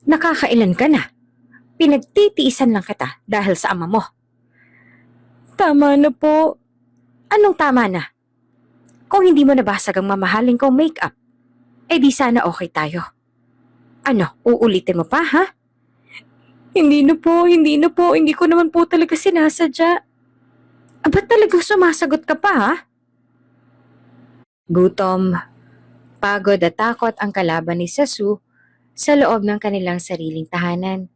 Nakakailan ka na? Pinagtitiisan lang kita dahil sa ama mo. Tama na po. Anong tama na? Kung hindi mo nabasag ang mamahaling kong make-up, di sana okay tayo. Ano, uulitin mo pa ha? Hindi na po, hindi ko naman po talaga sinasadya. Ba't talagang sumasagot ka pa ha? Gutom, pagod at takot ang kalaban ni Sasu sa loob ng kanilang sariling tahanan.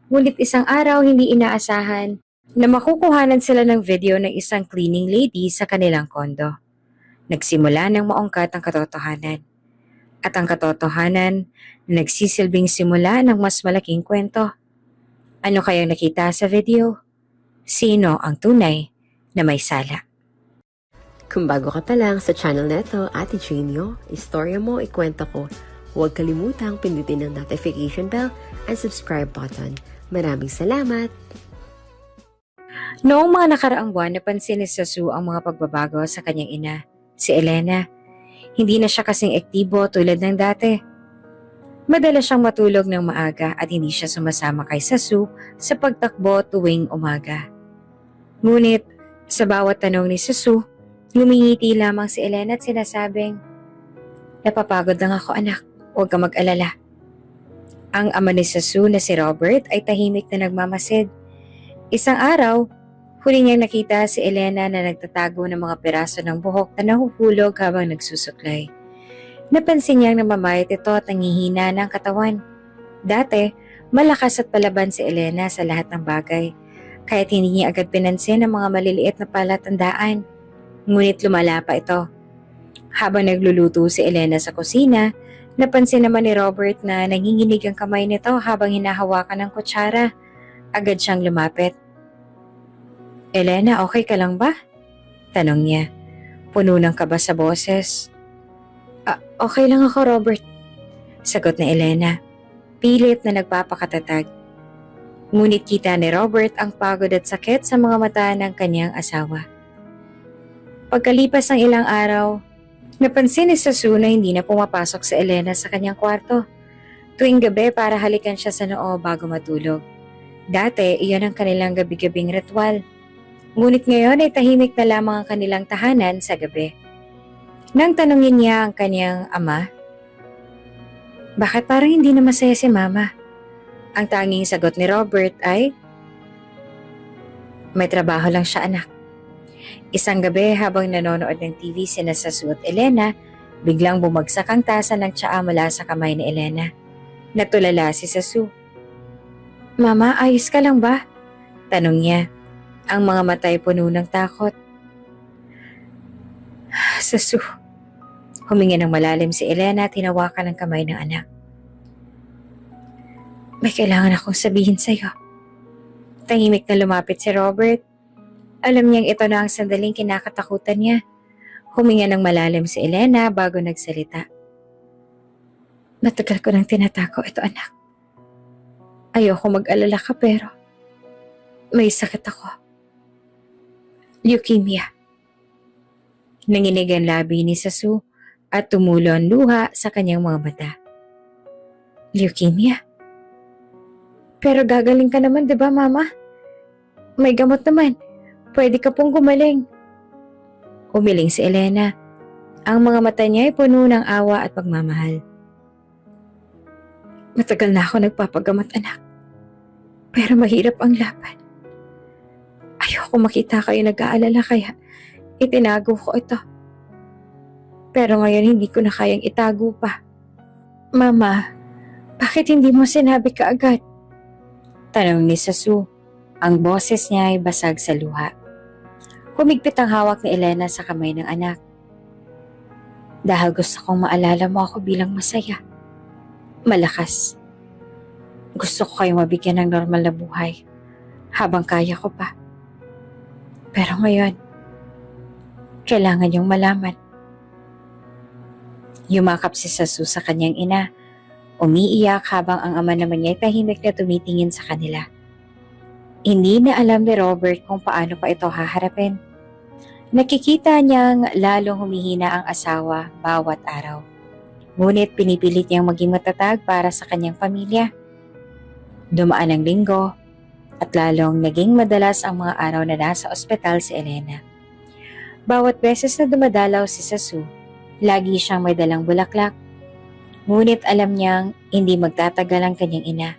Ngunit isang araw hindi inaasahan na makukuhanan sila ng video ng isang cleaning lady sa kanilang kondo. Nagsimula ng maungkat ang katotohanan. At ang katotohanan na nagsisilbing simula ng mas malaking kwento. Ano kayang nakita sa video? Sino ang tunay na may sala? Kung bago ka pa lang sa channel neto, Ate Genio, istorya mo, ikwento ko. Huwag kalimutang pindutin ang notification bell and subscribe button. Maraming salamat! Noong mga nakaraang buwan, napansin ni Sasu ang mga pagbabago sa kanyang ina, si Elena. Hindi na siya kasing aktibo tulad ng dati. Madalas siyang matulog ng maaga at hindi siya sumasama kay Sasu sa pagtakbo tuwing umaga. Ngunit sa bawat tanong ni Sasu, ngumingiti lamang si Elena at sinasabing, "Napapagod lang ako anak, huwag ka mag-alala." Ang ama ni Sasu na si Robert ay tahimik na nagmamasid. Isang araw, huli niyang nakita si Elena na nagtatago ng mga piraso ng buhok na nahuhulog habang nagsusuklay. Napansin niyang namamayat ito at nangihina ng katawan. Dati, malakas at palaban si Elena sa lahat ng bagay, kahit hindi niya agad pinansin ang mga maliliit na palatandaan. Ngunit lumala pa ito. Habang nagluluto si Elena sa kusina, napansin naman ni Robert na nanginginig ang kamay nito habang hinahawakan ng kutsara. Agad siyang lumapit. "Elena, okay ka lang ba?" Tanong niya. Puno ng kaba sa boses. Okay lang ako, Robert." Sagot ni Elena. Pilit na nagpapakatatag. Ngunit kita ni Robert ang pagod at sakit sa mga mata ng kanyang asawa. Pagkalipas ng ilang araw, napansin ni Sasu na hindi na pumapasok si Elena sa kanyang kwarto. Tuwing gabi para halikan siya sa noo bago matulog. Dati, iyon ang kanilang gabi-gabing ritual. Ngunit ngayon ay tahimik na lamang ang kanilang tahanan sa gabi. Nang tanungin niya ang kanyang ama, "Bakit parang hindi na masaya si Mama?" Ang tanging sagot ni Robert ay, "May trabaho lang siya anak." Isang gabi habang nanonood ng TV sina Sasu at Elena, biglang bumagsak ang tasa ng tsaa mula sa kamay ni Elena. Natulala si Sasu. "Mama, ayos ka lang ba?" Tanong niya. Ang mga matay puno ng takot. "Sasu." Huminga ng malalim si Elena at hinawakan ang kamay ng anak. "May kailangan akong sabihin sa'yo." Tahimik na lumapit si Robert. Alam niyang ito na ang sandaling kinakatakutan niya. Huminga ng malalim si Elena bago nagsalita. "Matagal ko nang tinatago ito anak. Ayoko mag-alala ka pero may sakit ako. Leukemia." Nanginig ang labi ni Sasu at tumulo ang luha sa kanyang mga mata. "Leukemia? Pero gagaling ka naman, 'di ba, Mama? May gamot naman. Pwede ka pong gumaling." Umiling si Elena. Ang mga mata niya ay puno ng awa at pagmamahal. "Matagal na ako nagpapagamot, anak. Pero mahirap ang laban. Ayoko makita kayo nag-aalala kaya itinago ko ito. Pero ngayon hindi ko na kayang itago pa. Mama, bakit hindi mo sinabi kaagad?" Tanong ni Sasu. Ang boses niya ay basag sa luha. Humigpit ang hawak ni Elena sa kamay ng anak. "Dahil gusto kong maalala mo ako bilang masaya. Malakas. Gusto ko kayong mabigyan ng normal na buhay habang kaya ko pa. Pero ngayon, kailangan niyong malaman." Yumakap si Sasu sa kanyang ina. Umiiyak habang ang ama naman niya ay tahimik na tumitingin sa kanila. Hindi na alam ni Robert kung paano pa ito haharapin. Nakikita niyang lalong humihina ang asawa bawat araw. Ngunit pinipilit niyang maging matatag para sa kanyang pamilya. Dumaan ang linggo at lalong naging madalas ang mga araw na nasa ospital si Elena. Bawat beses na dumadalaw si Sasu, lagi siyang may dalang bulaklak. Ngunit alam niyang hindi magtatagal ang kanyang ina.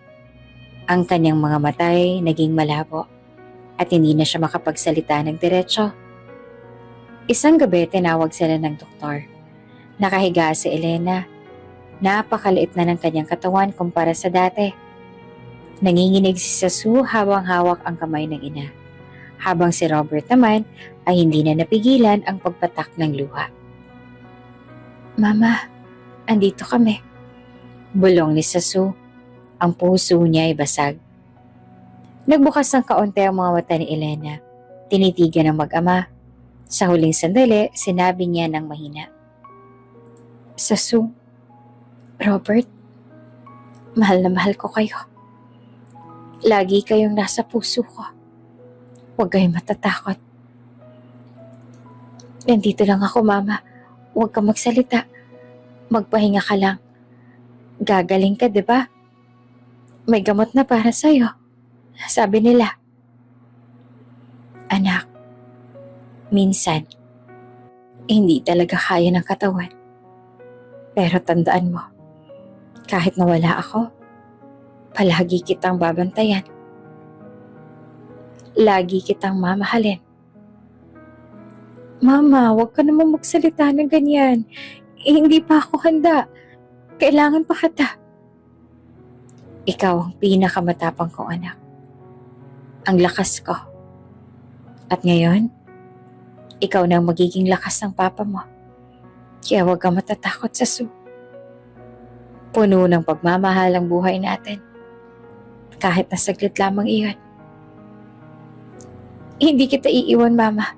Ang kanyang mga matay naging malabo at hindi na siya makapagsalita ng diretso. Isang gabi tinawag sila ng doktor. Nakahiga si Elena. Napakaliit na ng kanyang katawan kumpara sa dati. Nanginginig si Sasu habang hawak ang kamay ng ina. Habang si Robert naman ay hindi na napigilan ang pagpatak ng luha. Mama, andito kami. Bulong ni Sasu. Ang puso niya ay basag. Nagbukas ng kaunti ang mga mata ni Elena. Tinitigan ng mag-ama. Sa huling sandali, sinabi niya ng mahina. Sasu, Robert, mahal na mahal ko kayo. Lagi kayong nasa puso ko. Huwag kayong matatakot. Nandito lang ako, Mama. Huwag kang magsalita. Magpahinga ka lang. Gagaling ka, di ba? May gamot na para sa'yo. Sabi nila. Anak, minsan, hindi talaga kaya ng katawan. Pero tandaan mo, kahit nawala ako, palagi kitang babantayan. Lagi kitang mamahalin. Mama, huwag ka naman magsalita ng ganyan. Hindi pa ako handa. Kailangan pa kita. Ikaw ang pinakamatapang kong anak. Ang lakas ko. At ngayon, ikaw na ang magiging lakas ng papa mo. Kaya huwag kang matatakot sa Su. Puno ng pagmamahal ang buhay natin. Kahit na saglit lamang iyon. Hindi kita iiwan, Mama.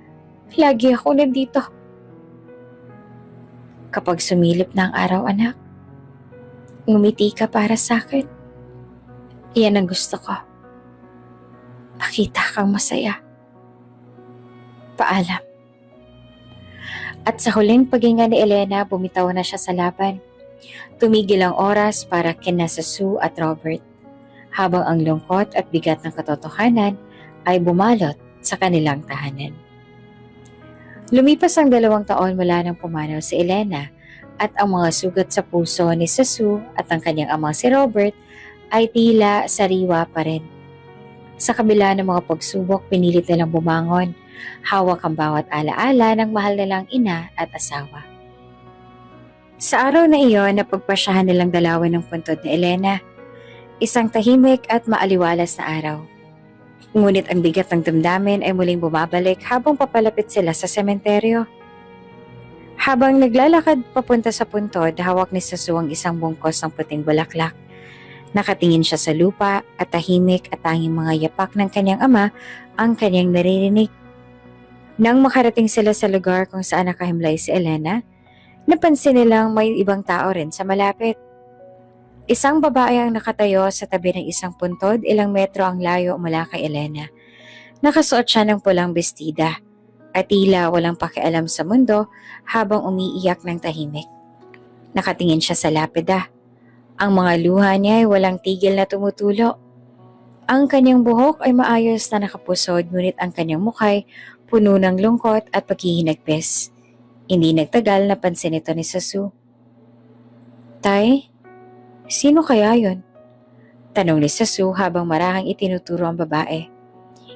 Lagi ako nandito. Kapag sumilip na ang araw, anak, ngumiti ka para sa akin. Iyan ang gusto ko. Makita kang masaya. Paalam. At sa huling paghinga ni Elena, bumitaw na siya sa laban. Tumigil ang oras para kina Sasu at Robert, habang ang lungkot at bigat ng katotohanan ay bumalot sa kanilang tahanan. Lumipas ang 2 taon mula nang pumanaw si Elena at ang mga sugat sa puso ni Sasu at ang kanyang amang si Robert ay tila sariwa pa rin. Sa kabila ng mga pagsubok, pinilit nilang bumangon, hawak ang bawat alaala ng mahal nilang ina at asawa. Sa araw na iyon, napagpasyahan nilang dalawin ng puntod ni Elena. Isang tahimik at maaliwalas na araw. Ngunit ang bigat ng damdamin ay muling bumabalik habang papalapit sila sa sementeryo. Habang naglalakad papunta sa puntod, hawak ni Sasu ang isang bungkos ng puting bulaklak. Nakatingin siya sa lupa at tahimik at tanging mga yapak ng kanyang ama ang kanyang naririnig. Nang makarating sila sa lugar kung saan nakahimlay si Elena, napansin nilang may ibang tao rin sa malapit. Isang babae ang nakatayo sa tabi ng isang puntod, ilang metro ang layo mula kay Elena. Nakasuot siya ng pulang bestida at tila walang pakialam sa mundo habang umiiyak ng tahimik. Nakatingin siya sa lapida. Ang mga luha niya ay walang tigil na tumutulo. Ang kanyang buhok ay maayos na nakapusod, ngunit ang kanyang mukhay puno ng lungkot at paghihinagpis. Hindi nagtagal napansin ito ni Sasu. Tay, sino kaya yon? Tanong ni Sasu habang marahang itinuturo ang babae.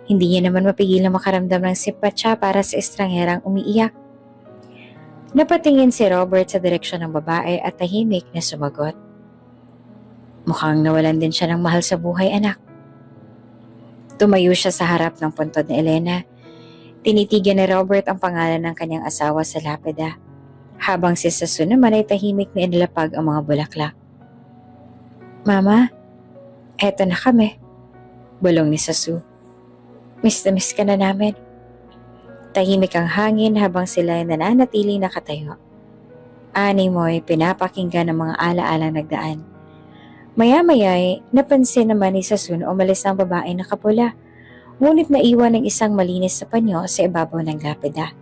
Hindi niya naman mapigilang makaramdam ng simpatya para sa estrangherang umiiyak. Napatingin si Robert sa direksyon ng babae at tahimik na sumagot. Mukhang nawalan din siya ng mahal sa buhay, anak. Tumayo siya sa harap ng puntod ni Elena. Tinitigan ni Robert ang pangalan ng kanyang asawa sa lapida, habang si Sasu naman ay tahimik na inilapag ang mga bulaklak. Mama, eto na kami, bulong ni Sasu. Miss na miss ka na namin. Tahimik ang hangin habang sila ay nananatiling nakatayo. Ani mo'y pinapakinggan ng mga alaalang nagdaan. Maya-maya ay napansin naman ni Sasu na umalis ang babae na kapula, ngunit naiwan ng isang malinis sa panyo sa ibabaw ng lapida.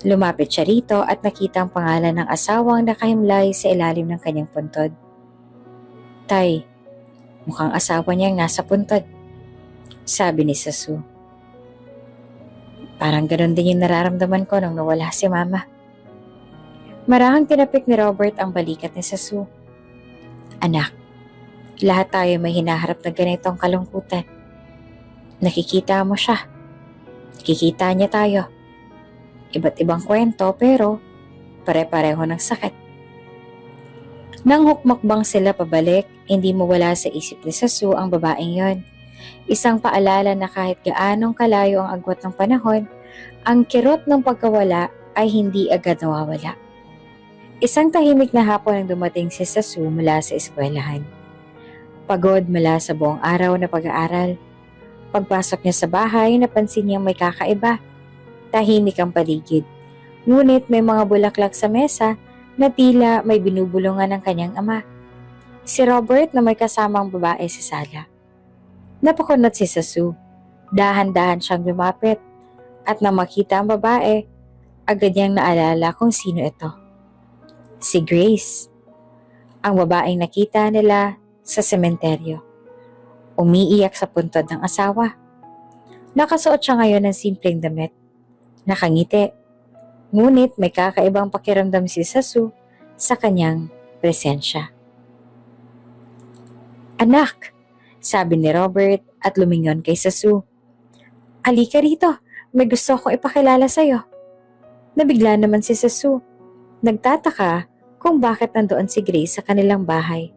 Lumapit siya rito at nakita ang pangalan ng asawang nakahimlay sa ilalim ng kanyang puntod. Tay, Mukhang asawa niyang nasa puntod, sabi ni Sasu. Parang ganun din yung nararamdaman ko nung nawala si Mama. Marahang tinapik ni Robert ang balikat ni Sasu. Anak, lahat tayo may hinaharap na ganitong kalungkutan. Nakikita mo siya. Nakikita niya tayo. Iba't ibang kwento pero pare-pareho ng sakit. Nang hukmakbang sila pabalik, hindi mawala sa isip ni Sasu ang babaeng yon. Isang paalala na kahit gaanong kalayo ang agwat ng panahon, ang kirot ng pagkawala ay hindi agad nawawala. Isang tahimik na hapon ang dumating si Sasu mula sa eskwelahan. Pagod mula sa buong araw na pag-aaral. Pagpasok niya sa bahay, napansin niyang may kakaiba. Tahimik ang paligid. Ngunit may mga bulaklak sa mesa na tila may binubulungan ng kanyang ama. Si Robert na may kasamang babae sa sala. Napakunot si Sasu. Dahan-dahan siyang lumapit. At nang makita ang babae, agad niyang naalala kung sino ito. Si Grace. Ang babaeng nakita nila sa sementeryo. Umiiyak sa puntod ng asawa. Nakasuot siya ngayon ng simpleng damit. Nakangiti. Ngunit may kakaibang pakiramdam si Sasu sa kanyang presensya. Anak, sabi ni Robert at lumingon kay Sasu. Halika rito, may gusto akong ipakilala sa'yo. Nabigla naman si Sasu. Nagtataka kung bakit nandoon si Grace sa kanilang bahay.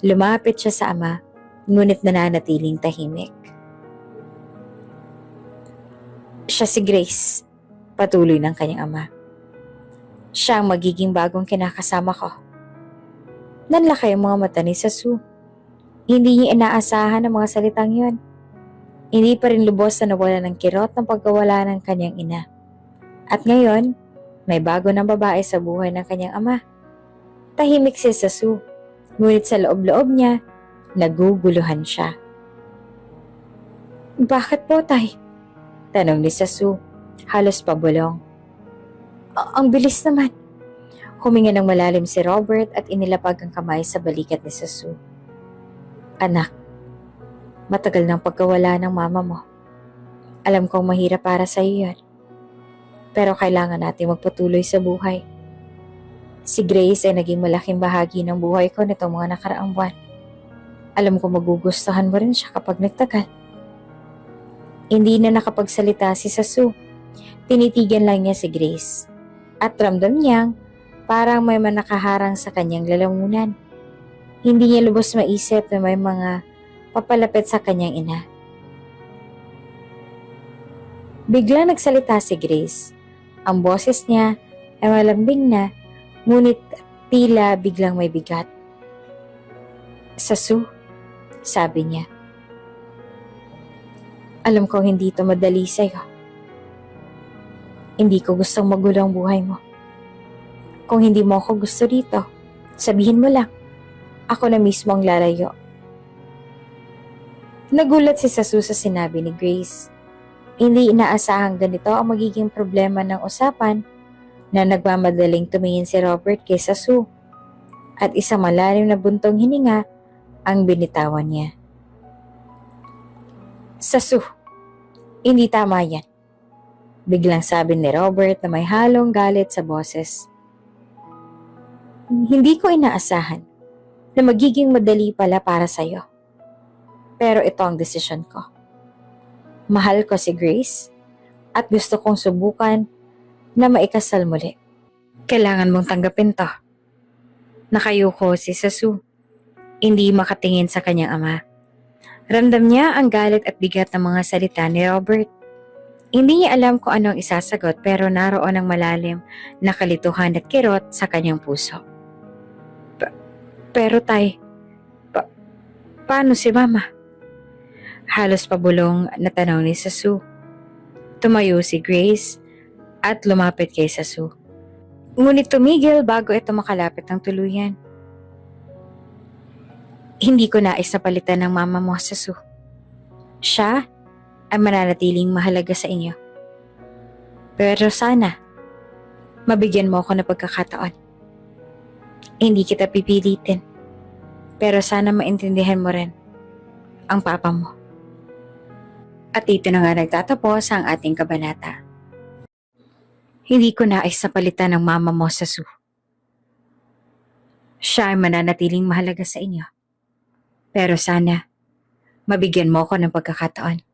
Lumapit siya sa ama, ngunit nananatiling tahimik. Siya si Grace, patuloy ng kanyang ama. Siya ang magiging bagong kinakasama ko. Nanlaki ang mga mata ni Sasu. Hindi niya inaasahan ang mga salitang yon. Hindi pa rin lubos na nawala ng kirot ng pagkawala ng kanyang ina. At ngayon, may bago ng babae sa buhay ng kanyang ama. Tahimik si Sasu, ngunit sa loob-loob niya, naguguluhan siya. Bakit po, tay? Tanong ni Sasu, halos pabulong. Ang bilis naman. Huminga ng malalim si Robert at inilapag ang kamay sa balikat ni Sasu. Anak, matagal ng pagkawala ng mama mo. Alam kong mahirap para sa iyo yan. Pero kailangan natin magpatuloy sa buhay. Si Grace ay naging malaking bahagi ng buhay ko nitong mga nakaraang buwan. Alam ko magugustuhan mo rin siya kapag nagtagal. Hindi na nakapagsalita si Sasu. Tinitigan lang niya si Grace. At ramdam niyang parang may manakaharang sa kanyang lalamunan. Hindi niya lubos maisip na may mga papalapit sa kanyang ina. Bigla nagsalita si Grace. Ang boses niya ay malambing na, ngunit tila biglang may bigat. Sasu, sabi niya. Alam kong hindi ito madali sa'yo. Hindi ko gustong magulo ang buhay mo. Kung hindi mo ako gusto dito, sabihin mo lang. Ako na mismo ang lalayo. Nagulat si Sasu sa sinabi ni Grace. Hindi inaasahang ganito ang magiging problema ng usapan na nagmamadaling tumingin si Robert kay Sasu. At isang malalim na buntong hininga ang binitawan niya. Sasu, hindi tama yan. Biglang sabi ni Robert na may halong galit sa boses. Hindi ko inaasahan na magiging madali pala para sa'yo. Pero ito ang desisyon ko. Mahal ko si Grace at gusto kong subukan na maikasal muli. Kailangan mong tanggapin to. Nakayuko si Sasu. Hindi makatingin sa kanyang ama. Ramdam niya ang galit at bigat ng mga salita ni Robert. Hindi niya alam kung ano ang isasagot pero naroon ang malalim na kalituhan at kirot sa kanyang puso. Pero tay, paano si Mama? Halos pabulong na tanong ni Sasu. Tumayo si Grace at lumapit kay Sasu. Ngunit tumigil bago ito makalapit ng tuluyan. Hindi ko nais na palitan ng mama mo, Sasu. Siya ay mananatiling mahalaga sa inyo. Pero sana, mabigyan mo ako ng pagkakataon. Hindi kita pipilitin. Pero sana maintindihan mo rin ang papa mo. At dito na nga nagtatapos ang ating kabanata. Hindi ko nais na palitan ng mama mo sa Sue. Siya ay mananatiling mahalaga sa inyo. Pero sana, mabigyan mo ako ng pagkakataon.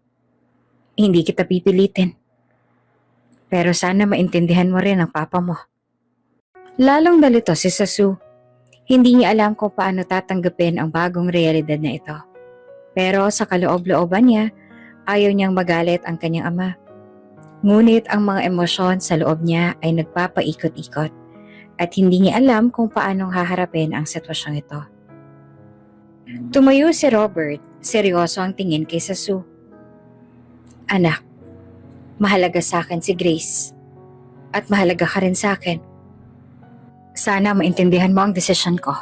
Hindi kita pipilitin. Pero sana maintindihan mo rin ang papa mo. Lalong nalito si Sue. Hindi niya alam kung paano tatanggapin ang bagong realidad na ito. Pero sa kaloob-looban niya, ayaw niyang magalit ang kanyang ama. Ngunit ang mga emosyon sa loob niya ay nagpapaikot-ikot at hindi niya alam kung paanong haharapin ang sitwasyong ito. Tumayo si Robert, seryoso ang tingin kay Sue. Anak, mahalaga sa akin si Grace at mahalaga ka rin sa akin. Sana maintindihan mo ang desisyon ko.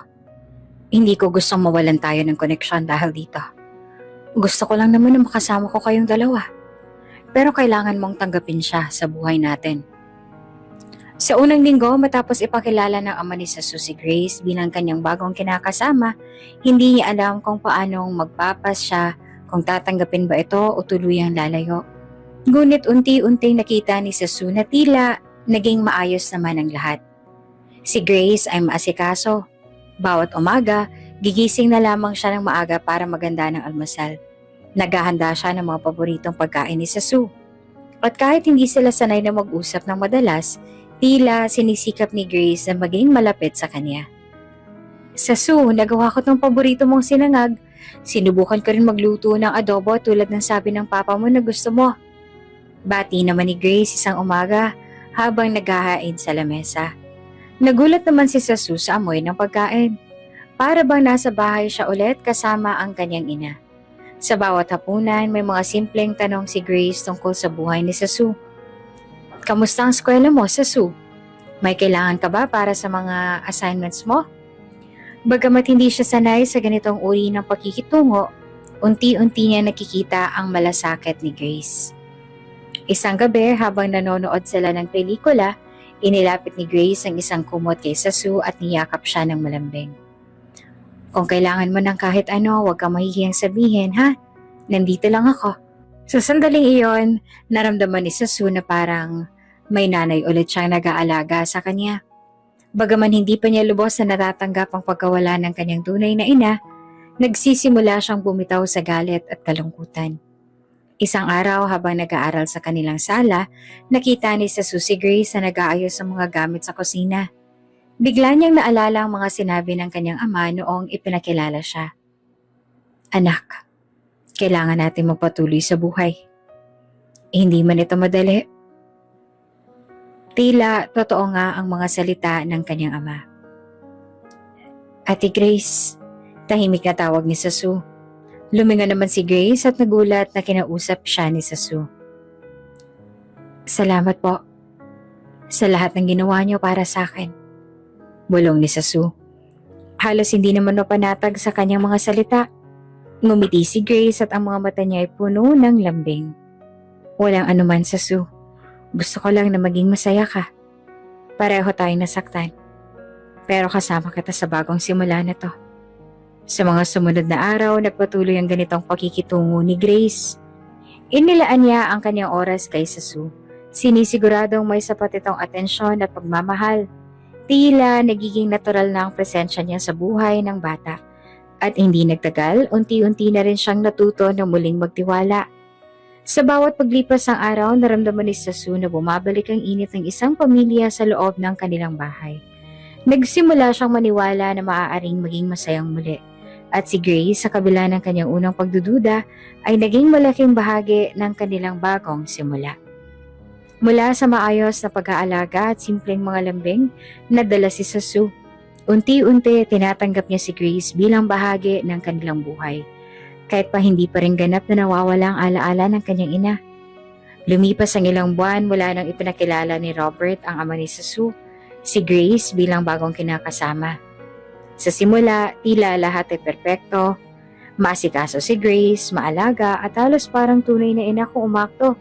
Hindi ko gustong mawalan tayo ng koneksyon dahil dito. Gusto ko lang naman na makasama ko kayong dalawa. Pero kailangan mong tanggapin siya sa buhay natin. Sa unang linggo matapos ipakilala ng ama ni Sue si Grace bilang kanyang bagong kinakasama, hindi niya alam kung paanong magpapas siya, kung tatanggapin ba ito o tuluyang lalayo. Ngunit unti-unting nakita ni Sue na tila naging maayos naman ang lahat. Si Grace ay maasikaso. Bawat umaga, gigising na lamang siya ng maaga para maganda ng almusal. Naghahanda siya ng mga paboritong pagkain ni Sue. At kahit hindi sila sanay na mag-usap ng madalas, tila sinisikap ni Grace na maging malapit sa kanya. Sue, nagawa ko tong paborito mong sinangag. Sinubukan ko rin magluto ng adobo tulad ng sabi ng papa mo na gusto mo. Bati naman ni Grace isang umaga habang naghahain sa lamesa. Nagulat naman si Sue sa amoy ng pagkain. Para bang nasa bahay siya ulit kasama ang kanyang ina. Sa bawat hapunan, may mga simpleng tanong si Grace tungkol sa buhay ni Sue. Kamusta ang eskwela mo, Sue? May kailangan ka ba para sa mga assignments mo? Bagamat hindi siya sanay sa ganitong uri ng pakikitungo, unti-unti niya nakikita ang malasakit ni Grace. Isang gabi habang nanonood sila ng pelikula, inilapit ni Grace ang isang kumot kay Sue at niyakap siya ng malambing. Kung kailangan mo ng kahit ano, huwag kang mahihiyang sabihin, ha? Nandito lang ako. Sa sandaling iyon, naramdaman ni Sue na parang may nanay ulit siyang nag-aalaga sa kanya. Bagaman hindi pa niya lubos na natatanggap ang pagkawala ng kanyang tunay na ina, nagsisimula siyang bumitaw sa galit at kalungkutan. Isang araw habang nag-aaral sa kanilang sala, nakita ni Sue si Grace na nag-aayos ng mga gamit sa kusina. Bigla niyang naalala ang mga sinabi ng kanyang ama noong ipinakilala siya. Anak, kailangan natin magpatuloy sa buhay. Hindi man ito madali. Tila totoo nga ang mga salita ng kanyang ama. Ate Grace, tahimik na tawag ni Sue. Lumingon naman si Grace at nagulat na kinausap siya ni Sue. Salamat po sa lahat ng ginawa niyo para sa akin. Bulong ni Sue. Halos hindi naman mapanatag sa kanyang mga salita. Ngumiti si Grace at ang mga mata niya ay puno ng lambing. Walang anuman, Sue. Gusto ko lang na maging masaya ka. Pareho tayong nasaktan. Pero kasama kita sa bagong simula na to. Sa mga sumunod na araw, nagpatuloy ang ganitong pakikitungo ni Grace. Inilaan niya ang kanyang oras kay Sue. Sinisiguradong may sapat itong atensyon at pagmamahal. Tila nagiging natural na ang presensya niya sa buhay ng bata. At hindi nagtagal, unti-unti na rin siyang natuto na muling magtiwala. Sa bawat paglipas ng araw, naramdaman ni Sue na bumabalik ang init ng isang pamilya sa loob ng kanilang bahay. Nagsimula siyang maniwala na maaaring maging masayang muli. At si Grace, sa kabila ng kanyang unang pagdududa, ay naging malaking bahagi ng kanilang bagong simula. Mula sa maayos na pag-aalaga at simpleng mga lambing, nadala si Sue. Unti-unti tinatanggap niya si Grace bilang bahagi ng kanilang buhay. Kahit pa hindi pa rin ganap na nawawala ang alaala ng kanyang ina. Lumipas ang ilang buwan mula nang ipinakilala ni Robert ang ama ni Sue, si Grace bilang bagong kinakasama. Sa simula, tila lahat ay perpekto. Maasikaso si Grace, maalaga at halos parang tunay na ina kung umakto.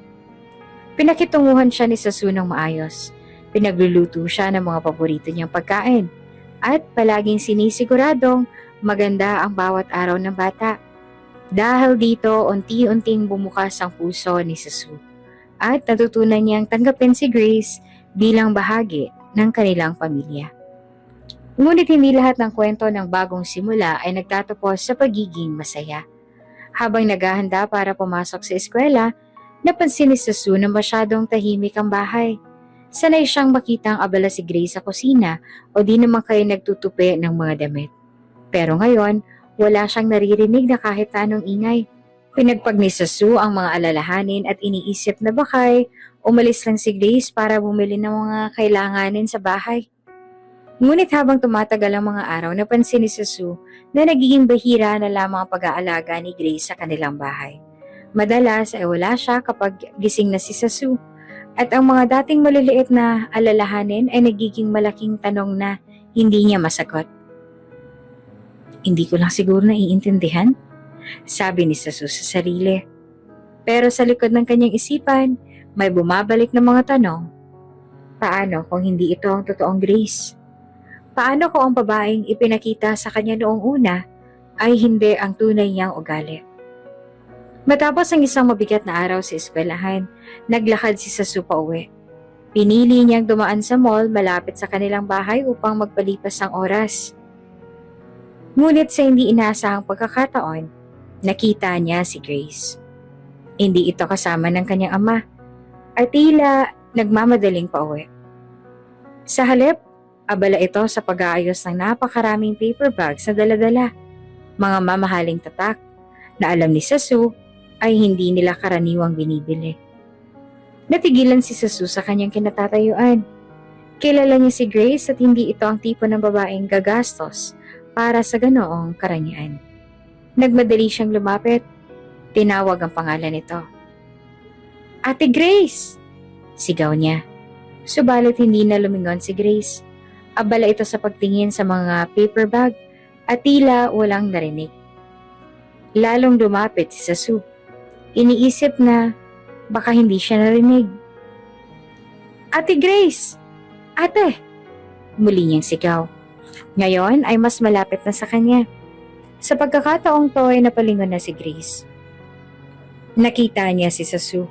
Pinakitunguhan siya ni Sue ng maayos. Pinagluluto siya ng mga paborito niyang pagkain. At palaging sinisiguradong maganda ang bawat araw ng bata. Dahil dito, unti-unting bumukas ang puso ni Sasu at natutunan niyang tanggapin si Grace bilang bahagi ng kanilang pamilya. Ngunit hindi lahat ng kwento ng bagong simula ay nagtatapos sa pagiging masaya. Habang naghahanda para pumasok sa eskwela, napansin ni Sasu na masyadong tahimik ang bahay. Sanay siyang makitang abala si Grace sa kusina o di naman kayo nagtutupi ng mga damit. Pero ngayon, wala siyang naririnig na kahit anong ingay. Pinagpag ni Sasu ang mga alalahanin at iniisip na bakay umalis lang si Grace para bumili ng mga kailanganin sa bahay. Ngunit habang tumatagal ang mga araw, napansin ni Sasu na nagiging bahira na lamang ang pag-aalaga ni Grace sa kanilang bahay. Madalas ay wala siya kapag gising na si Sasu at ang mga dating maliliit na alalahanin ay nagiging malaking tanong na hindi niya masagot. Hindi ko lang siguro naiintindihan, sabi ni Sasu sa sarili. Pero sa likod ng kanyang isipan, may bumabalik na mga tanong. Paano kung hindi ito ang totoong Grace? Paano kung ang babaeng ipinakita sa kanya noong una ay hindi ang tunay niyang ugali? Matapos ang isang mabigat na araw sa eskwelahan, naglakad si Sasu pauwi. Pinili niyang dumaan sa mall malapit sa kanilang bahay upang magpalipas ang oras. Ngunit sa hindi inaasahang pagkakataon, nakita niya si Grace. Hindi ito kasama ng kanyang ama at tila nagmamadaling pauwi. Sa halip, abala ito sa pag-aayos ng napakaraming paper bags na dala-dala, mga mamahaling tatak na alam ni Sasu ay hindi nila karaniwang binibili. Natigilan si Sasu sa kanyang kinatatayuan. Kilala niya si Grace at hindi ito ang tipo ng babaeng gagastos para sa ganoong karangyaan. Nagmadali siyang lumapit. Tinawag ang pangalan nito. Ate Grace! Sigaw niya. Subalit hindi na lumingon si Grace. Abala ito sa pagtingin sa mga paper bag at tila walang narinig. Lalong lumapit si Sasu. Iniisip na baka hindi siya narinig. Ate Grace! Ate! Muli niyang sigaw. Ngayon ay mas malapit na sa kanya. Sa pagkakataong to ay napalingon na si Grace. Nakita niya si Sasu.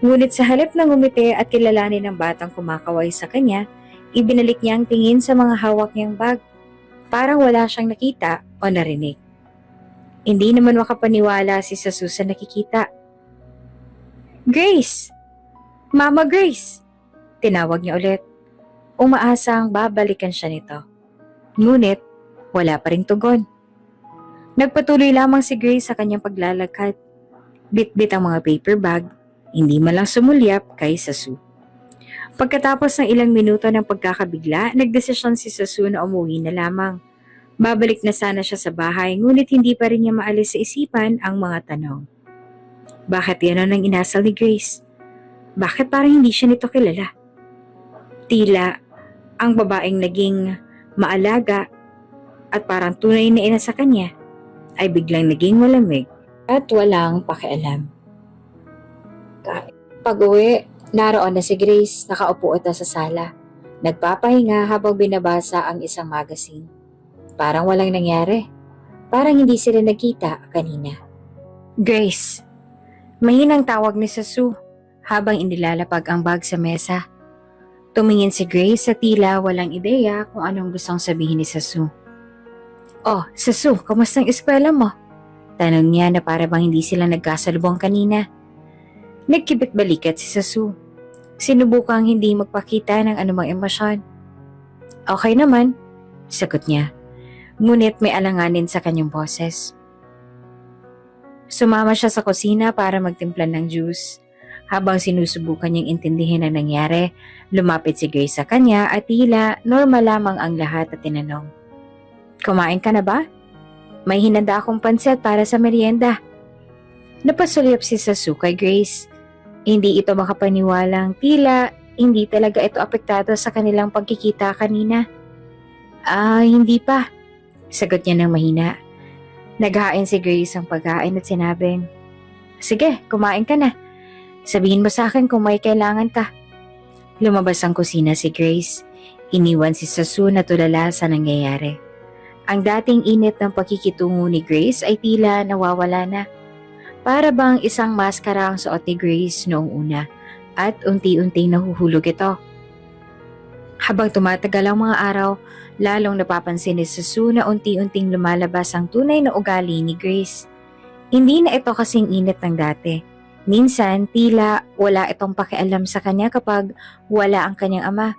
Ngunit sa halip ng ngumiti at kilalanin ng batang kumakaway sa kanya, ibinalik niya ang tingin sa mga hawak niyang bag. Parang wala siyang nakita o narinig. Hindi naman makapaniwala si Sasu sa nakikita. Grace! Mama Grace! Tinawag niya ulit. Umaasang babalikan siya nito. Ngunit, wala pa ring tugon. Nagpatuloy lamang si Grace sa kanyang paglalakad. Bit-bit ang mga paper bag, hindi man lang sumulyap kay Sasu. Pagkatapos ng ilang minuto ng pagkakabigla, nagdesisyon si Sasu na umuwi na lamang. Babalik na sana siya sa bahay, ngunit hindi pa rin niya maalis sa isipan ang mga tanong. Bakit yan ang inasal ni Grace? Bakit parang hindi siya nito kilala? Tila, ang babaeng naging maalaga at parang tunay na ina sa kanya ay biglang naging malamig at walang pakialam. Pag-uwi, naroon na si Grace, nakaupo ito sa sala. Nagpapahinga habang binabasa ang isang magazine. Parang walang nangyari. Parang hindi sila nagkita kanina. Grace, mahinang tawag ni Sasu habang inilalapag ang bag sa mesa. Tumingin si Grace sa tila walang ideya kung anong gustong sabihin ni Sasu. Oh, Sasu, kamusta ang eskwela mo? Tanong niya na para bang hindi sila nagkasalubong kanina. Nagkibit balikat si Sasu. Sinubukang hindi magpakita ng anumang emosyon. Okay naman, sagot niya. Ngunit may alanganin sa kanyang boses. Sumama siya sa kusina para magtimpla ng juice. Habang sinusubukan niyang intindihin ang nangyari, lumapit si Grace sa kanya at tila normal lamang ang lahat at tinanong. Kumain ka na ba? May hinanda akong pansit para sa merienda. Napasulyap si Sasu kay Grace. Hindi ito makapaniwalang tila hindi talaga ito apektado sa kanilang pagkikita kanina. Hindi pa. Sagot niya ng mahina. Naghain si Grace ang pagkain at sinabing, sige, kumain ka na. Sabihin mo sa akin kung may kailangan ka. Lumabas ang kusina si Grace. Iniwan si Sasu na tulala sa nangyayari. Ang dating init ng pakikitungo ni Grace ay tila nawawala na. Para bang isang maskara ang suot ni Grace noong una at unti-unting nahuhulog ito. Habang tumatagal ang mga araw, lalong napapansin ni Susu na unti-unting lumalabas ang tunay na ugali ni Grace. Hindi na ito kasing init ng dati. Minsan, tila wala itong pakialam sa kanya kapag wala ang kanyang ama.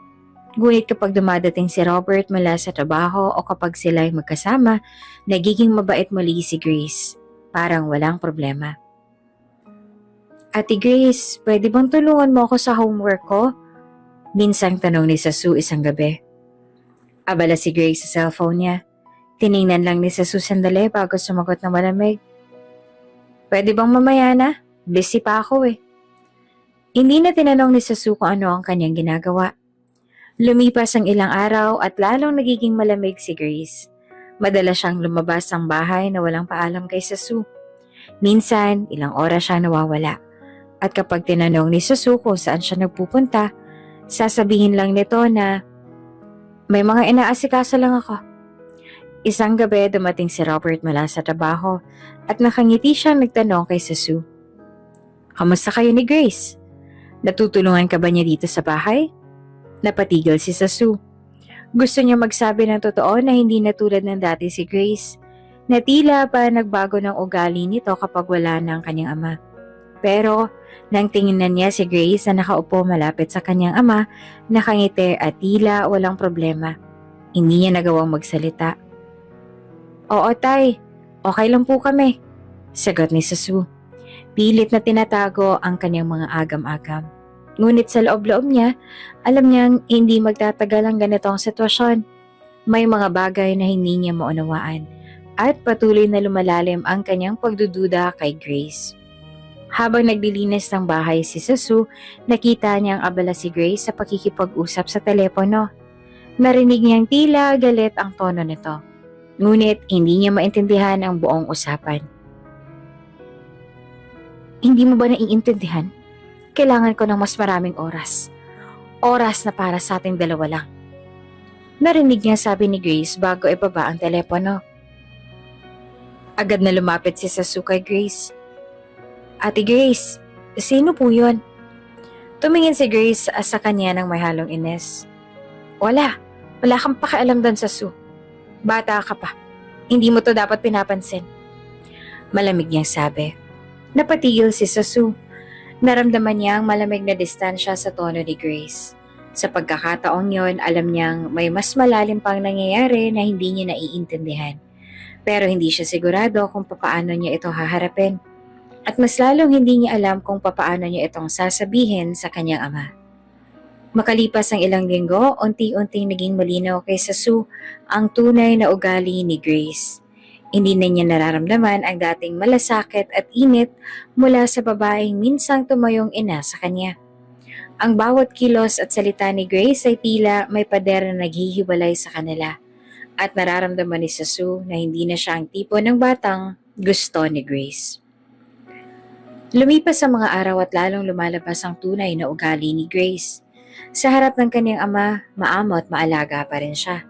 Ngunit kapag dumadating si Robert mula sa trabaho o kapag sila ay magkasama, nagiging mabait muli si Grace. Parang walang problema. Ate Grace, pwede bang tulungan mo ako sa homework ko? Minsang tanong ni Susu isang gabi. Abala si Grace sa cellphone niya. Tiningnan lang ni Susu sandali bago sumagot na malamig. Pwede bang mamaya na? Busy pa ako eh. Hindi na tinanong ni Susu kung ano ang kanyang ginagawa. Lumipas ang ilang araw at lalong nagiging malamig si Grace. Madalas siyang lumabas ng bahay na walang paalam kay Susu. Minsan, ilang oras siya nawawala. At kapag tinanong ni Susu kung saan siya nagpupunta, sasabihin lang nito na, may mga inaasikaso lang ako. Isang gabi dumating si Robert mula sa trabaho at nakangiti siyang nagtanong kay Susu. Kamusta kayo ni Grace? Natutulungan ka ba niya dito sa bahay? Napatigil si Susu. Gusto niya magsabi ng totoo na hindi na tulad ng dati si Grace, na tila pa nagbago ng ugali nito kapag wala na ang kanyang ama. Pero nang tingnan niya si Grace na nakaupo malapit sa kanyang ama, nakangiti at tila walang problema. Hindi niya nagawang magsalita. Oo tay, okay lang po kami, sagot ni Susu. Pilit na tinatago ang kanyang mga agam-agam. Ngunit sa loob-loob niya, alam niyang hindi magtatagal ang ganitong sitwasyon. May mga bagay na hindi niya maunawaan at patuloy na lumalalim ang kanyang pagdududa kay Grace. Habang naglilinis ng bahay si Susu, nakita niyang abala si Grace sa pakikipag-usap sa telepono. Narinig niyang tila galit ang tono nito. Ngunit hindi niya maintindihan ang buong usapan. Hindi mo ba naiintindihan? Kailangan ko ng mas maraming oras. Oras na para sa ating dalawa lang. Narinig niya sabi ni Grace bago ibaba ang telepono. Agad na lumapit si Susu kay Grace. Ate Grace, sino po yun? Tumingin si Grace sa kanya ng may halong ines. Wala kang pakialam doon, Susu. Bata ka pa. Hindi mo to dapat pinapansin. Malamig niyang sabi. Napatigil si Susu. Naramdaman niya ang malamig na distansya sa tono ni Grace. Sa pagkakataong yon, alam niyang may mas malalim pang nangyayari na hindi niya naiintindihan. Pero hindi siya sigurado kung papaano niya ito haharapin. At mas lalong hindi niya alam kung papaano niya itong sasabihin sa kanyang ama. Makalipas ang ilang linggo, unti-unting naging malinaw kay Susu ang tunay na ugali ni Grace. Hindi na niya nararamdaman ang dating malasakit at init mula sa babaeng minsang tumayong ina sa kanya. Ang bawat kilos at salita ni Grace ay tila may pader na naghihiwalay sa kanila at nararamdaman ni Susu na hindi na siya ang tipo ng batang gusto ni Grace. Lumipas ang mga araw at lalong lumalabas ang tunay na ugali ni Grace. Sa harap ng kanyang ama, maamo at maalaga pa rin siya.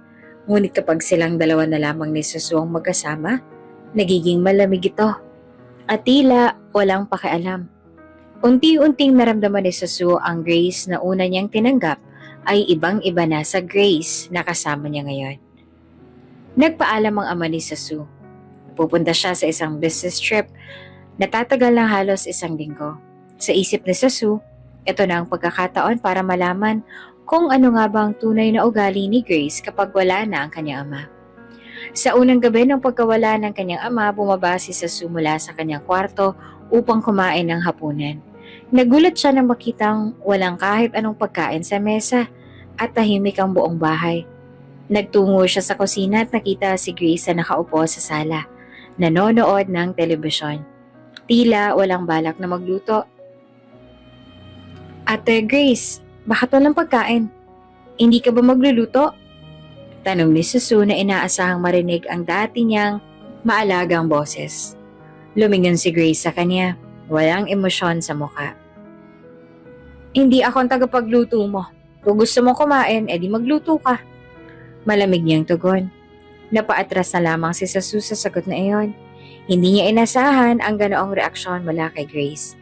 Ngunit kapag silang dalawa na lamang ni Susu ang magkasama, nagiging malamig ito at tila walang pakialam. Unti-unting naramdaman ni Susu ang Grace na una niyang tinanggap ay ibang-iba na sa Grace na kasama niya ngayon. Nagpaalam ang ama ni Susu. Pupunta siya sa isang business trip na tatagal ng halos 1 linggo. Sa isip ni Susu, ito na ang pagkakataon para malaman kung ano nga ba ang tunay na ugali ni Grace kapag wala na ang kanyang ama. Sa unang gabi ng pagkawala ng kanyang ama, bumaba si Susu mula sa kanyang kwarto upang kumain ng hapunan. Nagulat siya nang makitang walang kahit anong pagkain sa mesa at tahimik ang buong bahay. Nagtungo siya sa kusina at nakita si Grace na nakaupo sa sala, nanonood ng telebisyon. Tila walang balak na magluto. Ate Grace, bakit walang pagkain? Hindi ka ba magluluto? Tanong ni Susu na inaasahang marinig ang dati niyang maalagang boses. Lumingon si Grace sa kanya, walang emosyon sa mukha. Hindi ako ang tagapagluto mo. Kung gusto mo kumain, edi magluto ka. Malamig niyang tugon. Napaatras na lamang si Sasu sa sagot na iyon. Hindi niya inasahan ang ganoong reaksyon mula kay Grace.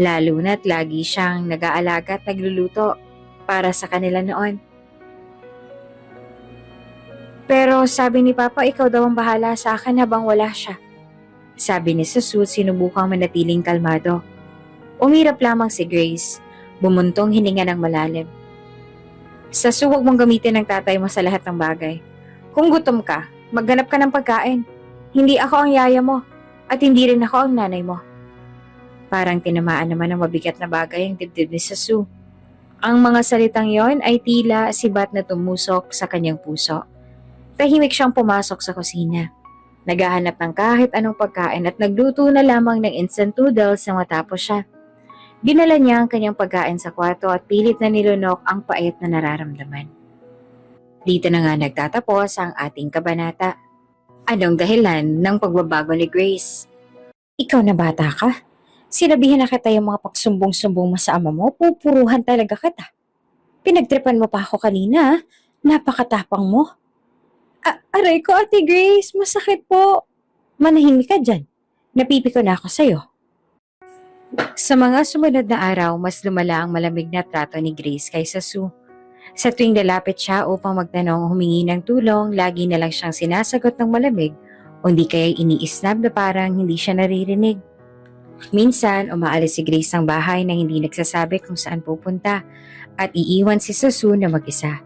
Lalo na't lagi siyang nag-aalaga at nagluluto para sa kanila noon. Pero sabi ni Papa, ikaw daw ang bahala sa akin habang wala siya. Sabi ni Sasu at sinubukang manatiling kalmado. Umirap lamang si Grace, bumuntong hininga ng malalim. Sasu, huwag mong gamitin ng tatay mo sa lahat ng bagay. Kung gutom ka, maghanap ka ng pagkain. Hindi ako ang yaya mo at hindi rin ako ang nanay mo. Parang tinamaan naman ng mabigat na bagay ang dibdib ni Sasu. Ang mga salitang yon ay tila sibat na tumusok sa kanyang puso. Tahimik siyang pumasok sa kusina. Naghahanap ng kahit anong pagkain at nagluto na lamang ng instant noodles na matapos siya. Dinala niya ang kanyang pagkain sa kwarto at pilit na nilunok ang pait na nararamdaman. Dito na nga nagtatapos ang ating kabanata. Anong dahilan ng pagbabago ni Grace? Ikaw na bata ka? Sinabihan na kita yung mga pagsumbong-sumbong mo sa ama mo, pupuruhan talaga kita. Pinagtripan mo pa ako kanina, napakatapang mo. Aray ko, Ate Grace, masakit po. Manahimik ka dyan. Napipiko na ako sa'yo. Sa mga sumunod na araw, mas lumala ang malamig na trato ni Grace kay Sasu. Sa tuwing lalapit siya upang magtanong o humingi ng tulong, lagi na lang siyang sinasagot ng malamig o hindi kaya iniisnab na parang hindi siya naririnig. Minsan, umaalis si Grace ng bahay na hindi nagsasabi kung saan pupunta at iiwan si Sasu na mag-isa.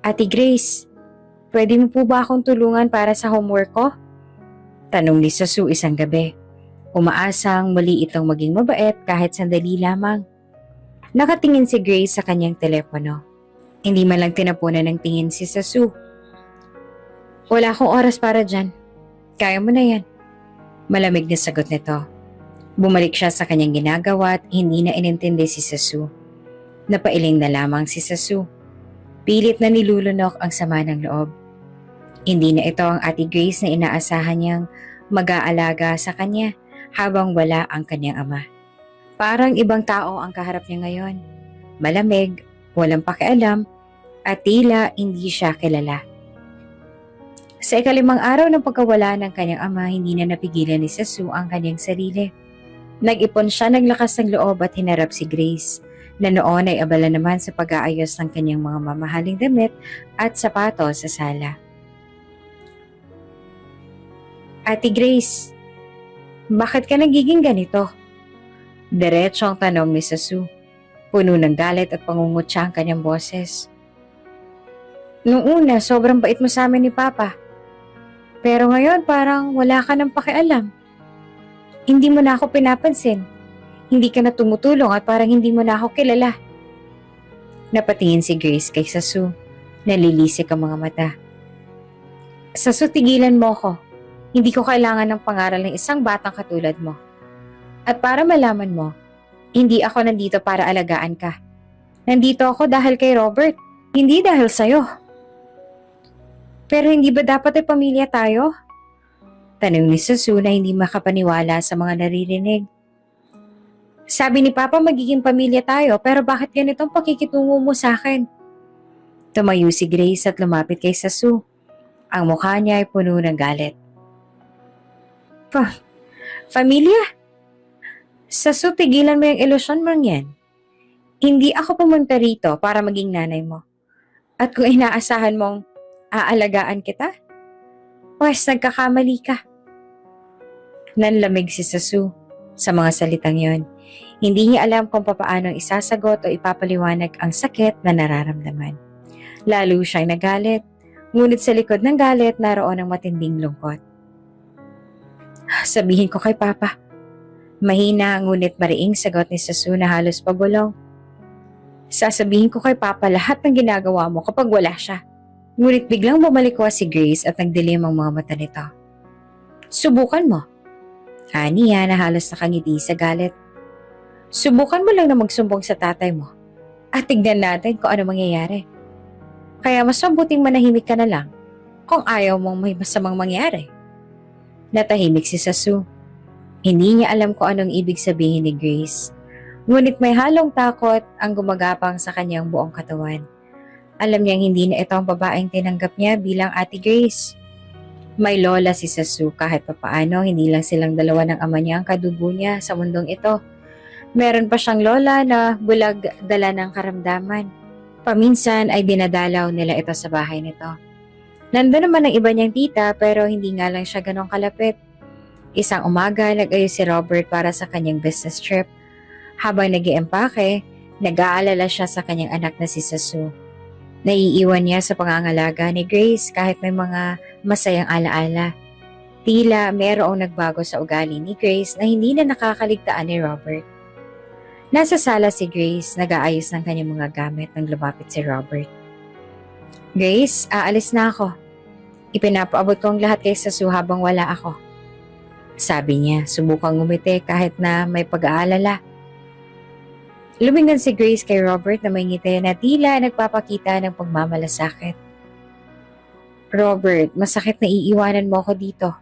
Ate Grace, pwede mo po ba akong tulungan para sa homework ko? Tanong ni Sasu isang gabi. Umaasang muli itong maging mabait kahit sandali lamang. Nakatingin si Grace sa kanyang telepono. Hindi man lang tinapunan ng tingin si Sasu. Wala akong oras para dyan. Kaya mo na yan. Malamig na sagot nito. Bumalik siya sa kanyang ginagawa at hindi na inintindi si Sasu. Napailing na lamang si Sasu. Pilit na nilulunok ang sama ng loob. Hindi na ito ang Ate Grace na inaasahan niyang mag-aalaga sa kanya habang wala ang kanyang ama. Parang ibang tao ang kaharap niya ngayon. Malamig, walang pakialam, at tila hindi siya kilala. Sa ikalimang araw ng pagkawala ng kanyang ama, hindi na napigilan ni Sasu ang kanyang sarili. Nag-ipon siya ng lakas ng loob at hinarap si Grace, na noon ay abala naman sa pag-aayos ng kanyang mga mamahaling damit at sapatos sa sala. Ate Grace, bakit ka nagiging ganito? Diretso ang tanong ni Sasu. Puno ng galit at pangungutya ang kanyang boses. Noong una, sobrang bait mo sa amin ni Papa. Pero ngayon parang wala ka ng pakialam. Hindi mo na ako pinapansin. Hindi ka na tumutulong at parang hindi mo na ako kilala. Napatingin si Grace kay Sasu. Nalilisik ang mga mata. Sasu, tigilan mo ko. Hindi ko kailangan ng pangaral ng isang batang katulad mo. At para malaman mo, hindi ako nandito para alagaan ka. Nandito ako dahil kay Robert, hindi dahil sa'yo. Pero hindi ba dapat ay pamilya tayo? Tanong ni Sasu na hindi makapaniwala sa mga naririnig. Sabi ni Papa magiging pamilya tayo pero bakit ganitong pakikitungo mo sa akin? Tumayo si Grace at lumapit kay Sasu. Ang mukha niya ay puno ng galit. Pamilya? Sasu, tigilan mo yung ilusyon mong yan. Hindi ako pumunta rito para maging nanay mo. At kung inaasahan mong aalagaan kita, pues nagkakamali ka. Nanlamig si Sasu sa mga salitang yon. Hindi niya alam kung papaano isasagot o ipapaliwanag ang sakit na nararamdaman. Lalo siyang nagalit, ngunit sa likod ng galit naroon ang matinding lungkot. Sabihin ko kay Papa. Mahina ngunit mariing sagot ni Sasu na halos pabulong. Sasabihin ko kay Papa lahat ng ginagawa mo kapag wala siya. Ngunit biglang bumalikwa si Grace at nagdilim ang mga mata nito. Subukan mo. Aniya na halos nakangiti sa galit. Subukan mo lang na magsumbong sa tatay mo at tignan natin kung ano mangyayari. Kaya mas mabuting manahimik ka na lang kung ayaw mong may masamang mangyari. Natahimik si Sasu. Hindi niya alam kung anong ibig sabihin ni Grace. Ngunit may halong takot ang gumagapang sa kanyang buong katawan. Alam niyang hindi na ito ang babaeng tinanggap niya bilang Ate Grace. May lola si Sasu kahit papaano hindi lang silang dalawa ng ama niya ang kadugo niya sa mundong ito. Meron pa siyang lola na bulag dala ng karamdaman. Paminsan ay dinadalaw nila ito sa bahay nito. Nandun naman ang iba niyang tita pero hindi nga lang siya ganong kalapit. Isang umaga nag-ayos si Robert para sa kanyang business trip. Habang nag-iempake, nag-aalala siya sa kanyang anak na si Sasu. Naiiwan niya sa pangangalaga ni Grace kahit may mga masayang alaala. Tila mayroong nagbago sa ugali ni Grace na hindi na nakakaligtaan ni Robert. Nasa sala si Grace, nag-aayos ng kanyang mga gamit nang lumapit si Robert. Grace, aalis na ako. Ipinapaabot ko ang lahat kay Sasu habang wala ako. Sabi niya, subukang ngumiti kahit na may pag-aalala. Lumingon si Grace kay Robert na may ngiti na tila nagpapakita ng pagmamalasakit. Robert, masakit na iiwanan mo ako dito.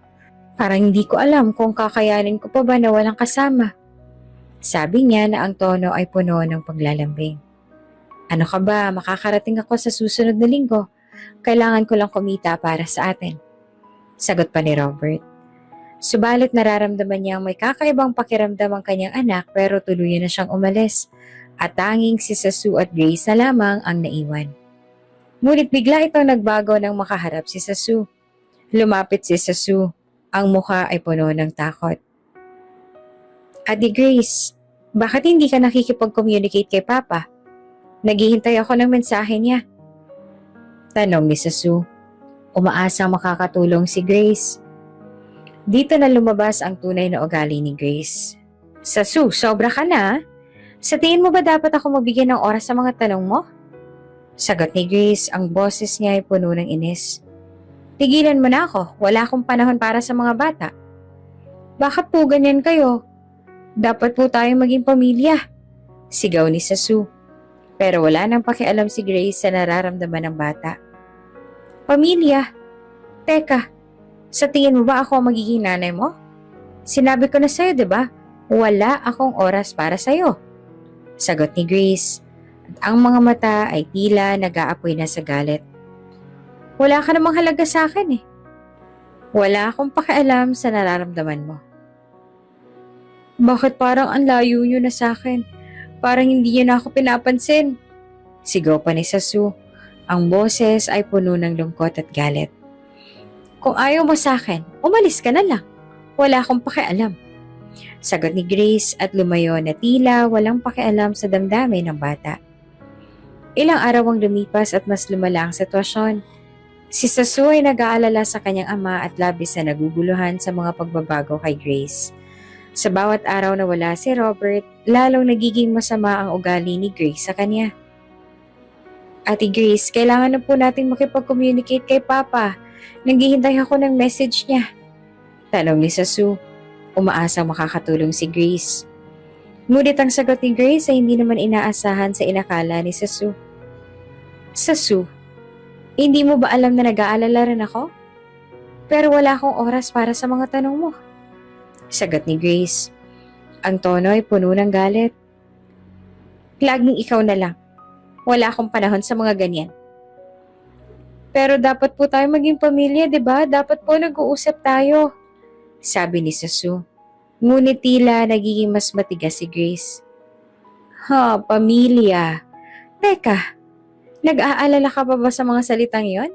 Parang hindi ko alam kung kakayanin ko pa ba na walang kasama. Sabi niya na ang tono ay puno ng paglalambing. Ano ka ba, makakarating ako sa susunod na linggo. Kailangan ko lang kumita para sa atin. Sagot pa ni Robert. Subalit nararamdaman niyang may kakaibang pakiramdam ang kanyang anak pero tuluyan na siyang umalis. At tanging si Sasu at Grace na lamang ang naiwan. Ngunit bigla itong nagbago nang makaharap si Sasu. Lumapit si Sasu. Ang mukha ay puno ng takot. Ate Grace, bakit hindi ka nakikipag-communicate kay Papa? Naghihintay ako ng mensahe niya. Tanong ni Sasu. Umaasang makakatulong si Grace. Dito na lumabas ang tunay na ugali ni Grace. Sasu, sobra ka na. Sa tingin mo ba dapat ako magbigay ng oras sa mga tanong mo? Sagot ni Grace, ang boses niya ay puno ng inis. Tigilan mo na ako, wala akong panahon para sa mga bata. Bakit po ganyan kayo? Dapat po tayong maging pamilya. Sigaw ni Sasu. Pero wala nang pakialam si Grace sa nararamdaman ng bata. Pamilya? Teka, sa tingin mo ba ako ang magiging nanay mo? Sinabi ko na sa'yo, diba? Wala akong oras para sa'yo. Sagot ni Grace. At ang mga mata ay tila nag-aapoy na sa galit. Wala ka namang halaga sa akin eh. Wala akong pakialam sa nararamdaman mo. Bakit parang ang layo niyo na sa akin? Parang hindi niyo na ako pinapansin. Sigaw pa ni Sasu. Ang boses ay puno ng lungkot at galit. Kung ayaw mo sa akin, umalis ka na lang. Wala akong pakialam. Sagot ni Grace at lumayo na tila walang pakialam sa damdamin ng bata. Ilang araw ang lumipas at mas lumala ang sitwasyon. Si Sasu ay nag-aalala sa kanyang ama at labis na naguguluhan sa mga pagbabago kay Grace. Sa bawat araw na wala si Robert, lalong nagiging masama ang ugali ni Grace sa kanya. Ate Grace, kailangan na po natin makipag-communicate kay Papa. Naghihintay ako ng message niya. Tanong ni Sasu. Umaasang makakatulong si Grace. Ngunit ang sagot ni Grace ay hindi naman inaasahan sa inakala ni Sasu. Sasu, hindi mo ba alam na nag-aalala rin ako? Pero wala akong oras para sa mga tanong mo. Sagot ni Grace. Ang tono ay puno ng galit. Laging ikaw na lang. Wala akong panahon sa mga ganyan. Pero dapat po tayo maging pamilya, di ba? Dapat po nag-uusap tayo. Sabi ni Sasu. Ngunit tila nagiging mas matigas si Grace. Pamilya. Teka, nag-aalala ka pa ba sa mga salitang yon?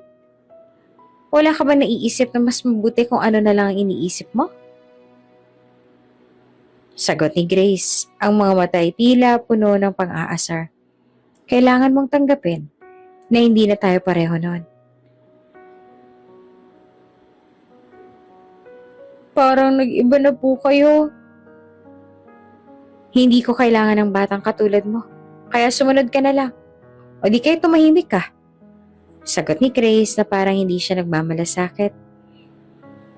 Wala ka ba naiisip na mas mabuti kung ano na lang ang iniisip mo? Sagot ni Grace, ang mga mata ay tila puno ng pang-aasar. Kailangan mong tanggapin na hindi na tayo pareho noon. Parang nag-iba na po kayo. Hindi ko kailangan ng batang katulad mo. Kaya sumunod ka na lang. O di kayo tumahimik ka. Sagot ni Grace na parang hindi siya nagmamalasakit.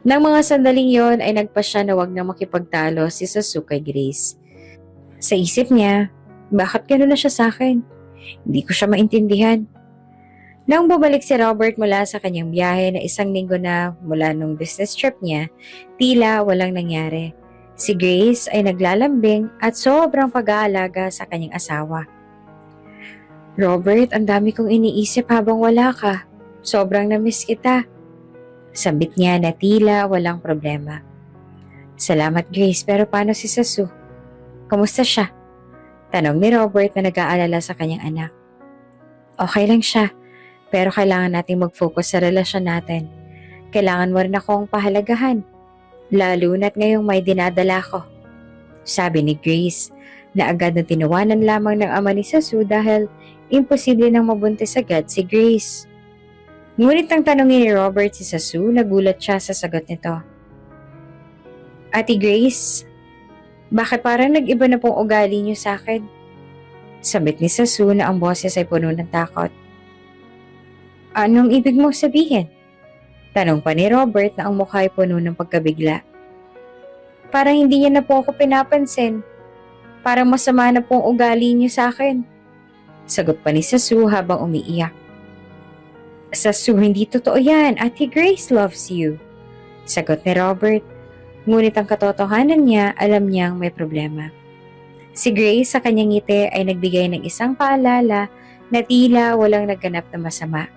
Nang mga sandaling yon ay nagpa siya na wag na makipagtalo si Sasu kay Grace. Sa isip niya, bakit gano'n na siya sa akin? Hindi ko siya maintindihan. Nang bumalik si Robert mula sa kanyang biyahe na 1 linggo na mula nung business trip niya, tila walang nangyari. Si Grace ay naglalambing at sobrang pag-aalaga sa kanyang asawa. Robert, ang dami kong iniisip habang wala ka. Sobrang na-miss kita. Sabit niya na tila walang problema. Salamat Grace, pero paano si Sasu? Kamusta siya? Tanong ni Robert na nag-aalala sa kanyang anak. Okay lang siya, pero kailangan nating mag-focus sa relasyon natin. Kailangan mo rin akong pahalagahan, lalo na't ngayong may dinadala ko. Sabi ni Grace na agad na tinawanan lamang ng ama ni Sasu dahil imposible nang mabuntis agad si Grace. Ngunit nang tanongin ni Robert si Sasu, nagulat siya sa sagot nito. Ate Grace, bakit parang nag-iba na pong ugali niyo sa akin? Sabit ni Sasu na ang boses ay puno ng takot. Anong ibig mo sabihin? Tanong pa ni Robert na ang mukha ay puno ng pagkabigla. Parang hindi niya na po ako pinapansin. Parang masama na pong ugali niyo sa akin. Sagot pa ni Sasu habang umiiyak. Sasu, hindi totoo yan. Ate Grace loves you. Sagot ni Robert. Ngunit ang katotohanan niya, alam niyang may problema. Si Grace sa kanyang ngiti ay nagbigay ng isang paalala na tila walang nagganap na masama.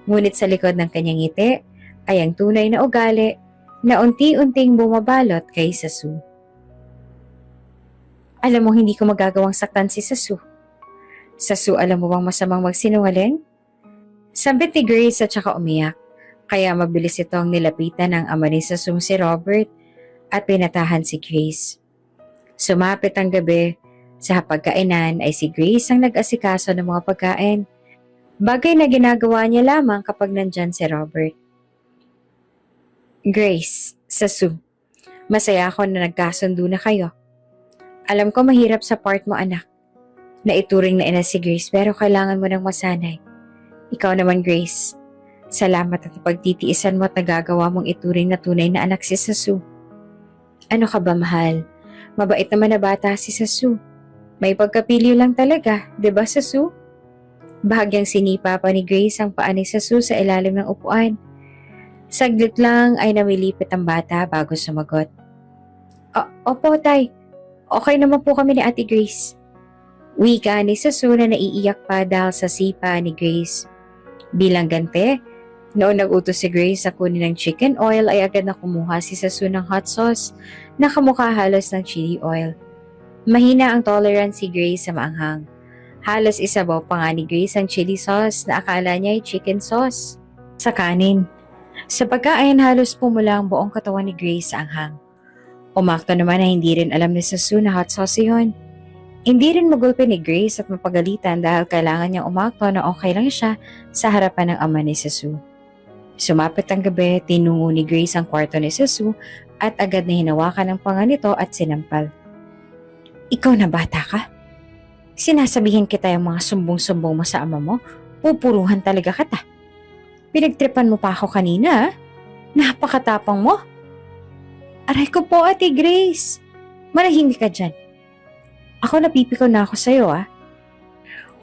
Ngunit sa likod ng kanyang ngiti ay ang tunay na ugali na unti-unting bumabalot kay Sasu. Alam mo hindi ko magagawang saktan si Sasu. Sasu, alam mo bang masamang magsinungaling? Sabit ni Grace at saka umiyak, kaya mabilis itong nilapitan ng ama ni Sasung si Robert at pinatahan si Grace. Sumapit ang gabi, sa pagkainan ay si Grace ang nag-asikaso ng mga pagkain. Bagay na ginagawa niya lamang kapag nandyan si Robert. Grace, Sasu, masaya ako na nagkasundo na kayo. Alam ko mahirap sa part mo anak. Naituring na ina si Grace pero kailangan mo nang masanay. Ikaw naman Grace, salamat at pagtitiisan mo at nagagawa mong ituring na tunay na anak si Sasu. Ano ka ba mahal? Mabait naman na bata si Sasu. May pagkapilyo lang talaga, 'di ba Sasu? Bahagyang sinipa pa ni Grace ang paa ni Sasu sa ilalim ng upuan. Saglit lang ay namilipit ang bata bago sumagot. Opo tay, okay naman po kami ni Ate Grace. Wika ni Sasu na naiiyak pa dahil sa sipa ni Grace. Bilang gante, noon nag-utos si Grace na kunin ng chicken oil ay agad na kumuha si Sasu ng hot sauce na kamukha halos ng chili oil. Mahina ang tolerance si Grace sa maanghang. Halos isabaw pa nga ni Grace ang chili sauce na akala niya ay chicken sauce. Sa kanin. Sa pagkain halos pumula ang buong katawan ni Grace sa anghang. Umakto naman na hindi rin alam ni Sasu na hot sauce yun. Hindi rin magulpi ni Grace at mapagalitan dahil kailangan niyang umakto na okay lang siya sa harapan ng ama ni Sasu. Sumapit ang gabi, tinungo ni Grace ang kwarto ni Sasu at agad na hinawakan ang panga nito at sinampal. Ikaw na bata ka? Sinasabihin kita yung mga sumbong-sumbong mo sa ama mo, pupuruhan talaga kita. Pinagtripan mo pa ako kanina, napakatapang mo. Aray ko po Ate Grace, manahimik ka dyan. Ako napipikaw na ako sa'yo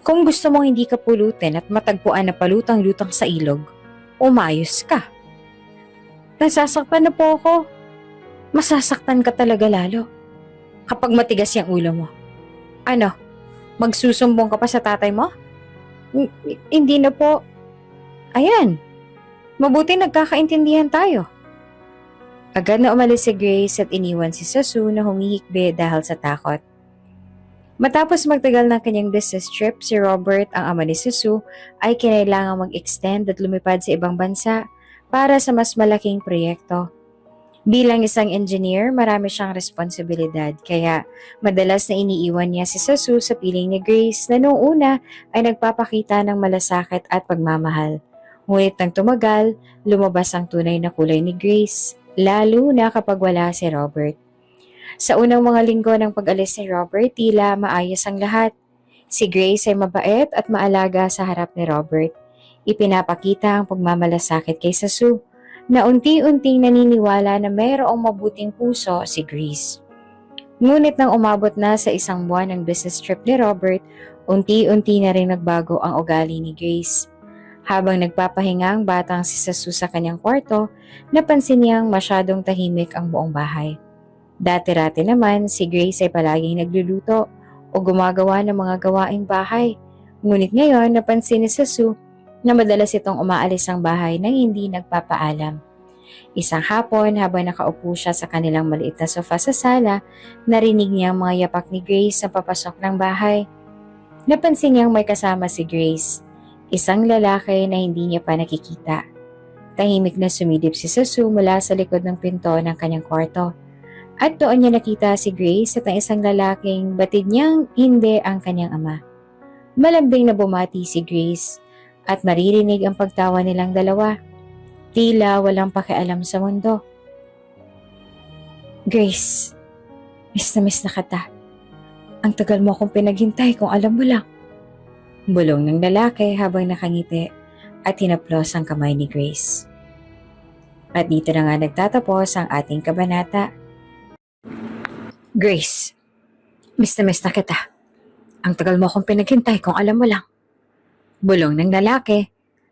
Kung gusto mong hindi ka pulutin at matagpuan na palutang-lutang sa ilog, umayos ka. Nasasaktan na po ako. Masasaktan ka talaga lalo. Kapag matigas yung ulo mo. Ano? Magsusumbong ka pa sa tatay mo? Hindi na po. Ayan. Mabuti nagkakaintindihan tayo. Agad na umalis si Grace at iniwan si Sasu na humihikbi dahil sa takot. Matapos magtagal ng kanyang business trip, si Robert, ang ama ni Sasu, ay kinailangang mag-extend at lumipad sa ibang bansa para sa mas malaking proyekto. Bilang isang engineer, marami siyang responsibilidad kaya madalas na iniiwan niya si Sasu sa piling ni Grace na noong una ay nagpapakita ng malasakit at pagmamahal. Ngunit nang tumagal, lumabas ang tunay na kulay ni Grace, lalo na kapag wala si Robert. Sa unang mga linggo ng pag-alis ni Robert, tila maayos ang lahat. Si Grace ay mabait at maalaga sa harap ni Robert. Ipinapakita ang pagmamalasakit kay Sasu na unti-unting naniniwala na mayroong mabuting puso si Grace. Ngunit nang umabot na sa isang buwan ng business trip ni Robert, unti-unti na rin nagbago ang ugali ni Grace. Habang nagpapahinga ang batang si Sasu sa kanyang kwarto, napansin niyang masyadong tahimik ang buong bahay. Dati-rati naman, si Grace ay palaging nagluluto o gumagawa ng mga gawaing bahay. Ngunit ngayon, napansin ni Sue na madalas itong umaalis ang bahay nang hindi nagpapaalam. Isang hapon, habang nakaupo siya sa kanilang maliit na sofa sa sala, narinig niya ang mga yapak ni Grace sa papasok ng bahay. Napansin niyang may kasama si Grace, isang lalaki na hindi niya pa nakikita. Tahimik na sumilip si Sue mula sa likod ng pinto ng kanyang kwarto. At doon niya nakita si Grace at ang isang lalaking batid niyang hindi ang kanyang ama. Malambing na bumati si Grace at maririnig ang pagtawa nilang dalawa. Tila walang pakialam sa mundo. Grace, miss na kita. Ang tagal mo akong pinaghintay kung alam mo lang. Bulong ng lalaki habang nakangiti at hinaplos ang kamay ni Grace. At dito na nga nagtatapos ang ating kabanata. Grace, miss na kita. Ang tagal mo akong pinaghintay kung alam mo lang. Bulong ng lalaki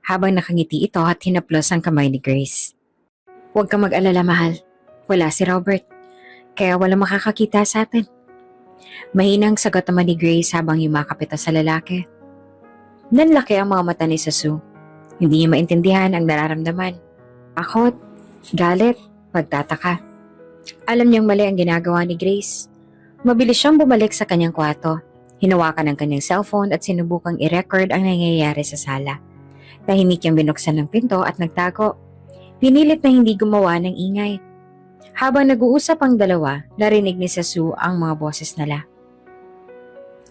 habang nakangiti ito at hinaplos ang kamay ni Grace. Huwag kang mag-alala, mahal. Wala si Robert. Kaya wala makakakita sa atin. Mahinang sagot naman ni Grace habang yumakap ito sa lalaki. Nanlaki ang mga mata ni Sue. Hindi niya maintindihan ang nararamdaman. Takot, galit, pagtataka. Alam niyang mali ang ginagawa ni Grace. Mabilis siyang bumalik sa kanyang kwarto. Hinawakan ang kanyang cellphone at sinubukang i-record ang nangyayari sa sala. Tahimik niyang binuksan ng pinto at nagtago. Pinilit na hindi gumawa ng ingay. Habang nag-uusap ang dalawa, narinig ni Sue ang mga boses nila.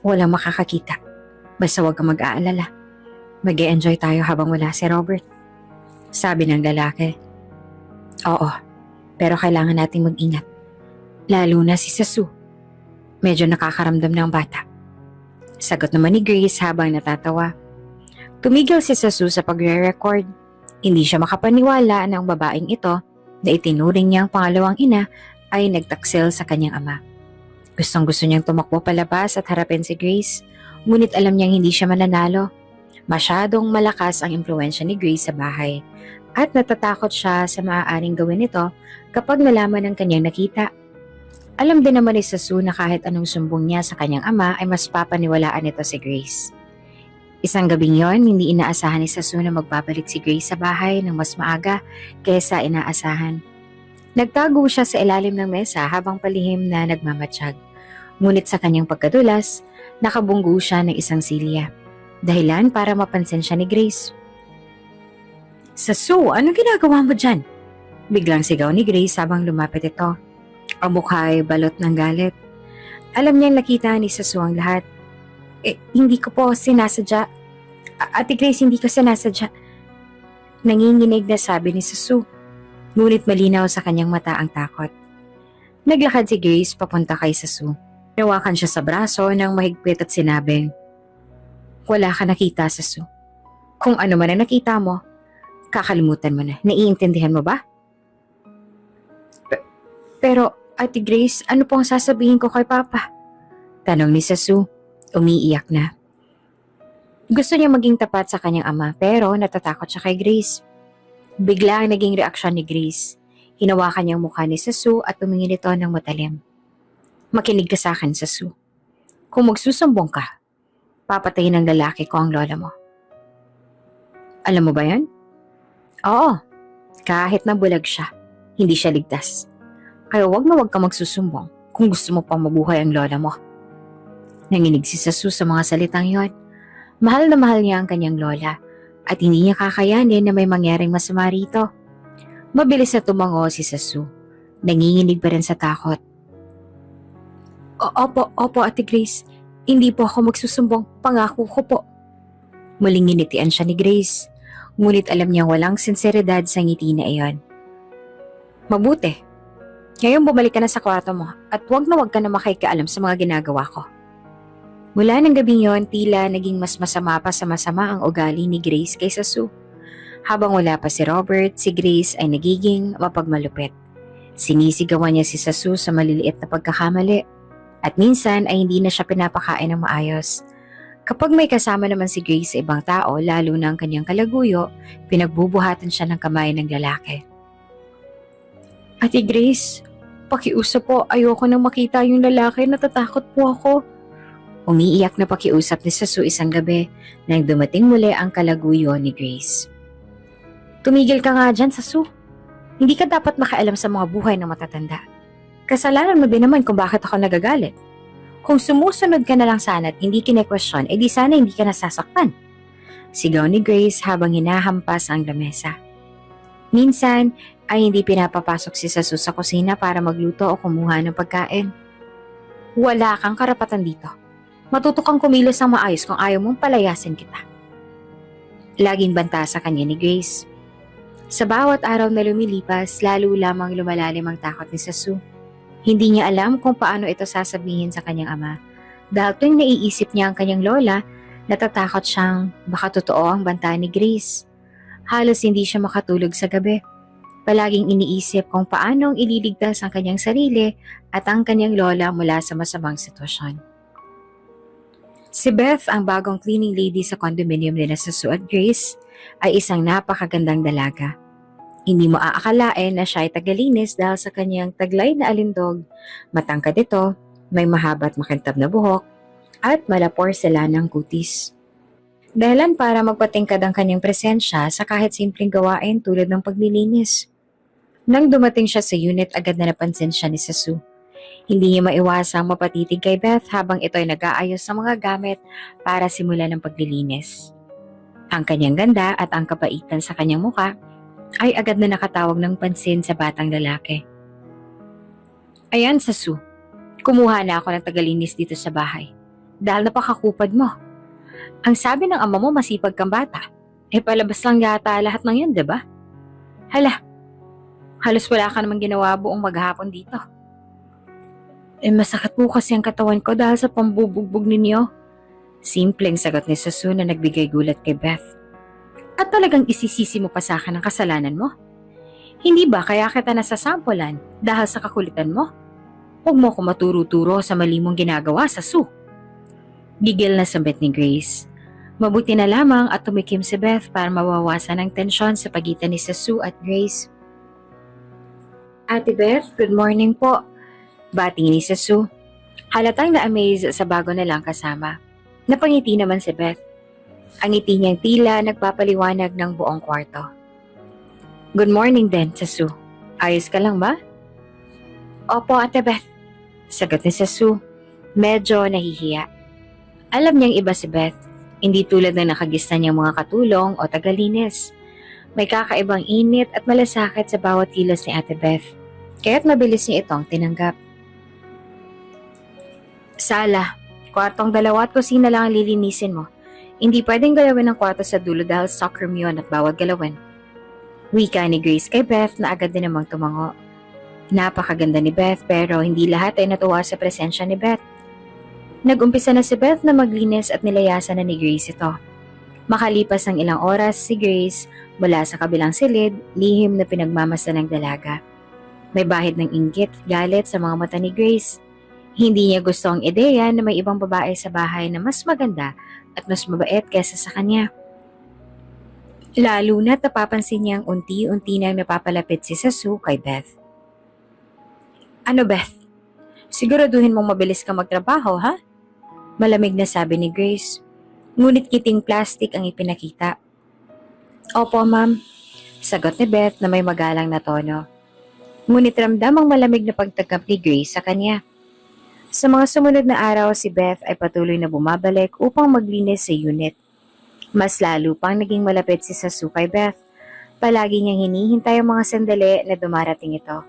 Walang makakakita. Basta huwag kang mag-aalala. Mag-e-enjoy tayo habang wala si Robert. Sabi ng lalaki. Oo, pero kailangan nating mag-ingat. Lalo na si Sue. Medyo nakakaramdam ng bata. Sagot naman ni Grace habang natatawa. Tumigil si Sue sa pagre-record. Hindi siya makapaniwala na ang babaeng ito na itinuring niyang pangalawang ina ay nagtaksil sa kanyang ama. Gustong-gusto niyang tumakbo palabas at harapin si Grace, ngunit alam niyang hindi siya mananalo. Masyadong malakas ang impluwensya ni Grace sa bahay at natatakot siya sa maaaring gawin nito kapag nalaman ng kanyang nakita. Alam din naman ni Sue na kahit anong sumbong niya sa kanyang ama ay mas papaniwalaan nito si Grace. Isang gabing yon, hindi inaasahan ni Sue na magbabalik si Grace sa bahay ng mas maaga kaysa inaasahan. Nagtago siya sa ilalim ng mesa habang palihim na nagmamatsyag. Ngunit sa kanyang pagkadulas, nakabunggo siya ng isang silya. Dahilan para mapansin siya ni Grace. Sue, anong ginagawa mo dyan? Biglang sigaw ni Grace habang lumapit ito. Ang mukha ay balot ng galit. Alam niyang nakita ni Sue ang lahat. Hindi ko po sinasadya. Ate Grace, hindi ko sinasadya. Nanginginig na sabi ni Sue. Ngunit malinaw sa kanyang mata ang takot. Naglakad si Grace papunta kay Sue. Nawakan siya sa braso ng mahigpit at sinabing, wala ka nakita, Sue. Kung ano man ang nakita mo, kakalimutan mo na. Naiintindihan mo ba? Pero, Ate Grace, ano pong sasabihin ko kay Papa? Tanong ni Sue. Umiiyak na. Gusto niya maging tapat sa kanyang ama pero natatakot siya kay Grace. Bigla ang naging reaksyon ni Grace. Hinawakan niya ang mukha ni Sue at tumingin ito ng matalim. Makinig ka sa akin, Sue. Kung magsusumbong ka, papatayin ng lalaki ko ang lola mo. Alam mo ba yan? Oo. Kahit na bulag siya, hindi siya ligtas. Kaya wag na wag ka magsusumbong kung gusto mo pang mabuhay ang lola mo. Nanginig si Sue sa mga salitang yon. Mahal na mahal niya ang kanyang lola at hindi niya kakayanin na may mangyaring masama rito. Mabilis na tumango si Sue. Nanginginig pa rin sa takot. Opo, Ate Grace. Hindi po ako magsusumbong. Pangako ko po. Muling nginitian siya ni Grace. Ngunit alam niyang walang sinseridad sa ngiti na iyon. Mabuti. Ngayon bumalik ka na sa kwarto mo at wag na wag ka na makikialam sa mga ginagawa ko. Mula ng gabing yon, tila naging mas masama pa sa masama ang ugali ni Grace kaysa Sue. Habang wala pa si Robert, si Grace ay nagiging mapagmalupit. Sinisigawan niya si Sue sa maliliit na pagkakamali at minsan ay hindi na siya pinapakain ng maayos. Kapag may kasama naman si Grace sa ibang tao, lalo na ang kanyang kalaguyo, pinagbubuhatan siya ng kamay ng lalaki. Ate Grace, pakiusap po, ayoko nang makita yung lalaki, natatakot po ako. Umiiyak na pakiusap ni Sasu isang gabi nang dumating muli ang kalaguyo ni Grace. Tumigil ka nga dyan, Sasu. Hindi ka dapat makialam sa mga buhay ng matatanda. Kasalanan mo din naman kung bakit ako nagagalit. Kung sumusunod ka na lang sana at hindi kine-question, edi sana hindi ka nasasaktan. Sigaw ni Grace habang hinahampas ang lamesa. Minsan ay hindi pinapapasok si Sasu sa kusina para magluto o kumuha ng pagkain. Wala kang karapatan dito. Matuto kang kumilos ng maayos kung ayaw mong palayasin kita. Laging banta sa kanya ni Grace. Sa bawat araw na lumilipas, lalo lamang lumalalim ang takot ni Sasu. Hindi niya alam kung paano ito sasabihin sa kanyang ama. Dahil tuwing naiisip niya ang kanyang lola, natatakot siyang baka totoo ang banta ni Grace. Halos hindi siya makatulog sa gabi. Palaging iniisip kung paanong ililigtas ang kanyang sarili at ang kanyang lola mula sa masamang sitwasyon. Si Beth, ang bagong cleaning lady sa condominium nila sa Sasu at Grace, ay isang napakagandang dalaga. Hindi mo aakalain na siya ay tagalinis dahil sa kanyang taglay na alindog, matangkad ito, may mahaba at makintab na buhok, at malaporselanang kutis. Dahilan para magpatingkad ang kanyang presensya sa kahit simpleng gawain tulad ng paglilinis. Nang dumating siya sa unit, agad na napansin siya ni Sasu. Hindi niya maiwasang mapatitig kay Beth habang ito ay nag-aayos sa mga gamit para simulan ng paglilinis. Ang kanyang ganda at ang kabaitan sa kanyang muka ay agad na nakatawag ng pansin sa batang lalaki. Ayan, Sasu. Kumuha na ako ng tagalinis dito sa bahay. Dahil napakakupad mo. Ang sabi ng ama mo masipag kang bata. Palabas lang yata lahat ng yan, diba? Hala, halos wala ka namang ginawa buong maghapon dito. Masakit po kasi ang katawan ko dahil sa pambubugbog ninyo. Simpleng sagot ni Sasu na nagbigay gulat kay Beth. At talagang isisisi mo pa sa akin ang kasalanan mo? Hindi ba kaya kita nasasampulan dahil sa kakulitan mo? Huwag mo ko maturo-turo sa mali mong ginagawa, Sasu. Gigil na sabit ni Grace. Mabuti na lamang at tumikim si Beth para mawawasan ang tensyon sa pagitan ni Sasu at Grace. Ate Beth, good morning po. Bati ni Sasu. Halatang na-amaze sa bago na lang kasama. Napangiti naman si Beth. Ang ngiti niyang tila nagpapaliwanag ng buong kwarto. Good morning din, Sasu. Ayos ka lang ba? Opo, Ate Beth. Sagot ni Sasu. Medyo nahihiya. Alam niyang iba si Beth. Hindi tulad ng nakagista niyang mga katulong o tagalinis. May kakaibang init at malasakit sa bawat kilos ni Ate Beth. Kaya't mabilis niya itong tinanggap. Sala, kwartong 2 at kusina lang ang lilinisin mo. Hindi pwedeng galawin ang kwarto sa dulo dahil stock room yun at bawal galawin. Wika ni Grace kay Beth na agad din namang tumango. Napakaganda ni Beth pero hindi lahat ay natuwa sa presensya ni Beth. Nag-umpisa na si Beth na maglinis at nilayasan na ni Grace ito. Makalipas ng ilang oras, si Grace mula sa kabilang silid, lihim na pinagmamasdan ng dalaga. May bahid ng inggit at galit sa mga mata ni Grace. Hindi niya gusto ang ideya na may ibang babae sa bahay na mas maganda at mas mabait kaysa sa kanya. Lalo na't napapansin niyang unti-unti nang napapalapit si Sasu kay Beth. Ano Beth? Siguraduhin mong mabilis kang magtrabaho, ha? Malamig na sabi ni Grace. Ngunit kiting plastic ang ipinakita. Opo, ma'am. Sagot ni Beth na may magalang na tono. Ngunit ramdam ang malamig na pagtanggap ni Grace sa kanya. Sa mga sumunod na araw, si Beth ay patuloy na bumabalik upang maglinis sa unit. Mas lalo pang naging malapit si Sasu kay Beth. Palagi niyang hinihintay ang mga sandali na dumarating ito.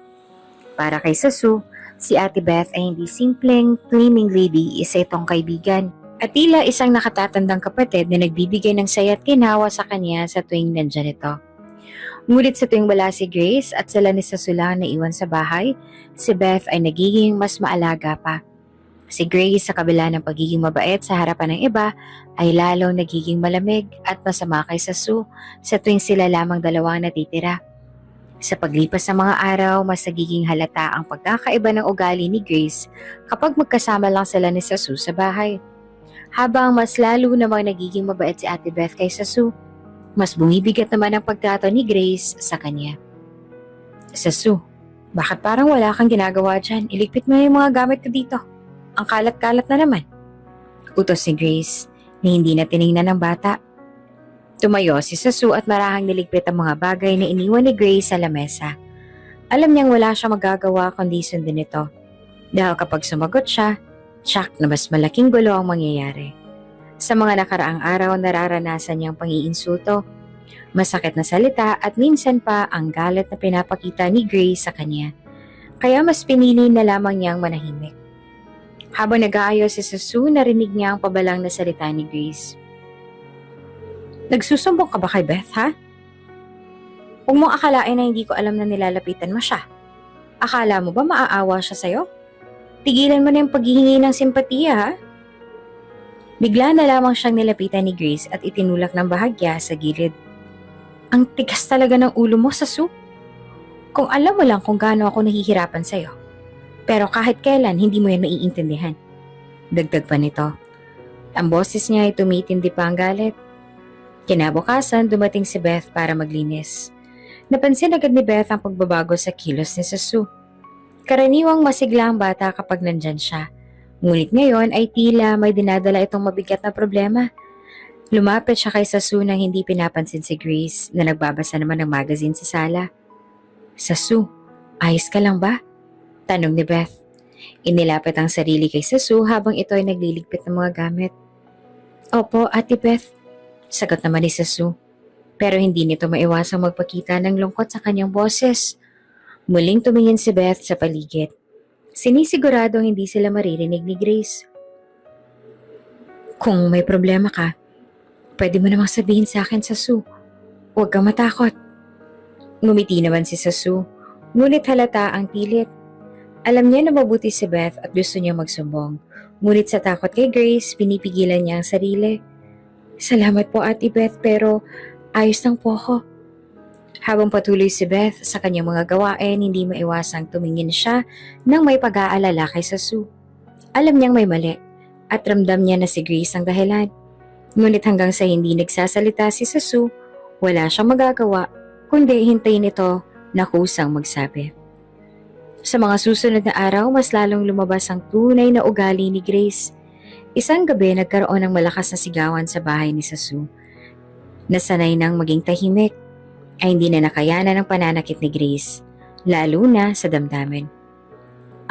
Para kay Sasu, si Ate Beth ay hindi simpleng cleaning lady, isa itong kaibigan. At tila isang nakatatandang kapatid na nagbibigay ng saya at ginawa sa kanya sa tuwing nandyan ito. Ngunit sa tuwing wala si Grace at sila ni Sasu lang na iwan sa bahay, si Beth ay nagiging mas maalaga pa. Si Grace sa kabila ng pagiging mabait sa harapan ng iba ay lalong nagiging malamig at masama kay Sasu sa tuwing sila lamang dalawang natitira. Sa paglipas ng mga araw, mas nagiging halata ang pagkakaiba ng ugali ni Grace kapag magkasama lang sila ni Sasu sa bahay. Habang mas lalo namang nagiging mabait si Ate Beth kay Sasu, mas bumibigat naman ang pagtrato ni Grace sa kanya. Sasu, bakit parang wala kang ginagawa dyan? Iligpit mo yung mga gamit ko dito. Ang kalat-kalat na naman. Utos ni Grace na hindi na tiningnan ng bata. Tumayo si Sasu at marahang niligpit ang mga bagay na iniwan ni Grace sa lamesa. Alam niyang wala siya magagawa kundi sundin ito. Dahil kapag sumagot siya, tsak na mas malaking gulo ang mangyayari. Sa mga nakaraang araw nararanasan niyang pangiinsulto, masakit na salita at minsan pa ang galit na pinapakita ni Grace sa kanya. Kaya mas pinili na lamang niyang manahimik. Habang nag-aayos si Sasu, narinig niya ang pabalang na salita ni Grace. Nagsusumbong ka ba kay Beth, ha? Huwag mong akalain na hindi ko alam na nilalapitan mo siya. Akala mo ba maaawa siya sa'yo? Tigilan mo na yung paghihingi ng simpatiya, ha? Bigla na lamang siyang nilapitan ni Grace at itinulak ng bahagya sa gilid. Ang tigas talaga ng ulo mo, Sasu. Kung alam mo lang kung gaano ako nahihirapan sa'yo. Pero kahit kailan, hindi mo yan maiintindihan. Dagdag pa nito. Ang boses niya ay tumitindi pa ang galit. Kinabukasan, dumating si Beth para maglinis. Napansin agad ni Beth ang pagbabago sa kilos ni Sasu. Karaniwang masigla ang bata kapag nandyan siya. Ngunit ngayon ay tila may dinadala itong mabigat na problema. Lumapit siya kay Sasu nang hindi pinapansin si Grace na nagbabasa naman ng magazine sa sala. Sasu, ayos ka lang ba? Tanong ni Beth. Inilapit ang sarili kay Sasu habang ito ay nagliligpit ng mga gamit. Opo, Ate Beth. Sagot naman ni Sasu. Pero hindi nito maiwasang magpakita ng lungkot sa kanyang boses. Muling tumingin si Beth sa paligid. Sinisigurado hindi sila maririnig ni Grace. Kung may problema ka, pwede mo namang sabihin sa akin, Sasu. Huwag kang matakot. Ngumiti naman si Sasu, ngunit halata ang pilit. Alam niya na mabuti si Beth at gusto niya magsumbong. Ngunit sa takot kay Grace, pinipigilan niya ang sarili. Salamat po, Ate Beth, pero ayos lang po ako. Habang patuloy si Beth sa kanyang mga gawain, hindi maiwasang tumingin siya nang may pag-aalala kay Sasu. Alam niyang may mali at ramdam niya na si Grace ang dahilan. Ngunit hanggang sa hindi nagsasalita si Sasu, wala siyang magagawa kundi hintayin ito na kusang magsabi. Sa mga susunod na araw, mas lalong lumabas ang tunay na ugali ni Grace. Isang gabi nagkaroon ng malakas na sigawan sa bahay ni Sasu. Nasanay nang maging tahimik, ay hindi na nakayanan ng pananakit ni Grace, lalo na sa damdamin.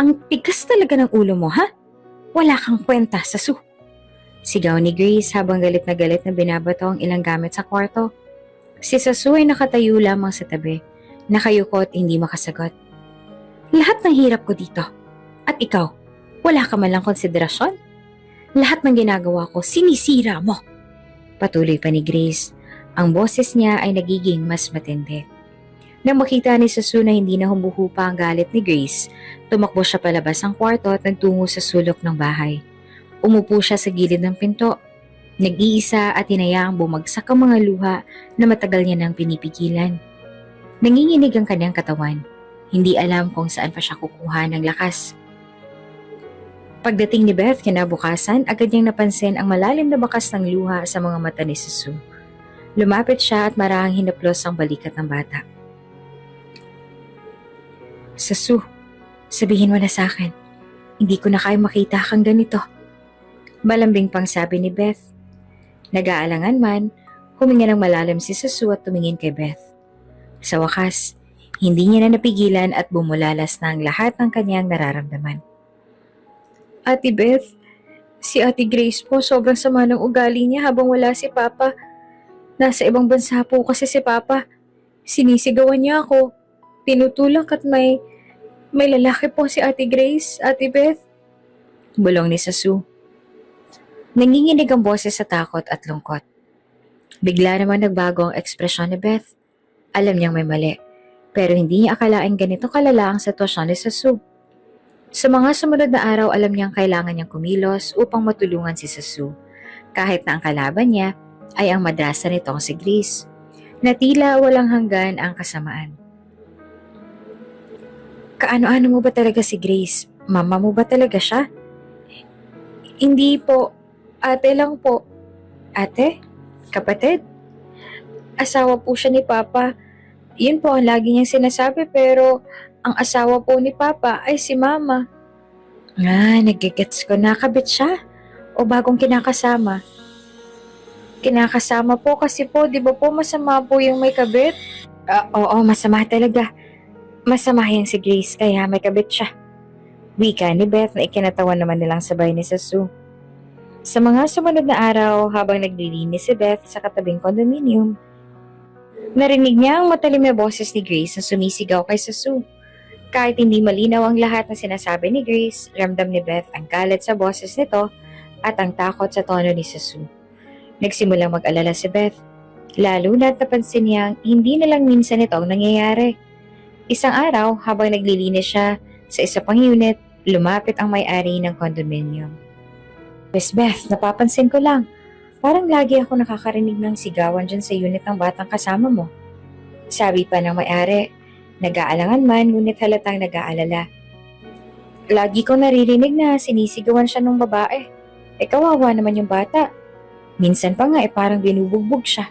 Ang tigas talaga ng ulo mo, ha? Wala kang kwenta, Sasu. Sigaw ni Grace habang galit na binabato ang ilang gamit sa kwarto. Si Sasu ay nakatayo lamang sa tabi, nakayukot hindi makasagot. Lahat ng hirap ko dito. At ikaw, wala ka man lang konsiderasyon? Lahat ng ginagawa ko, sinisira mo. Patuloy pa ni Grace. Ang boses niya ay nagiging mas matindi. Nang makita ni Sasu na hindi na humuhupa ang galit ni Grace, tumakbo siya palabas ng kwarto at nagtungo sa sulok ng bahay. Umupo siya sa gilid ng pinto. Nag-iisa at hinayaang bumagsak ang mga luha na matagal niya nang pinipigilan. Nanginginig ang kanyang katawan. Hindi alam kung saan pa siya kukuha ng lakas. Pagdating ni Beth kinabukasan, agad niyang napansin ang malalim na bakas ng luha sa mga mata ni Sasu. Lumapit siya at marahang hinaplos ang balikat ng bata. Sasu, sabihin mo na sa akin, hindi ko na kaya makita kang ganito. Malambing pang sabi ni Beth. Nag-aalangan man, huminga ng malalim si Sasu at tumingin kay Beth. Sa wakas, hindi niya na napigilan at bumulalas na ang lahat ng kanyang nararamdaman. Ate Beth, si Ate Grace po sobrang sama ng ugali niya habang wala si Papa. Nasa ibang bansa po kasi si Papa. Sinisigawan niya ako. Tinutulak at may lalaki po si Ate Grace, Ate Beth. Bulong ni Sasu. Nanginginig ang boses sa takot at lungkot. Bigla naman nagbago ang ekspresyon ni Beth. Alam niyang may mali, pero hindi niya akalain ganito kalala ang sitwasyon ni Sasu. Sa mga sumunod na araw, alam niyang kailangan niyang kumilos upang matulungan si Sasu, kahit na ang kalaban niya ay ang madrasa nitong si Grace, na tila walang hanggan ang kasamaan. Kaano-ano mo ba talaga si Grace? Mama mo ba talaga siya? Hindi po. Ate lang po. Ate? Kapatid? Asawa po siya ni Papa. Yun po ang lagi niyang sinasabi pero ang asawa po ni Papa ay si Mama. Nagigets ko na, kabit siya. o bagong kinakasama? Kinakasama po kasi po, di ba po masama po yung may kabit? Oo, masama talaga. Masama yan si Grace kaya may kabit siya. Wika ni Beth na ikinatawan naman nilang sabay ni Sasu. Sa mga sumunod na araw habang naglilinis si Beth sa katabing condominium, narinig niya ang matalim na boses ni Grace na sumisigaw kay Sasu. Kahit hindi malinaw ang lahat na sinasabi ni Grace, ramdam ni Beth ang galit sa boses nito at ang takot sa tono ni Sasu. Nagsimulang mag-alala si Beth, lalo na't napansin niyang hindi na lang minsan ito ang nangyayari. Isang araw, habang naglilinis siya sa isa pang unit, lumapit ang may-ari ng condominium. Miss Beth, napapansin ko lang, parang lagi ako nakakarinig ng sigawan dyan sa unit ng batang kasama mo. Sabi pa ng may-ari, nag-aalangan man ngunit halatang nag-aalala. Lagi ko naririnig na sinisigawan siya ng babae. Kawawa naman yung bata. Minsan pa nga parang binubugbog siya.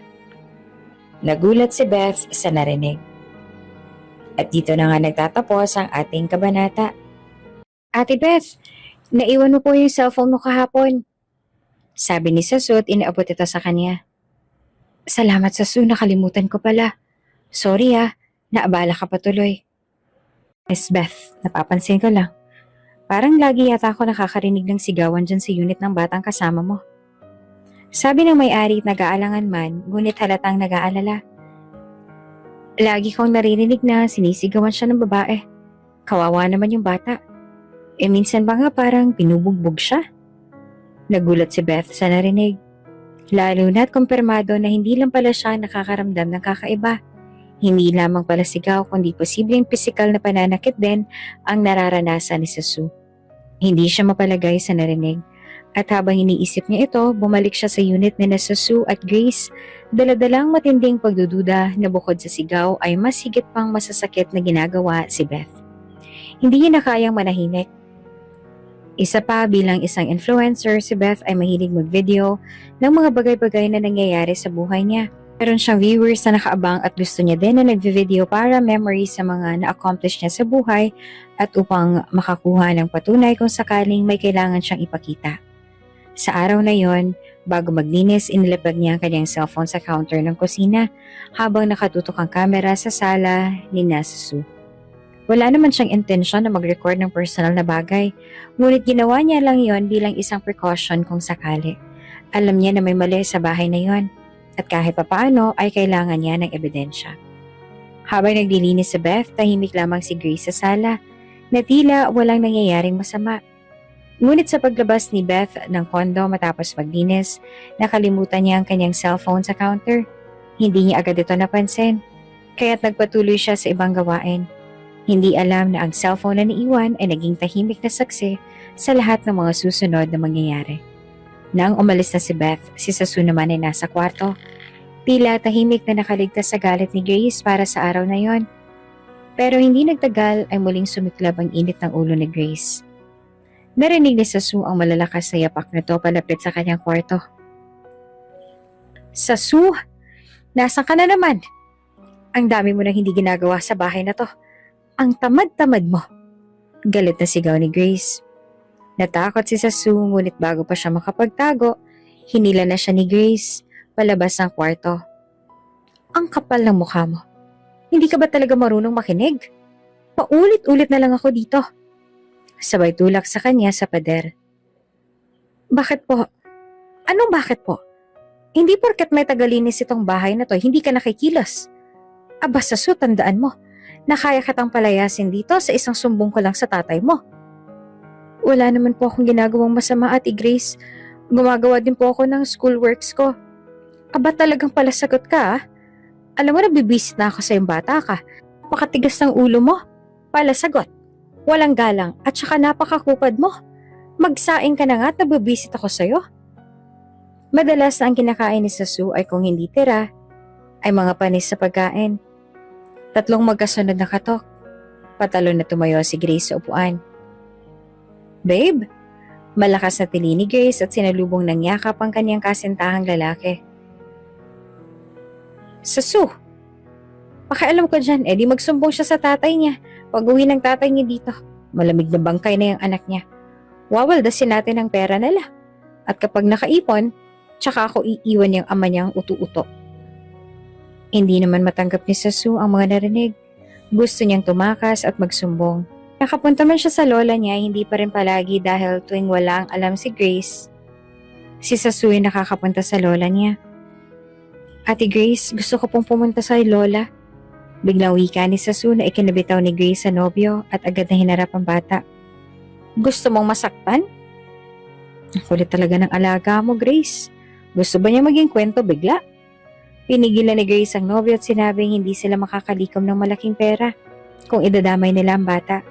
Nagulat si Beth sa narinig. At dito na nga nagtatapos ang ating kabanata. Ate Beth, naiwan mo po yung cellphone mo kahapon. Sabi ni Sasu at inaabot ito sa kanya. Salamat Sasu, nakalimutan ko pala. Sorry naabala ka pa tuloy. Miss Beth, napapansin ko lang. Parang lagi yata ako nakakarinig ng sigawan dyan sa unit ng batang kasama mo. Sabi ng may-ari nag-aalangan man, ngunit halatang nag-aalala. Lagi kong naririnig na sinisigawan siya ng babae. Kawawa naman yung bata. Minsan ba nga parang binubugbog siya? Nagulat si Beth sa narinig. Lalo na't kumpirmado na hindi lang pala siya nakakaramdam ng kakaiba. Hindi lamang pala sigaw kundi posibleng pisikal na pananakit din ang nararanasan ni Sasu. Hindi siya mapalagay sa narinig. At habang iniisip niya ito, bumalik siya sa unit ni Sasu at Grace, daladalang matinding pagdududa na bukod sa sigaw ay mas higit pang masasakit na ginagawa si Beth. Hindi niya na kayang manahimik. Isa pa bilang isang influencer, si Beth ay mahilig mag-video ng mga bagay-bagay na nangyayari sa buhay niya. Meron siyang viewers na nakaabang at gusto niya din na nag-video para memory sa mga na-accomplish niya sa buhay at upang makakuha ng patunay kung sakaling may kailangan siyang ipakita. Sa araw na yon, bago maglinis, inilapag niya ang kanyang cellphone sa counter ng kusina habang nakatutok ang kamera sa sala ni Sasu. Wala naman siyang intensyon na mag-record ng personal na bagay, ngunit ginawa niya lang yon bilang isang precaution kung sakali. Alam niya na may mali sa bahay na yon at kahit papaano ay kailangan niya ng ebidensya. Habang naglilinis si Beth, tahimik lamang si Grace sa sala na tila walang nangyayaring masama. Ngunit sa paglabas ni Beth ng kondo matapos maglinis, nakalimutan niya ang kanyang cellphone sa counter. Hindi niya agad ito napansin, kaya't nagpatuloy siya sa ibang gawain. Hindi alam na ang cellphone na niiwan ay naging tahimik na saksi sa lahat ng mga susunod na mangyayari. Nang umalis na si Beth, si Sasu naman ay nasa kwarto. Tila tahimik na nakaligtas sa galit ni Grace para sa araw na yon. Pero hindi nagtagal ay muling sumiklab ang init ng ulo ni Grace. Narinig ni Sasu ang malalakas na yapak nito palapit sa kanyang kwarto. Sasu, nasan ka na naman? Ang dami mo nang hindi ginagawa sa bahay na to. Ang tamad-tamad mo. Galit na sigaw ni Grace. Natakot si Sasu ngunit bago pa siya makapagtago, hinila na siya ni Grace palabas ng kwarto. Ang kapal ng mukha mo. Hindi ka ba talaga marunong makinig? Paulit-ulit na lang ako dito. Sabay tulak sa kanya sa pader. Bakit po? Anong bakit po? Hindi porket may tagalinis itong bahay na to, hindi ka nakikilos. Aba Sasu, tandaan mo, na kaya kitang palayasin dito sa isang sumbong ko lang sa tatay mo. Wala naman po akong ginagawang masama, Ate Grace. Gumagawa din po ako ng schoolworks ko. Aba talagang palasagot ka Alam mo, nabibisit na ako sa yung bata ka. Pakatigas ng ulo mo. Palasagot. Walang galang at saka napakakupad mo. Magsaing ka na nga at nabibisit ako sa'yo. Madalas na ang kinakain ni Sasu ay kung hindi tira, ay mga panis sa pagkain. 3 magkasunod na katok. Patalo na tumayo si Grace sa upuan. Babe, malakas na tili ni Grace at sinalubong ng yakap ang kanyang kasintahang lalaki. Sasu, pakialam ko dyan, di magsumbong siya sa tatay niya. Pag-uwi ng tatay niya dito, malamig na bangkay na yung anak niya. Wawaldasin natin ang pera nila. At kapag nakaipon, tsaka ako iiwan niyang ama niyang utu-uto. Hindi naman matanggap ni Sasu ang mga narinig. Gusto niyang tumakas at magsumbong. Nakapunta man siya sa lola niya, hindi pa rin palagi dahil tuwing wala ang alam si Grace, si Sasu ay nakakapunta sa lola niya. Ate Grace, gusto ko pong pumunta sa lola. Biglang wika ni Sasu na ikinabitaw ni Grace sa nobyo at agad na hinarap ang bata. Gusto mong masaktan? Ang kulit talaga ng alaga mo, Grace. Gusto ba niya maging kwento bigla? Pinigilan ni Grace ang nobyo at sinabing hindi sila makakalikom ng malaking pera kung idadamay nila ang bata.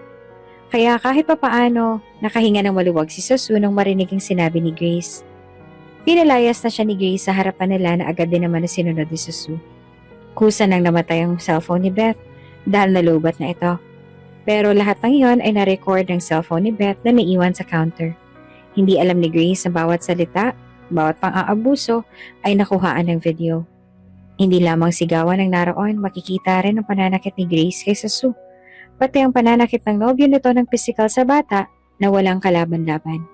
Kaya kahit papaano, nakahinga ng maluwag si Sasu nang marinig ang sinabi ni Grace. Pinalayas na siya ni Grace sa harapan nila na agad din naman na sinunod ni Sasu. Kusa nang namatay ang cellphone ni Beth dahil nalubat na ito. Pero lahat ng iyon ay na-record ng cellphone ni Beth na naiwan sa counter. Hindi alam ni Grace na bawat salita, bawat pang-aabuso ay nakuhaan ng video. Hindi lamang sigawan ang naroon, makikita rin ang pananakit ni Grace kay Sasu. Pati ang pananakit ng nobyo nito ng pisikal sa bata na walang kalaban-laban.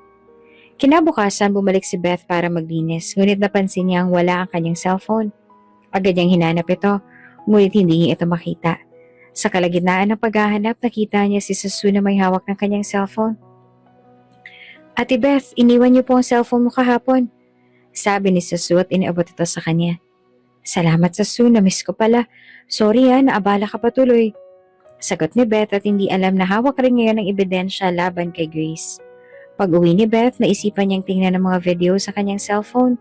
Kinabukasan, bumalik si Beth para maglinis, ngunit napansin niya ang wala ang kanyang cellphone. Agad niyang hinanap ito, ngunit hindi niya ito makita. Sa kalagitnaan ng paghahanap, nakita niya si Sasu na may hawak ng kanyang cellphone. Ate Beth, iniwan niyo po ang cellphone mo kahapon. Sabi ni Sasu at iniabot ito sa kanya. Salamat Sasu, na-miss ko pala. Sorry naabala ka pa tuloy. Sagot ni Beth at hindi alam na hawak rin ngayon ang ebidensya laban kay Grace. Pag-uwi ni Beth, naisipan niyang tingnan ang mga video sa kanyang cellphone.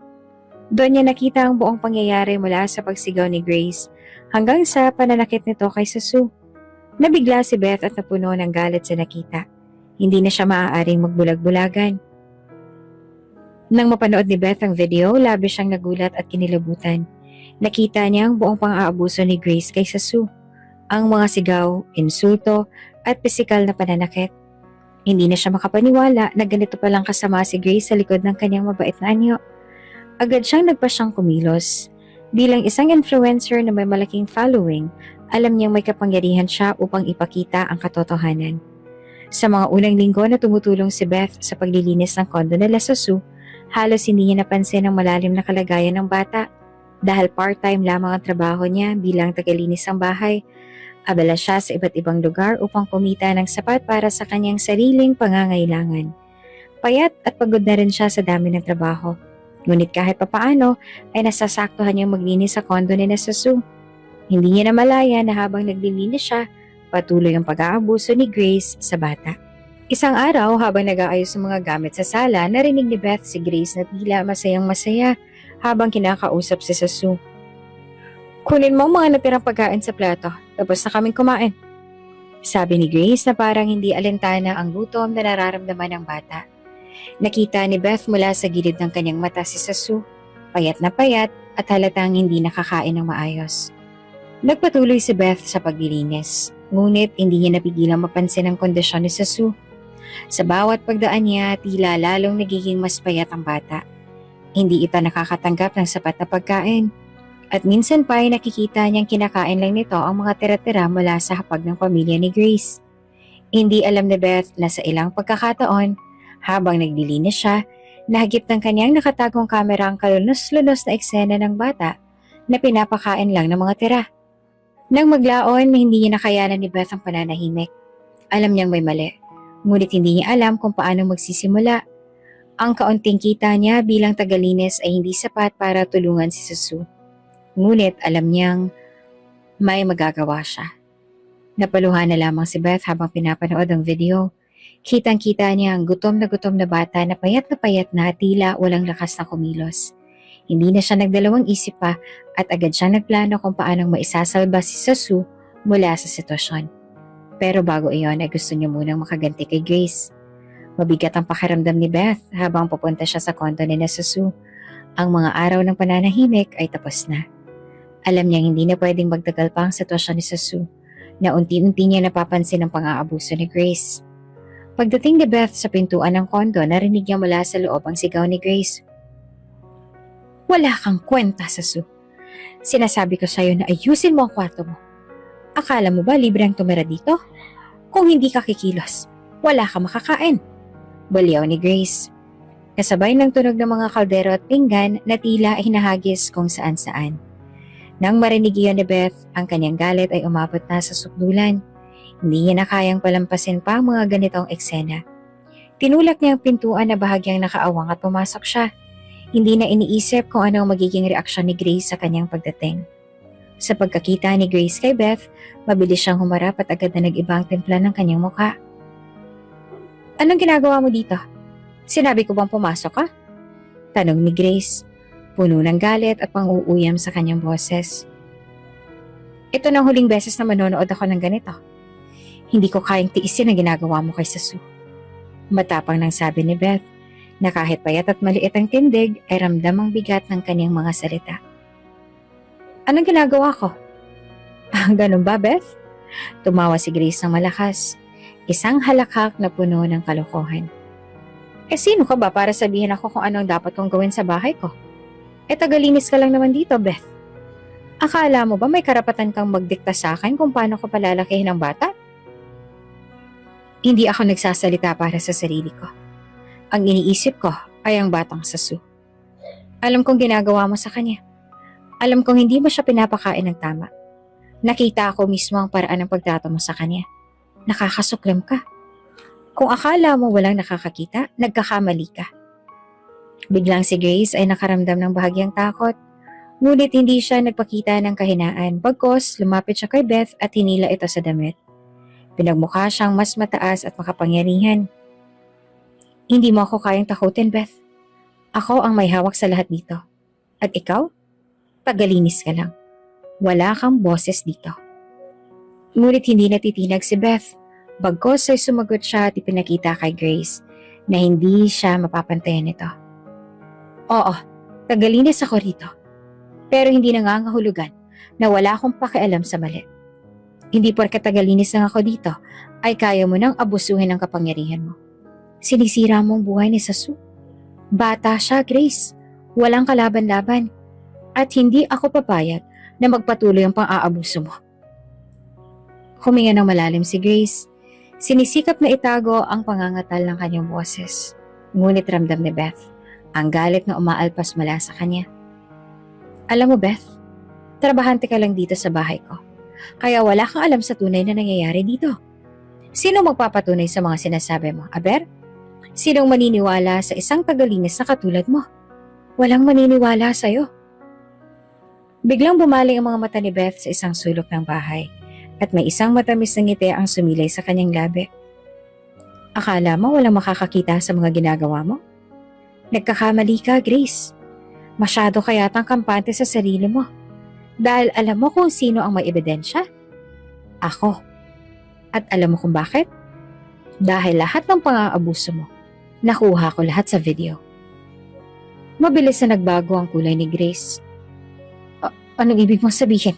Doon niya nakita ang buong pangyayari mula sa pagsigaw ni Grace hanggang sa pananakit nito kay Sasu. Nabigla si Beth at napuno ng galit sa nakita. Hindi na siya maaaring magbulag-bulagan. Nang mapanood ni Beth ang video, labis siyang nagulat at kinilabutan. Nakita niya ang buong pang-aabuso ni Grace kay Sasu. Ang mga sigaw, insulto, at pisikal na pananakit. Hindi na siya makapaniwala na ganito palang kasama si Grace sa likod ng kanyang mabait na anyo. Agad siyang nagpasyang kumilos. Bilang isang influencer na may malaking following, alam niyang may kapangyarihan siya upang ipakita ang katotohanan. Sa mga unang linggo na tumutulong si Beth sa paglilinis ng kondo nila sa Sasu, halos hindi niya napansin ang malalim na kalagayan ng bata. Dahil part-time lamang ang trabaho niya bilang tagalinis ng bahay, abala siya sa iba't ibang lugar upang kumita ng sapat para sa kanyang sariling pangangailangan. Payat at pagod na rin siya sa dami ng trabaho. Ngunit kahit papaano ay nasasaktuhan niyang maglinis sa kondo ni Sasu. Hindi niya namalaya na habang naglilinis siya, patuloy ang pag-aabuso ni Grace sa bata. Isang araw habang nag-aayos ng mga gamit sa sala, narinig ni Beth si Grace na tila masayang-masaya habang kinakausap si Sasu. Kunin mo ang mga natirang pagkain sa plato, tapos na kaming kumain. Sabi ni Grace na parang hindi alintana ang gutom na nararamdaman ng bata. Nakita ni Beth mula sa gilid ng kanyang mata si Sasu, payat na payat at halatang hindi nakakain ng maayos. Nagpatuloy si Beth sa paglilinis, ngunit hindi niya napigilang mapansin ang kondisyon ni Sasu. Sa bawat pagdaan niya, tila lalong nagiging mas payat ang bata. Hindi ito nakakatanggap ng sapat na pagkain. At minsan pa ay nakikita niyang kinakain lang nito ang mga tira-tira mula sa hapag ng pamilya ni Grace. Hindi alam ni Beth na sa ilang pagkakataon, habang naglilinis siya, nahagip ng kanyang nakatagong kamera ang kalunos-lunos na eksena ng bata na pinapakain lang ng mga tira. Nang maglaon, hindi niya nakayanan ni Beth ang pananahimik. Alam niyang may mali, ngunit hindi niya alam kung paano magsisimula. Ang kaunting kita niya bilang tagalinis ay hindi sapat para tulungan si Sasu. Ngunit alam niyang may magagawa siya. Napaluhan na lamang si Beth habang pinapanood ang video. Kitang-kita niya ang gutom na bata na payat na tila walang lakas na kumilos. Hindi na siya nagdalawang isip pa at agad siyang nagplano kung paanong maisasalba si Sasu mula sa sitwasyon. Pero bago iyon ay gusto niya munang makaganti kay Grace. Mabigat ang pakiramdam ni Beth habang pupunta siya sa kondo ni Sasu. Ang mga araw ng pananahimik ay tapos na. Alam niyang hindi na pwedeng magtagal pa ang sitwasyon ni Sasu na unti-unti niya napapansin ang pang-aabuso ni Grace. Pagdating ni Beth sa pintuan ng kondo, narinig niya mula sa loob ang sigaw ni Grace. Wala kang kwenta, Sasu. Sinasabi ko sa'yo na ayusin mo ang kwarto mo. Akala mo ba libre ang tumira dito? Kung hindi ka kikilos, wala ka makakain. Baliw ni Grace. kasabay ng tunog ng mga kaldero at pinggan na tila hinahagis kung saan-saan. Nang marinig iyon ni Beth, ang kanyang galit ay umabot na sa sukdulan. Hindi niya na kayang palampasin pa ang mga ganitong eksena. Tinulak niya ang pintuan na bahagyang nakaawang at pumasok siya. Hindi na iniisip kung ano ang magiging reaksyon ni Grace sa kanyang pagdating. Sa pagkakita ni Grace kay Beth, mabilis siyang humarap at agad na nag-iba ang timpla ng kanyang mukha. "Anong ginagawa mo dito? Sinabi ko bang pumasok ka?" Tanong ni Grace, puno ng galit at pang-uuyam sa kanyang boses. "Ito na ang huling beses na manonood ako ng ganito. Hindi ko kayang tiisin ang ginagawa mo kay Sasu." Matapang nang sabi ni Beth, na kahit payat at maliit ang tindig ay ramdam ang bigat ng kanyang mga salita. "Anong ginagawa ko?" "Ganun ba, Beth?" Tumawa si Grace ng malakas, isang halakhak na puno ng kalokohan. Sino ka ba para sabihin ako kung anong dapat kong gawin sa bahay ko? Tagalinis ka lang naman dito, Beth. Akala mo ba may karapatan kang magdikta sa akin kung paano ko palalakihin ang bata? Hindi ako nagsasalita para sa sarili ko. Ang iniisip ko ay ang batang Sasu. Alam kong ginagawa mo sa kanya. Alam kong hindi mo siya pinapakain ng tama. Nakita ko mismo ang paraan ng pagtrato mo sa kanya. Nakakasuklam ka. Kung akala mo walang nakakakita, nagkakamali ka. Biglang si Grace ay nakaramdam ng bahagyang takot. Ngunit hindi siya nagpakita ng kahinaan. Bagkus, lumapit siya kay Beth at hinila ito sa damit. Pinagmukha siyang mas mataas at makapangyarihan. "Hindi mo ako kayang takutin, Beth. Ako ang may hawak sa lahat dito. At ikaw? Tagalinis ka lang. Wala kang boses dito." Ngunit hindi natitinag si Beth. Bagkus ay sumagot siya at ipinakita kay Grace na hindi siya mapapantayan nito. "Oo, tagalinis ako rito. Pero hindi nangangahulugan na wala akong pakialam sa mali. Hindi porke tagalinis lang ako dito ay kaya mo nang abusuhin ang kapangyarihan mo. Sinisira mo ang buhay ni Sasu. Bata siya, Grace. Walang kalaban-laban. At hindi ako papayag na magpatuloy ang pang-aabuso mo." Huminga ng malalim si Grace. Sinisikap na itago ang pangangatal ng kanyang boses. Ngunit ramdam ni Beth ang galit na umaalpas mula sa kanya. "Alam mo, Beth, trabahante ka lang dito sa bahay ko. Kaya wala kang alam sa tunay na nangyayari dito. Sino magpapatunay sa mga sinasabi mo, Aber? Sinong maniniwala sa isang tagalinis na katulad mo? Walang maniniwala sa'yo." Biglang bumaling ang mga mata ni Beth sa isang sulok ng bahay at may isang matamis na ngiti ang sumilay sa kanyang labi. "Akala mo walang makakakita sa mga ginagawa mo? Nagkakamali ka, Grace. Masyado ka yatang kampante sa sarili mo. Dahil alam mo kung sino ang may ebidensya? Ako. At alam mo kung bakit? Dahil lahat ng pang-aabuso mo, nakuha ko lahat sa video." Mabilis na nagbago ang kulay ni Grace. Anong ibig mong sabihin?"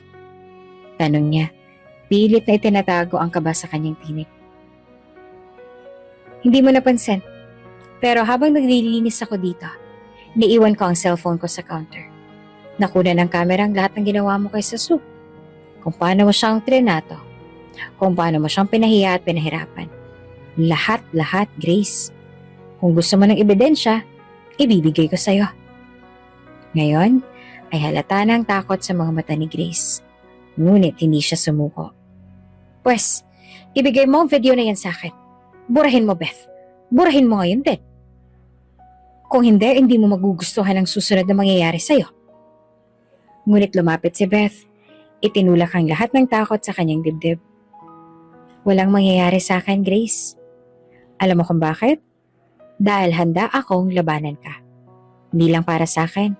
Tanong niya. Pilit na itinatago ang kaba sa kanyang tinig. "Hindi mo napansin. Pero habang naglilinis ako dito, niiwan ko ang cellphone ko sa counter. Nakuna ng kamera ang lahat ng ginawa mo kay Sasu. Kung paano mo siyang trinato. Kung paano mo siyang pinahiya at pinahirapan. Lahat, Grace. Kung gusto mo ng ebidensya, ibibigay ko sa'yo." Ngayon, ay halata ng takot sa mga mata ni Grace. Ngunit hindi siya sumuko. "Pwes, ibigay mo ang video na yan sa akin. Burahin mo, Beth. Burahin mo ngayon din. Kung hindi mo magugustuhan ang susunod na mangyayari sa'yo." Ngunit lumapit si Beth. Itinulak ang lahat ng takot sa kanyang dibdib. "Walang mangyayari sa akin, Grace. Alam mo kung bakit? Dahil handa akong labanan ka. Hindi lang para sa akin,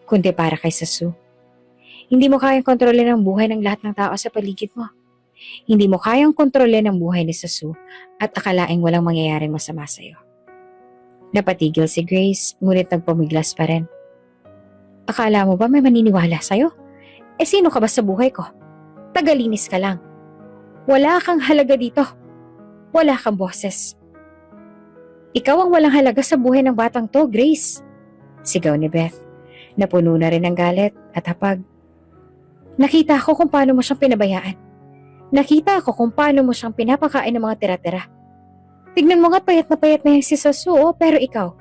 kundi para kay Sasu. Hindi mo kayang kontrolin ang buhay ng lahat ng tao sa paligid mo. Hindi mo kayang kontrolin ang buhay ni Sasu at akalaing walang mangyayaring masama sa'yo." Napatigil si Grace, ngunit nagpumiglas pa rin. "Akala mo ba may maniniwala sa'yo? Sino ka ba sa buhay ko? Tagalinis ka lang. Wala kang halaga dito. Wala kang boses. Ikaw ang walang halaga sa buhay ng batang to, Grace." Sigaw ni Beth. Napuno na rin ng galit at hapag. "Nakita ko kung paano mo siyang pinabayaan. Nakita ko kung paano mo siyang pinapakain ng mga tira-tira. Tignan mo nga payat na yan si Sasu, pero ikaw,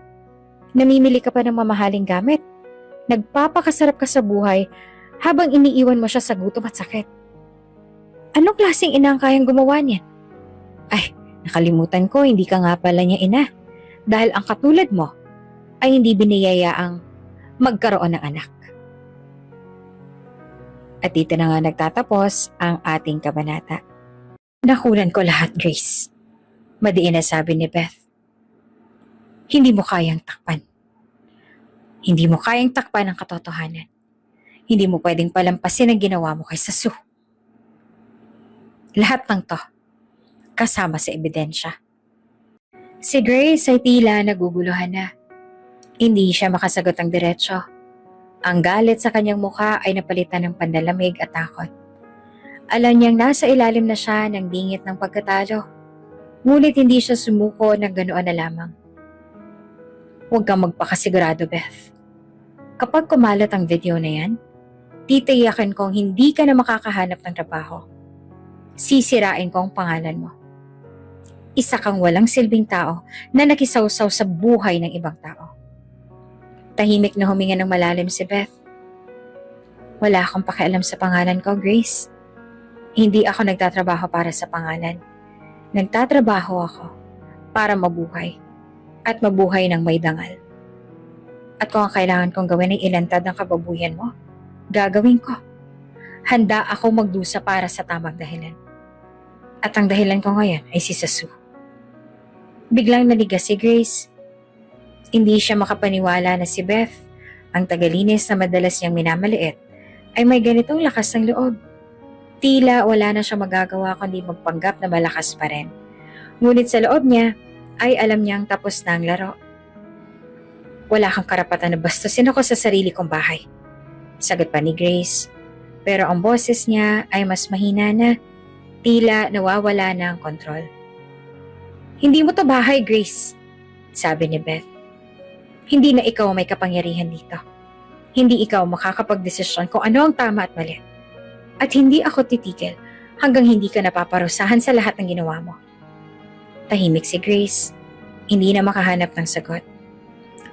Namimili ka pa ng mamahaling gamit. Nagpapakasarap ka sa buhay habang iniiwan mo siya sa gutom at sakit. Anong klaseng ina ang kayang gumawa niyan? Ay, nakalimutan ko, hindi ka nga pala niya ina. Dahil ang katulad mo ay hindi biniyayaang magkaroon ng anak. At dito na nga nagtatapos ang ating kabanata. Nakunan ko lahat, Grace. Madiin na sabi ni Beth. Hindi mo kayang takpan. Hindi mo kayang takpan ang katotohanan. Hindi mo pwedeng palampasin ang ginawa mo kay Sue. Lahat ng to, kasama sa ebidensya. Si Grace ay tila naguguluhan na. Hindi siya makasagot ng diretsyo. Ang galit sa kanyang mukha ay napalitan ng pandalamig at takot. Alam niyang nasa ilalim na siya ng dingit ng pagkatalo. Ngunit hindi siya sumuko ng ganoon na lamang. Huwag kang magpakasigurado, Beth. Kapag kumalat ang video na yan, titiyakin kong hindi ka na makakahanap ng trabaho. Sisirain ko ang pangalan mo. Isa kang walang silbing tao na nakisawsaw sa buhay ng ibang tao. Tahimik na huminga ng malalim si Beth. Wala akong pakialam sa pangalan ko, Grace. Hindi ako nagtatrabaho para sa pangalan. Nagtatrabaho ako para mabuhay at mabuhay ng may dangal. At kung ang kailangan kong gawin ay ilantad ang kababuyan mo, gagawin ko. Handa ako magdusa para sa tamang dahilan. At ang dahilan ko ngayon ay si Sue. Biglang naligas si Grace. Hindi siya makapaniwala na si Beth, ang tagalinis na madalas niyang minamaliit, ay may ganitong lakas ng loob. Tila wala na siya magagawa kundi magpanggap na malakas pa rin. Ngunit sa loob niya ay alam niyang tapos na ang laro. Wala kang karapatan na bastusin ako sa sarili kong bahay. Sagot pa ni Grace. Pero ang boses niya ay mas mahina na, tila nawawala na ang kontrol. Hindi mo to bahay, Grace, sabi ni Beth. Hindi na ikaw may kapangyarihan dito. Hindi ikaw makakapagdesisyon kung ano ang tama at mali. At hindi ako titigil hanggang hindi ka napaparusahan sa lahat ng ginawa mo. Tahimik si Grace. Hindi na makahanap ng sagot.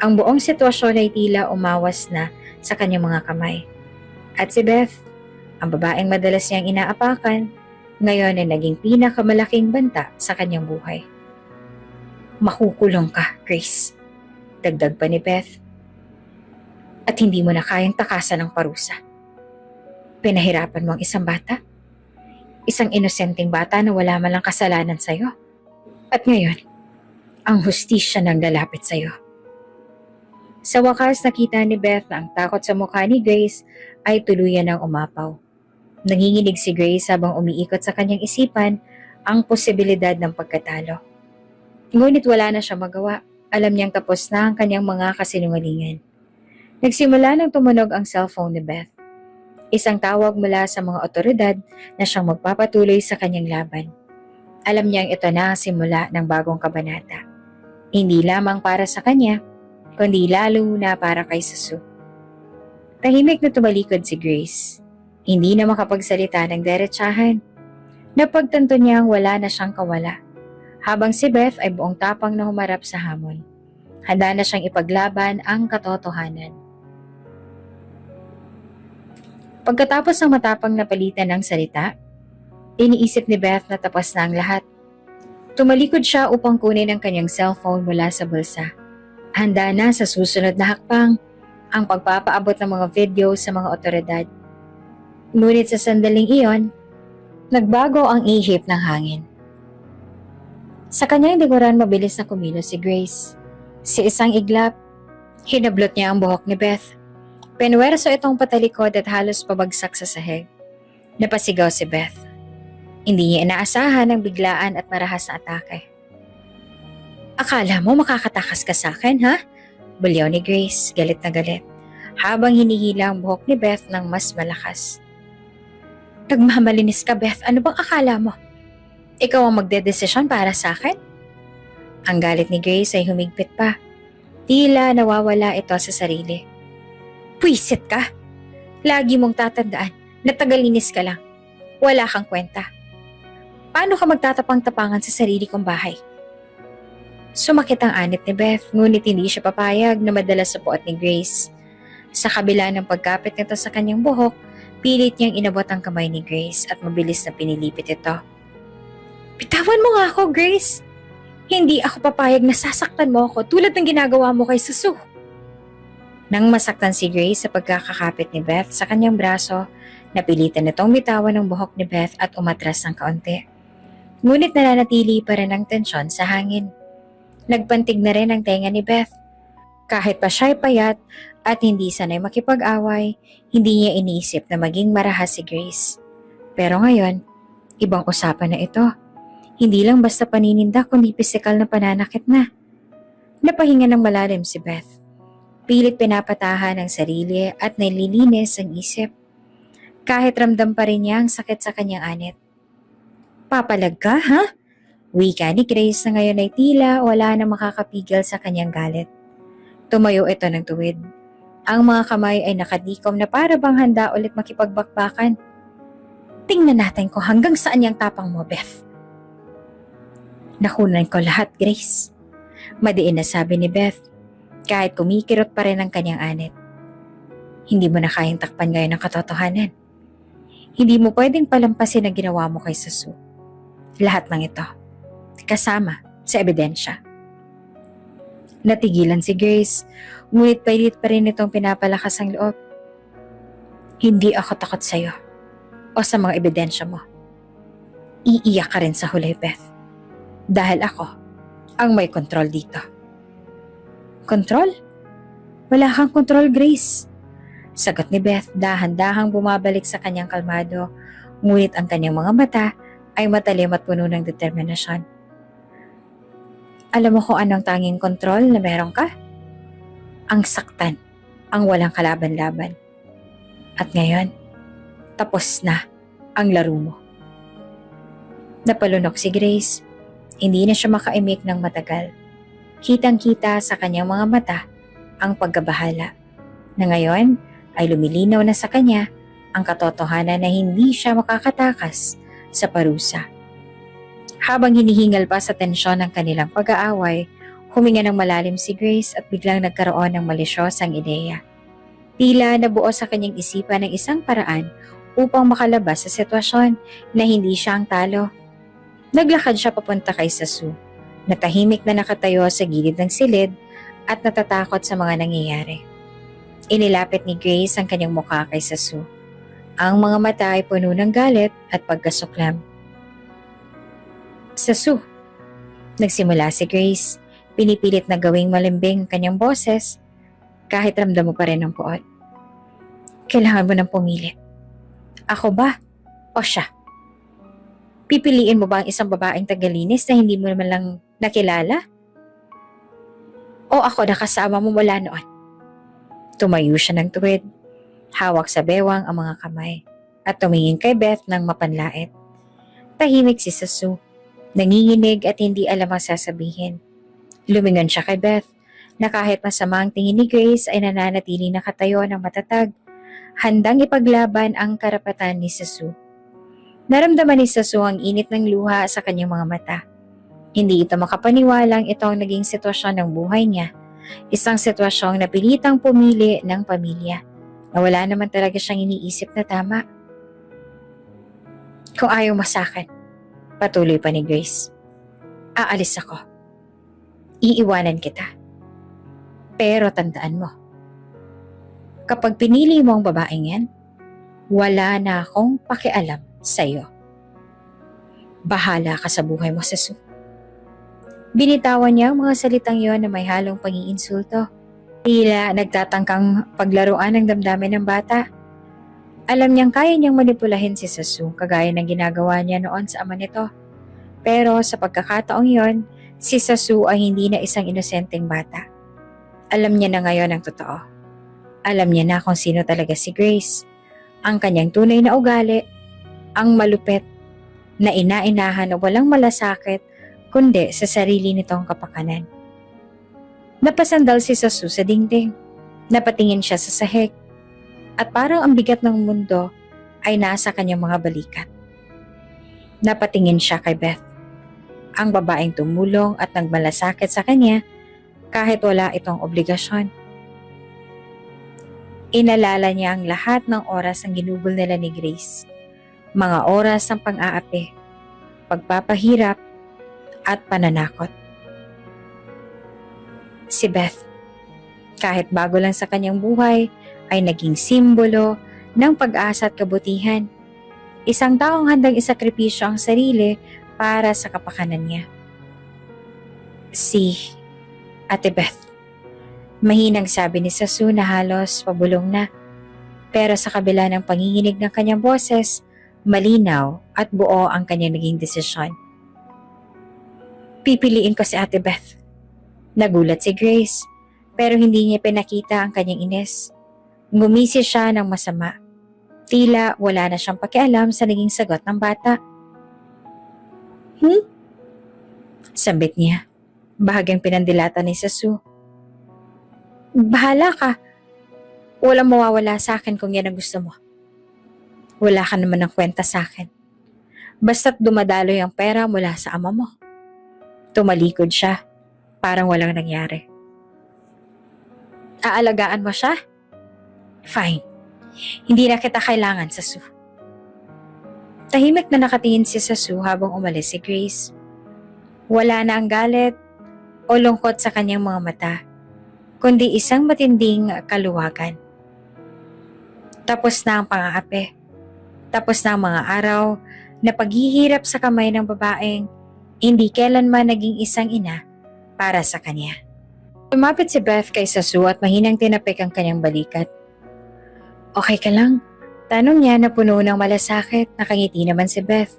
Ang buong sitwasyon ay tila umawas na sa kanyang mga kamay. At si Beth, ang babaeng madalas niyang inaapakan, ngayon ay naging pinakamalaking banta sa kanyang buhay. Makukulong ka, Grace. Dagdag pa ni Beth. At hindi mo na kayang takasan ng parusa. Pinahirapan mo ang isang bata. Isang inosenteng bata na wala man lang kasalanan sa'yo. At ngayon, ang hustisya nang lalapit sa'yo. Sa wakas, nakita ni Beth na ang takot sa mukha ni Grace ay tuluyan ng umapaw. Nanginginig si Grace habang umiikot sa kanyang isipan ang posibilidad ng pagkatalo. Ngunit wala na siya magawa. Alam niyang tapos na ang kanyang mga kasinungalingan. Nagsimula nang tumunog ang cellphone ni Beth. Isang tawag mula sa mga otoridad na siyang magpapatuloy sa kanyang laban. Alam niyang ito na ang simula ng bagong kabanata. Hindi lamang para sa kanya, kundi lalo na para kay Sue. Tahimik na tumalikod si Grace. Hindi na makapagsalita ng derechahan. Napagtanto niyang wala na siyang kawala. Habang si Beth ay buong tapang na humarap sa hamon. Handa na siyang ipaglaban ang katotohanan. Pagkatapos ng matapang na palitan ng salita, iniisip ni Beth na tapos na ang lahat. Tumalikod siya upang kunin ang kanyang cellphone mula sa bulsa. Handa na sa susunod na hakbang ang pagpapaabot ng mga video sa mga otoridad. Ngunit sa sandaling iyon, nagbago ang ihip ng hangin. Sa kanyang likuran mabilis na kumilos si Grace. Si isang iglap, hinablot niya ang buhok ni Beth. Penwerso itong patalikod at halos pabagsak sa sahig. Napasigaw si Beth. Hindi niya inaasahan ang biglaan at marahas na atake. Akala mo makakatakas ka sa akin, ha? Bulyaw ni Grace, galit na galit, habang hinihila ang buhok ni Beth ng mas malakas. Nagmamalinis ka, Beth. Ano bang akala mo? Ikaw ang magdedesisyon para sa akin? Ang galit ni Grace ay humigpit pa. Tila nawawala ito sa sarili. Pwisit ka! Lagi mong tatandaan na tagalinis ka lang. Wala kang kwenta. Paano ka magtatapang-tapangan sa sarili kong bahay? Sumakit ang anit ni Beth, ngunit hindi siya papayag na madala sa puot ni Grace. Sa kabila ng pagkapit nito sa kanyang buhok, pilit niyang inabot ang kamay ni Grace at mabilis na pinilipit ito. Bitawan mo nga ako, Grace! Hindi ako papayag na sasaktan mo ako tulad ng ginagawa mo kay Susu. Nang masaktan si Grace sa pagkakakapit ni Beth sa kanyang braso, napilitan nitong bitawan ng buhok ni Beth at umatras ng kaunti. Ngunit nananatili pa rin ang tensyon sa hangin. Nagpantig na rin ang tenga ni Beth. Kahit pa siya'y payat at hindi sanay makipag-away, hindi niya iniisip na maging marahas si Grace. Pero ngayon, ibang usapan na ito. Hindi lang basta panininda kundi pisikal na pananakit na. Napahinga ng malalim si Beth. Pilit pinapatahan ang sarili at nililinis ang isip. Kahit ramdam pa rin niya ang sakit sa kanyang anit. Papalag ka, ha? Wika ni Grace na ngayon ay tila wala na makakapigil sa kanyang galit. Tumayo ito ng tuwid. Ang mga kamay ay nakadikom na para bang handa ulit makipagbakbakan. Tingnan natin kung hanggang saan yung tapang mo, Beth. Nakunan ko lahat, Grace. Madiin na sabi ni Beth, kahit kumikirot pa rin ang kanyang anit. Hindi mo na kayang takpan ngayon ang katotohanan. Hindi mo pwedeng palampasin ang ginawa mo kay Susu. Lahat ng ito, kasama sa ebidensya. Natigilan si Grace, ngunit pailit pa rin itong pinapalakas ang loob. Hindi ako takot sa'yo o sa mga ebidensya mo. Iiyak ka rin sa huli, Beth. Dahil ako ang may kontrol dito. Kontrol? Wala kang kontrol, Grace. Sagot ni Beth, dahan-dahang bumabalik sa kanyang kalmado, ngunit ang kanyang mga mata ay matalim at puno ng determinasyon. Alam mo kung anong tanging kontrol na meron ka? Ang saktan, ang walang kalaban-laban. At ngayon, tapos na ang laro mo. Napalunok si Grace. Hindi na siya makaimik ng matagal. Kitang-kita sa kanyang mga mata ang pagkabahala. Na ngayon ay lumilinaw na sa kanya ang katotohanan na hindi siya makakatakas sa parusa. Habang hinihingal pa sa tensyon ng kanilang pag-aaway, huminga ng malalim si Grace at biglang nagkaroon ng malisyosang ideya. Tila nabuo sa kanyang isipan ng isang paraan upang makalabas sa sitwasyon na hindi siya ang talo. Naglakad siya papunta kay Susu, na tahimik na nakatayo sa gilid ng silid at natatakot sa mga nangyayari. Inilapit ni Grace ang kanyang mukha kay Susu. Ang mga mata ay puno ng galit at pagkasuklam. Susu. Nagsimula si Grace, pinipilit na gawing malimbing ang kanyang boses, kahit ramdam mo pa rin ang puot. Kailangan mo nang pumili. Ako ba o siya? Pipiliin mo ba ang isang babaeng tagalinis na hindi mo naman lang nakilala? O ako na kasama mo mula noon? Tumayo siya ng tuwid, hawak sa bewang ang mga kamay, at tumingin kay Beth ng mapanlait. Tahimik si Susu, nanginginig at hindi alam ang sasabihin. Lumingon siya kay Beth, na kahit masama ang tingin ni Grace ay nananatili nakatayo ng matatag, handang ipaglaban ang karapatan ni Susu. Naramdaman ni Susu ang init ng luha sa kanyang mga mata. Hindi ito makapaniwalang ito ang naging sitwasyon ng buhay niya. Isang sitwasyong napilitang pumili ng pamilya na wala naman talaga siyang iniisip na tama. Kung ayaw mo sa akin, patuloy pa ni Grace, aalis ako. Iiwanan kita. Pero tandaan mo, kapag pinili mo ang babaeng yan, wala na akong pakialam sa'yo. Bahala ka sa buhay mo, Susu. Binitawan niya ang mga salitang yon na may halong pag-iinsulto. Tila nagtatangkang paglaruan ng damdamin ng bata. Alam niyang kaya niyang manipulahin si Susu kagaya ng ginagawa niya noon sa ama nito. Pero sa pagkakataong yon, si Susu ay hindi na isang inosenteng bata. Alam niya na ngayon ang totoo. Alam niya na kung sino talaga si Grace. Ang kanyang tunay na ugali, ang malupet, na ina-inahan na walang malasakit kundi sa sarili nitong kapakanan. Napasandal si Susu sa dingding. Napatingin siya sa sahig. At parang ang bigat ng mundo ay nasa kanyang mga balikat. Napatingin siya kay Beth. Ang babaeng tumulong at nagmalasakit sa kanya kahit wala itong obligasyon. Inalala niya ang lahat ng oras ang ginugol nila ni Grace. Mga oras ng pang-aapi, pagpapahirap, at pananakot. Si Beth, kahit bago lang sa kanyang buhay, ay naging simbolo ng pag-asa at kabutihan. Isang taong handang isakripisyo ang sarili para sa kapakanan niya. Si Ate Beth. Mahinang sabi ni Sasu na halos pabulong na. Pero sa kabila ng panginginig ng kanyang boses, malinaw at buo ang kanyang naging desisyon. Pipiliin ko si Ate Beth. Nagulat si Grace, pero hindi niya pinakita ang kanyang inis. Ngumisi siya ng masama. Tila wala na siyang pakialam sa naging sagot ng bata. Sambit niya. Bahagyang pinandilata ni Sasu. Bahala ka. Walang mawawala sa akin kung yan ang gusto mo. Wala ka naman ng kwenta sa akin. Basta't dumadaloy ang pera mula sa ama mo. Tumalikod siya. Parang walang nangyari. Aalagaan mo siya? Fine. Hindi na kita kailangan, Sasu. Tahimik na nakatingin si Sasu habang umalis si Grace. Wala na ang galit o lungkot sa kanyang mga mata, kundi isang matinding kaluwagan. Tapos na ang pang-aapi. Tapos na ang mga araw na paghihirap sa kamay ng babaeng hindi kailanman naging isang ina para sa kanya. Lumapit si Beth kay Sasu at mahinang tinapik ang kanyang balikat. Okay ka lang? Tanong niya na puno ng malasakit. Nakangiti naman si Beth.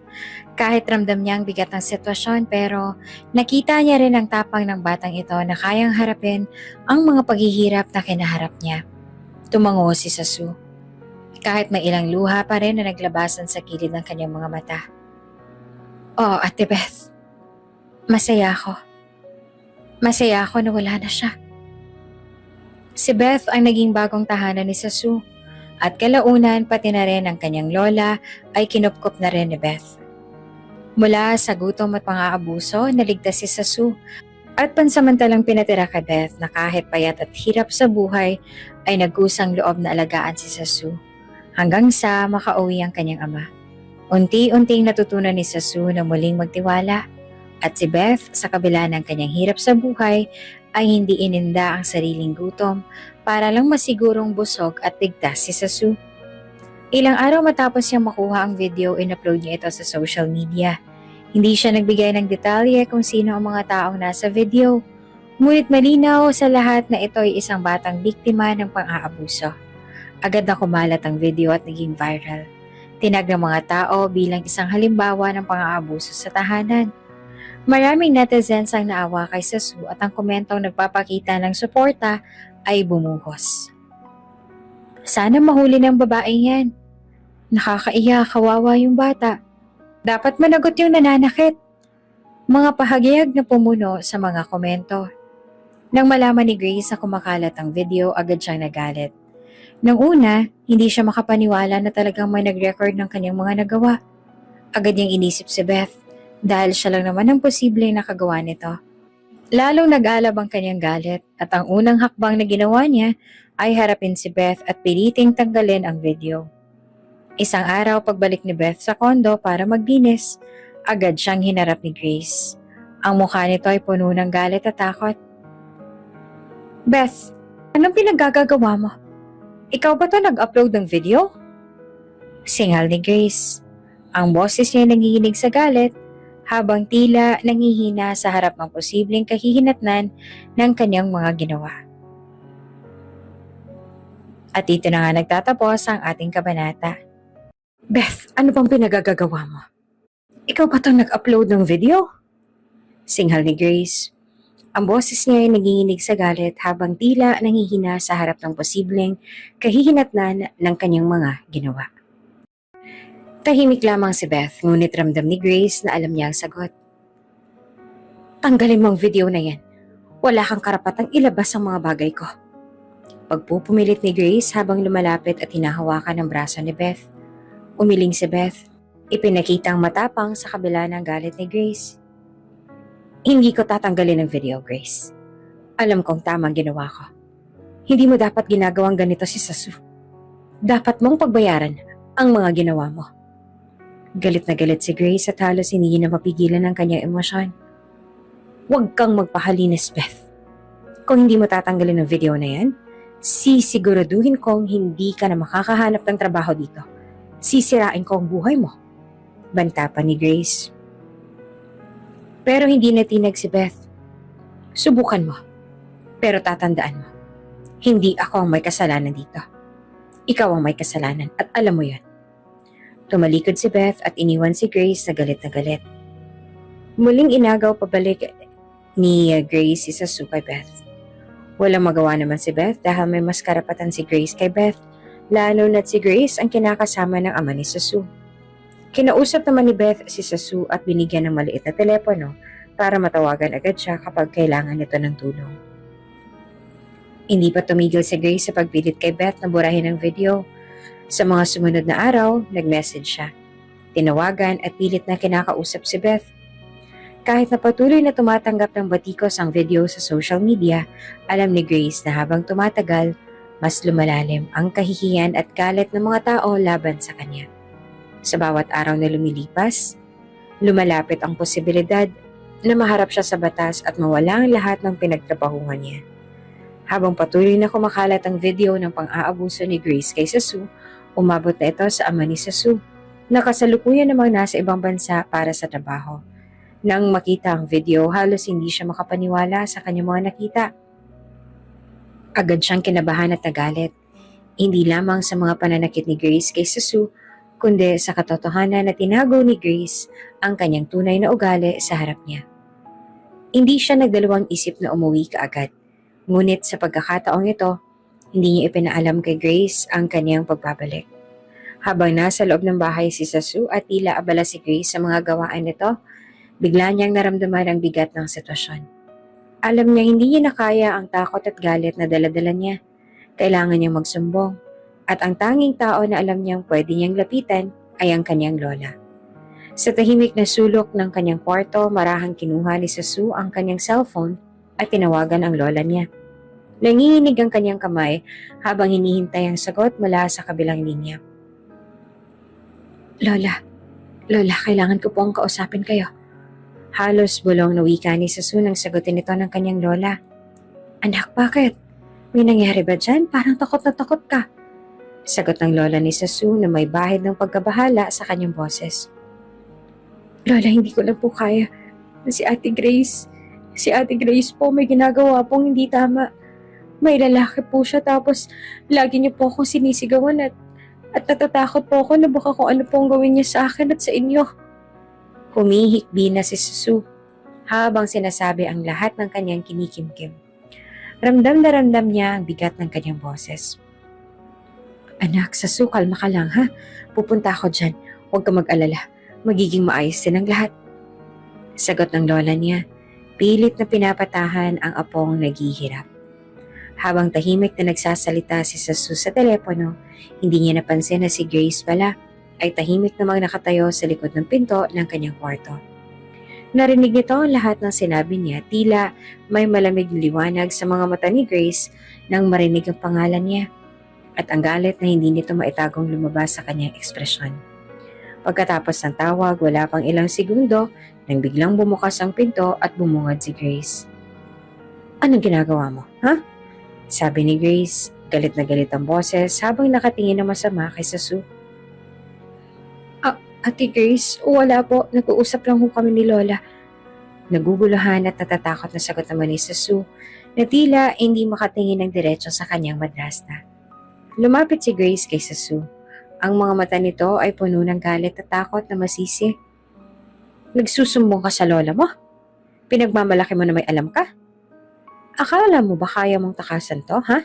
Kahit ramdam niya ang bigat ng sitwasyon, pero nakita niya rin ang tapang ng batang ito na kayang harapin ang mga paghihirap na kinaharap niya. Tumango si Sasu. Kahit may ilang luha pa rin na naglabasan sa kilid ng kanyang mga mata. Oh, Ate Beth. Masaya ako. Masaya ako na wala na siya. Si Beth ang naging bagong tahanan ni Sasu. At kalaunan pati na rin ang kanyang lola ay kinupkop na rin ni Beth. Mula sa gutom at pang-aabuso, naligtas si Sasu at pansamantalang pinatira kay Beth na kahit payat at hirap sa buhay ay nagkusang loob na alagaan si Sasu hanggang sa makauwi ang kanyang ama. Unti-unting natutunan ni Sasu na muling magtiwala at si Beth sa kabila ng kanyang hirap sa buhay ay hindi ininda ang sariling gutom para lang masigurong busog at ligtas si Sasu. Ilang araw matapos niyang makuha ang video, in-upload niya ito sa social media. Hindi siya nagbigay ng detalye kung sino ang mga taong nasa video. Ngunit malinaw sa lahat na ito ay isang batang biktima ng pang-aabuso. Agad na kumalat ang video at naging viral. Tinag ng mga tao bilang isang halimbawa ng pang-aabuso sa tahanan. Maraming netizens ang naawa kay Sasu at ang komentong nagpapakita ng suporta ay bumuhos. Sana mahuli ng babaeng yan. Nakakaiyak, kawawa yung bata. Dapat managot yung nananakit. Mga pahagiyag na pumuno sa mga komento. Nang malaman ni Grace na kumakalat ang video, agad siyang nagalit. Nang una, hindi siya makapaniwala na talagang may nag-record ng kanyang mga nagawa. Agad niyang inisip si Beth dahil siya lang naman ang posibleng nakagawa nito. Lalong nag-alab ang kanyang galit at ang unang hakbang na ginawa niya ay harapin si Beth at piliting tanggalin ang video. Isang araw pagbalik ni Beth sa kondo para maglinis, agad siyang hinarap ni Grace. Ang mukha nito ay puno ng galit at takot. Beth, anong pinaggagawa mo? Ikaw ba to nag-upload ng video? Singal ni Grace. Ang boses niya nanginginig sa galit habang tila nangihina sa harap ng posibleng kahihinatnan ng kanyang mga ginawa. At dito na nga nagtatapos ang ating kabanata. Beth, ano bang pinagagagawa mo? Ikaw ba itong nag-upload ng video? Singhal ni Grace. Ang boses niya ay nanginginig sa galit habang tila nangihina sa harap ng posibleng kahihinatnan ng kanyang mga ginawa. Tahimik lamang si Beth, ngunit ramdam ni Grace na alam niya ang sagot. Tanggalin mo ang video na yan. Wala kang karapatang ilabas ang mga bagay ko. Pagpupumilit ni Grace habang lumalapit at hinahawakan ang braso ni Beth. Umiling si Beth. Ipinakita ang matapang sa kabila ng galit ni Grace. Hindi ko tatanggalin ang video, Grace. Alam kong tama ang ginawa ko. Hindi mo dapat ginagawang ganito si Sasu. Dapat mong pagbayaran ang mga ginawa mo. Galit na galit si Grace at halos hindi na mapigilan ang kanyang emosyon. Huwag kang magpahalinis, Beth. Kung hindi mo tatanggalin ang video na yan, sisiguraduhin kong hindi ka na makakahanap ng trabaho dito. Sisirain ko ang buhay mo. Banta pa ni Grace. Pero hindi natinag si Beth. Subukan mo. Pero tatandaan mo, hindi ako ang may kasalanan dito. Ikaw ang may kasalanan at alam mo yan. Tumalikod si Beth at iniwan si Grace na galit na galit. Muling inagaw pabalik ni Grace si Sasu kay Beth. Walang magawa naman si Beth dahil may mas karapatan si Grace kay Beth, lalo na't si Grace ang kinakasama ng ama ni Sasu. Kinausap naman ni Beth si Sasu at binigyan ng maliit na telepono para matawagan agad siya kapag kailangan nito ng tulong. Hindi pa tumigil si Grace sa pagpilit kay Beth na burahin ang video. Sa mga sumunod na araw, nag-message siya. Tinawagan at pilit na kinakausap si Beth. Kahit na patuloy na tumatanggap ng batikos ang video sa social media, alam ni Grace na habang tumatagal, mas lumalalim ang kahihiyan at galit ng mga tao laban sa kanya. Sa bawat araw na lumilipas, lumalapit ang posibilidad na maharap siya sa batas at mawala ang lahat ng pinagtrabahuhan niya. Habang patuloy na kumakalat ang video ng pang-aabuso ni Grace kay Sasu, umabot na ito sa ama ni Sasu, na kasalukuyan namang nasa ibang bansa para sa trabaho. Nang makita ang video, halos hindi siya makapaniwala sa kanyang mga nakita. Agad siyang kinabahan at nagalit, hindi lamang sa mga pananakit ni Grace kay Sasu, kundi sa katotohanan na tinago ni Grace ang kanyang tunay na ugali sa harap niya. Hindi siya nagdalawang isip na umuwi kaagad, ngunit sa pagkakataong ito, hindi niya ipinaalam kay Grace ang kanyang pagbabalik. Habang nasa loob ng bahay si Sasu at tila abala si Grace sa mga gawaan nito, bigla niyang naramdaman ang bigat ng sitwasyon. Alam niya hindi niya nakaya ang takot at galit na daladala niya. Kailangan niyang magsumbong. At ang tanging tao na alam niyang pwede niyang lapitan ay ang kanyang lola. Sa tahimik na sulok ng kanyang kwarto, marahang kinuha ni Sasu ang kanyang cellphone at tinawagan ang lola niya. Nanginginig ang kanyang kamay habang hinihintay ang sagot mula sa kabilang linya. Lola, kailangan ko po ang kausapin kayo. Halos bulong na wika ni Sasu nang sagutin ito ng kanyang lola. Anak, bakit? May nangyari ba dyan? Parang takot na takot ka. Sagot ng lola ni Sasu na may bahid ng pagkabahala sa kanyang boses. Lola, hindi ko lang po kaya. Si Ate Grace po may ginagawa pong hindi tama. May lalaki po siya tapos lagi niyo po akong sinisigawan at natatakot po ako na baka kung ano pong gawin niya sa akin at sa inyo. Humihikbi na si Sasu habang sinasabi ang lahat ng kanyang kinikimkim. Ramdam na ramdam niya ang bigat ng kanyang boses. Anak, Sasu, kalma ka lang ha. Pupunta ako dyan. Huwag ka mag-alala. Magiging maayos din ang lahat. Sagot ng lola niya. Pilit na pinapatahan ang apong naghihirap. Habang tahimik na nagsasalita si Sasu sa telepono, hindi niya napansin na si Grace pala ay tahimik namang nakatayo sa likod ng pinto ng kanyang kwarto. Narinig nito ang lahat ng sinabi niya, tila may malamig liwanag sa mga mata ni Grace nang marinig ang pangalan niya at ang galit na hindi nito maitagong lumabas sa kanyang ekspresyon. Pagkatapos ng tawag, wala pang ilang segundo nang biglang bumukas ang pinto at bumungad si Grace. Anong ginagawa mo, ha? Sabi ni Grace, galit na galit ang boses habang nakatingin na masama kay Sasu. Ate Grace, wala po. Nag-uusap lang ho kami ni Lola. Naguguluhan at natatakot na sagot naman ni Sasu na tila hindi makatingin ng diretso sa kanyang madrasta. Lumapit si Grace kay Sasu. Ang mga mata nito ay puno ng galit at takot na masisi. Nagsusumbong ka sa lola mo? Pinagmamalaki mo na may alam ka? Akala mo ba kaya mong takasan to, ha?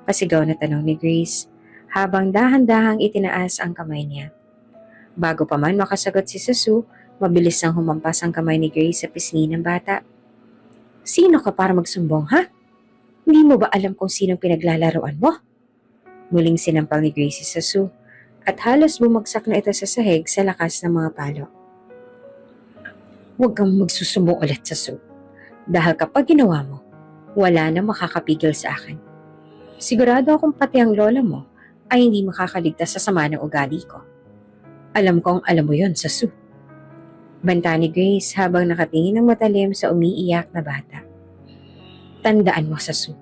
Pasigaw na tanong ni Grace habang dahan-dahang itinaas ang kamay niya. Bago pa man makasagot si Sasu, mabilis nang humampas ang kamay ni Grace sa pisngi ng bata. Sino ka para magsumbong, ha? Hindi mo ba alam kung sinong pinaglalaroan mo? Muling sinampal ni Grace si Sasu at halos bumagsak na ito sa sahig sa lakas ng mga palo. Huwag kang magsusumbong ulit sa Sue. Dahil kapag ginawa mo, wala na makakapigil sa akin. Sigurado akong pati ang lola mo ay hindi makakaligtas sa sama ng ugali ko. Alam kong alam mo yon sa Sue. Banta ni Grace habang nakatingin ng matalim sa umiiyak na bata. Tandaan mo sa Sue,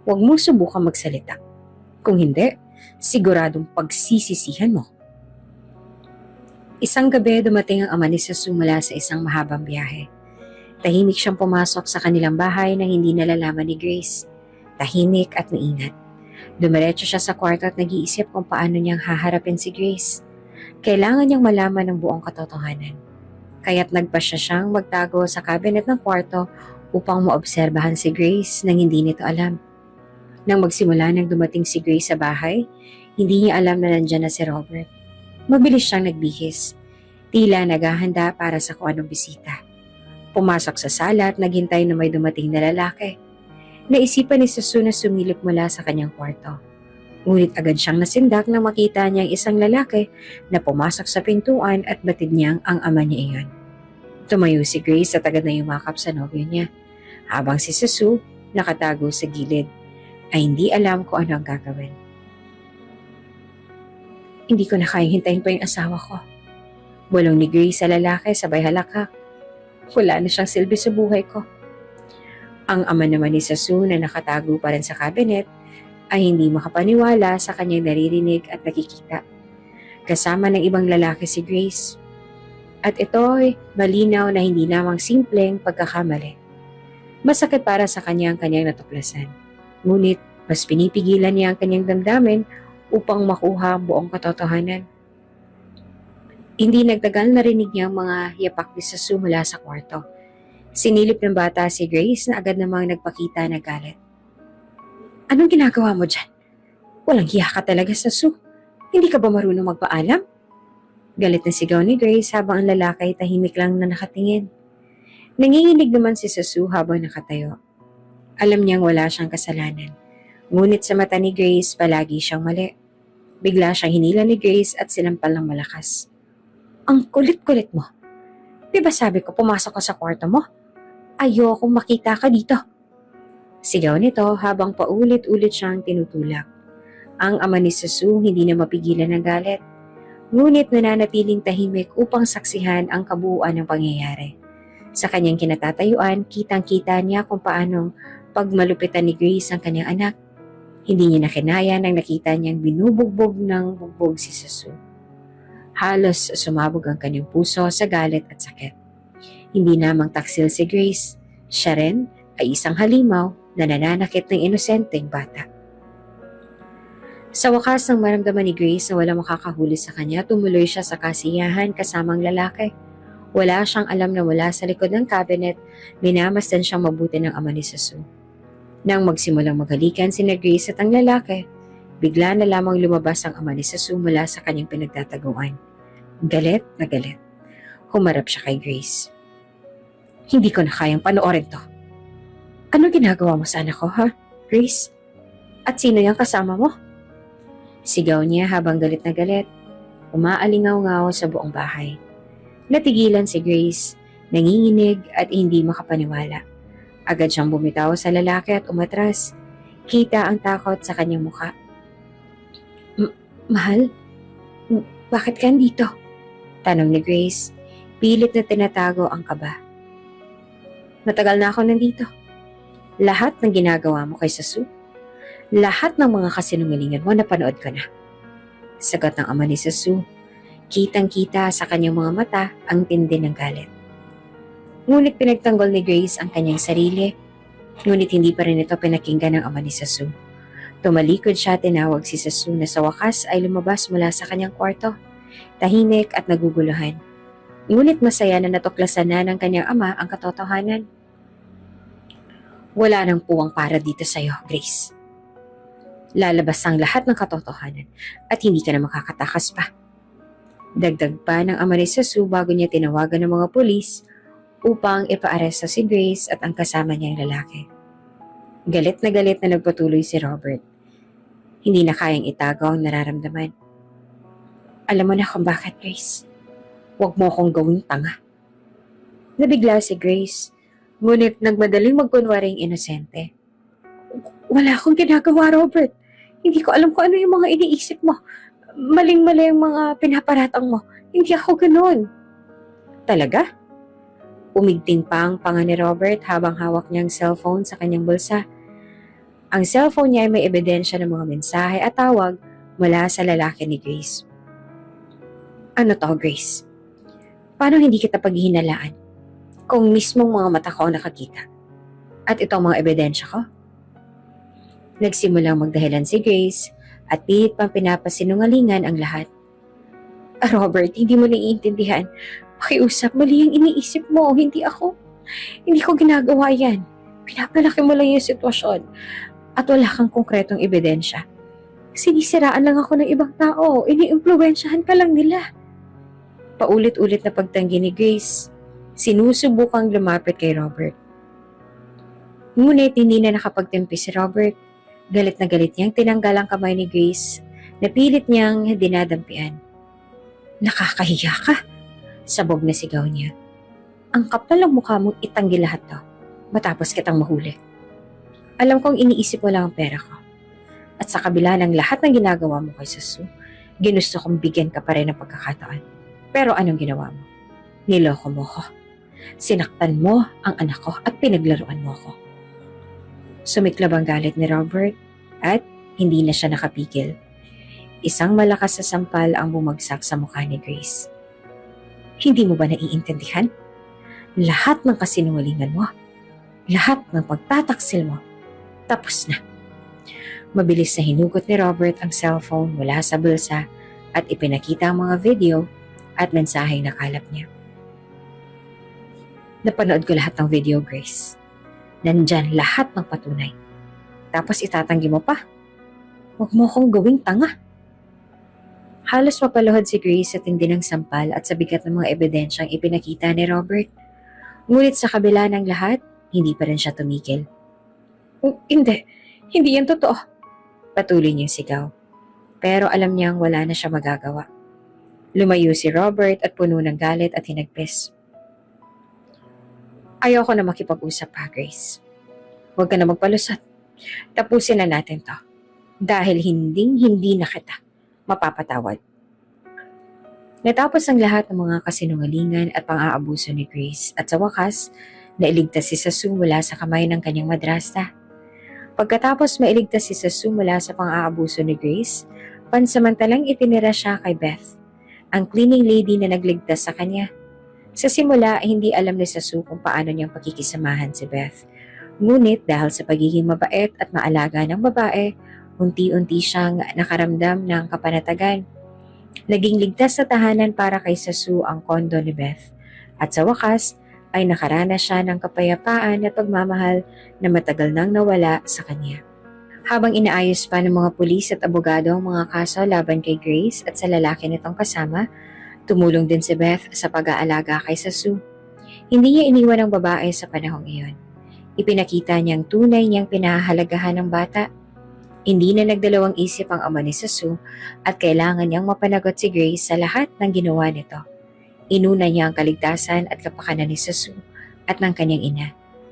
huwag mo subukang magsalita. Kung hindi, siguradong pagsisisihan mo. Isang gabi dumating ang ama ni Sue mula sa isang mahabang biyahe. Tahimik siyang pumasok sa kanilang bahay nang hindi nalalaman ni Grace. Tahimik at maingat. Dumiretso siya sa kwarto at nag-iisip kung paano niyang haharapin si Grace. Kailangan niyang malaman ng buong katotohanan. Kaya't nagpasya siyang magtago sa cabinet ng kwarto upang maobserbahan si Grace nang hindi nito alam. Nang magsimula nang dumating si Grace sa bahay, hindi niya alam na nandyan na si Robert. Mabilis siyang nagbihis. Tila naghahanda para sa kung anong bisita. Pumasok sa sala at naghintay na may dumating na lalaki. Naisipan ni Sue na sumilip mula sa kanyang kwarto. Ngunit agad siyang nasindak nang makita niyang isang lalaki na pumasok sa pintuan at batid niyang ang ama niya iyon. Tumayo si Grace at agad na yumakap sa nobyo niya, habang si Sue, nakatago sa gilid, ay hindi alam kung ano ang gagawin. Hindi ko na kayang hintayin pa yung asawa ko. Bulong ni Grace sa lalaki sabay halakak. Wala na siyang silbi sa buhay ko. Ang ama naman ni Sue na nakatago pa rin sa cabinet ay hindi makapaniwala sa kanyang naririnig at nakikita. Kasama ng ibang lalaki si Grace. At ito'y malinaw na hindi lamang simpleng pagkakamali. Masakit para sa kanyang natuklasan. Ngunit mas pinipigilan niya ang kanyang damdamin upang makuha ang buong katotohanan. Hindi nagtagal narinig niya ang mga yapak ni Sue mula sa kwarto. Sinilip ng bata si Grace na agad namang nagpakita na galit. Anong ginagawa mo dyan? Walang hiya ka talaga, Sue. Hindi ka ba marunong magpaalam? Galit na sigaw ni Grace habang ang lalaki tahimik lang na nakatingin. Nanginginig naman si Sue habang nakatayo. Alam niyang wala siyang kasalanan. Ngunit sa mata ni Grace, palagi siyang mali. Bigla siyang hinila ni Grace at sinampal ng malakas. Ang kulit-kulit mo. Di ba sabi ko pumasok ka sa kwarto mo? Ayokong makita ka dito. Sigaw nito habang paulit-ulit siyang tinutulak. Ang ama ni Sue hindi na mapigilan ng galit. Ngunit nananatiling tahimik upang saksihan ang kabuuan ng pangyayari. Sa kanyang kinatatayuan, kitang-kita niya kung paanong pagmalupitan ni Grace ang kanyang anak. Hindi niya nakinaya nang nakita niyang binubugbog ng bugbog si Sue. Halos sumabog ang kanyang puso sa galit at sakit. Hindi namang taksil si Grace. Siya rin ay isang halimaw na nananakit ng inosenteng bata. Sa wakas nang maramdaman ni Grace na walang makakahuli sa kanya, tumuloy siya sa kasiyahan kasamang lalaki. Wala siyang alam na wala sa likod ng cabinet, minamasdan siyang mabuti ng ama ni Sue. Nang magsimulang maghalikan si Grace at ang lalaki, bigla na lamang lumabas ang ama ni Sue mula sa kanyang pinagtataguan. Galit na galit. Humarap siya kay Grace. Hindi ko na kayang panoorin to. Ano ginagawa mo sa anak ko, ha, Grace? At sino yung kasama mo? Sigaw niya habang galit na galit. Umaalingaw-ngaw sa buong bahay. Natigilan si Grace, nanginginig at hindi makapaniwala. Agad siyang bumitaw sa lalaki at umatras. Kita ang takot sa kanyang mukha. Mahal? Bakit ka dito? Tanong ni Grace, pilit na tinatago ang kaba. Matagal na ako nandito. Lahat ng ginagawa mo kay Sue, lahat ng mga kasinungalingan mo napanood ko na. Sagot ng ama ni Sue, kitang-kita sa kanyang mga mata ang tindi ng galit. Ngunit pinagtanggol ni Grace ang kanyang sarili, ngunit hindi pa rin ito pinakinggan ng ama ni Sue. Tumalikod siya, tinawag si Sue na sa wakas ay lumabas mula sa kanyang kwarto, tahimik at naguguluhan. Ngunit masaya na natuklasan na ng kanyang ama ang katotohanan. Wala nang puwang para dito sa'yo, Grace. Lalabas ang lahat ng katotohanan at hindi ka na makakatakas pa. Dagdag pa ng ama ni Sue bago niya tinawagan ng mga pulis upang ipaaresto si Grace at ang kasama niyang lalaki. Galit na nagpatuloy si Robert. Hindi na kayang itago ang nararamdaman. Alam mo na kung bakit, Grace. Huwag mo akong gawing tanga. Nabigla si Grace, ngunit nagmadaling magkunwaring inosente. Wala akong ginagawa, Robert. Hindi ko alam kung ano yung mga iniisip mo. Maling-mali ang mga pinaparatang mo. Hindi ako ganun. Talaga? Umigting pa ang panga ni Robert habang hawak niya ang cellphone sa kanyang bulsa. Ang cellphone niya ay may ebidensya ng mga mensahe at tawag mula sa lalaki ni Grace. Ano to, Grace? Paano hindi kita paghihinalaan kung mismong mga mata ko ang nakakita? At ito ang mga ebidensya ko? Nagsimulang magdahilan si Grace at pilit pang pinapasinungalingan ang lahat. Robert, hindi mo naiintindihan. Pakiusap, mali ang iniisip mo, hindi ako. Hindi ko ginagawa yan. Pinapalaki mo lang yung sitwasyon at wala kang konkretong ebidensya. Sinisiraan lang ako ng ibang tao, iniimpluwensyahan ka lang nila. Paulit-ulit na pagtanggi ni Grace, sinusubukang lumapit kay Robert. Ngunit hindi na nakapagtimpi si Robert. Galit na galit niyang tinanggal ang kamay ni Grace na pilit niyang dinadampian. Nakakahiya ka, sabog na sigaw niya. Ang kapal ang mukha mong itanggi lahat to matapos kitang mahuli. Alam kong iniisip mo lang ang pera ko. At sa kabila ng lahat ng ginagawa mo kay Sasu, ginusto kong bigyan ka pa rin ng pagkakataon. Pero anong ginawa mo? Niloko mo ko. Sinaktan mo ang anak ko at pinaglaruan mo ko. Sumiklab ang galit ni Robert at hindi na siya nakapigil. Isang malakas na sampal ang bumagsak sa mukha ni Grace. Hindi mo ba naiintindihan? Lahat ng kasinungalingan mo, lahat ng pagtataksil mo, tapos na. Mabilis na hinugot ni Robert ang cellphone mula sa bulsa at ipinakita ang mga video at mensaheng nakalap niya. Napanood ko lahat ng video, Grace. Nandyan lahat ng patunay. Tapos itatanggi mo pa. Huwag mo akong gawing tanga. Halos mapaluhod si Grace sa tindi ng sampal at sa bigat ng mga ebidensyang ipinakita ni Robert. Ngunit sa kabila ng lahat, hindi pa rin siya tumigil. Hindi yan totoo. Patuloy niyang sigaw. Pero alam niyang wala na siya magagawa. Lumayo si Robert at puno ng galit at hinagpis. Ayoko na makipag-usap pa, Grace. Huwag ka na magpalusot. Tapusin na natin to. Dahil hindi na kita mapapatawad. Natapos ang lahat ng mga kasinungalingan at pang-aabuso ni Grace at sa wakas, nailigtas si Sasu mula sa kamay ng kanyang madrasta. Pagkatapos mailigtas si Sasu mula sa pang-aabuso ni Grace, pansamantalang itinira siya kay Beth, ang cleaning lady na nagligtas sa kanya. Sa simula, hindi alam ni Sasu kung paano niyang pakikisamahan si Beth. Ngunit dahil sa pagiging mabait at maalaga ng babae, unti-unti siyang nakaramdam ng kapanatagan. Naging ligtas sa tahanan para kay Sasu ang kondo ni Beth. At sa wakas, ay nakaranas siya ng kapayapaan at pagmamahal na matagal nang nawala sa kanya. Habang inaayos pa ng mga pulis at abogado ang mga kaso laban kay Grace at sa lalaki nitong kasama, tumulong din si Beth sa pag-aalaga kay Sasu. Hindi niya iniwan ang babae sa panahong iyon. Ipinakita niyang tunay niyang pinahahalagahan ng bata. Hindi na nagdalawang isip ang ama ni Sasu at kailangan niyang mapanagot si Grace sa lahat ng ginawa nito. Inuna niya ang kaligtasan at kapakanan ni Sasu at ng kanyang ina,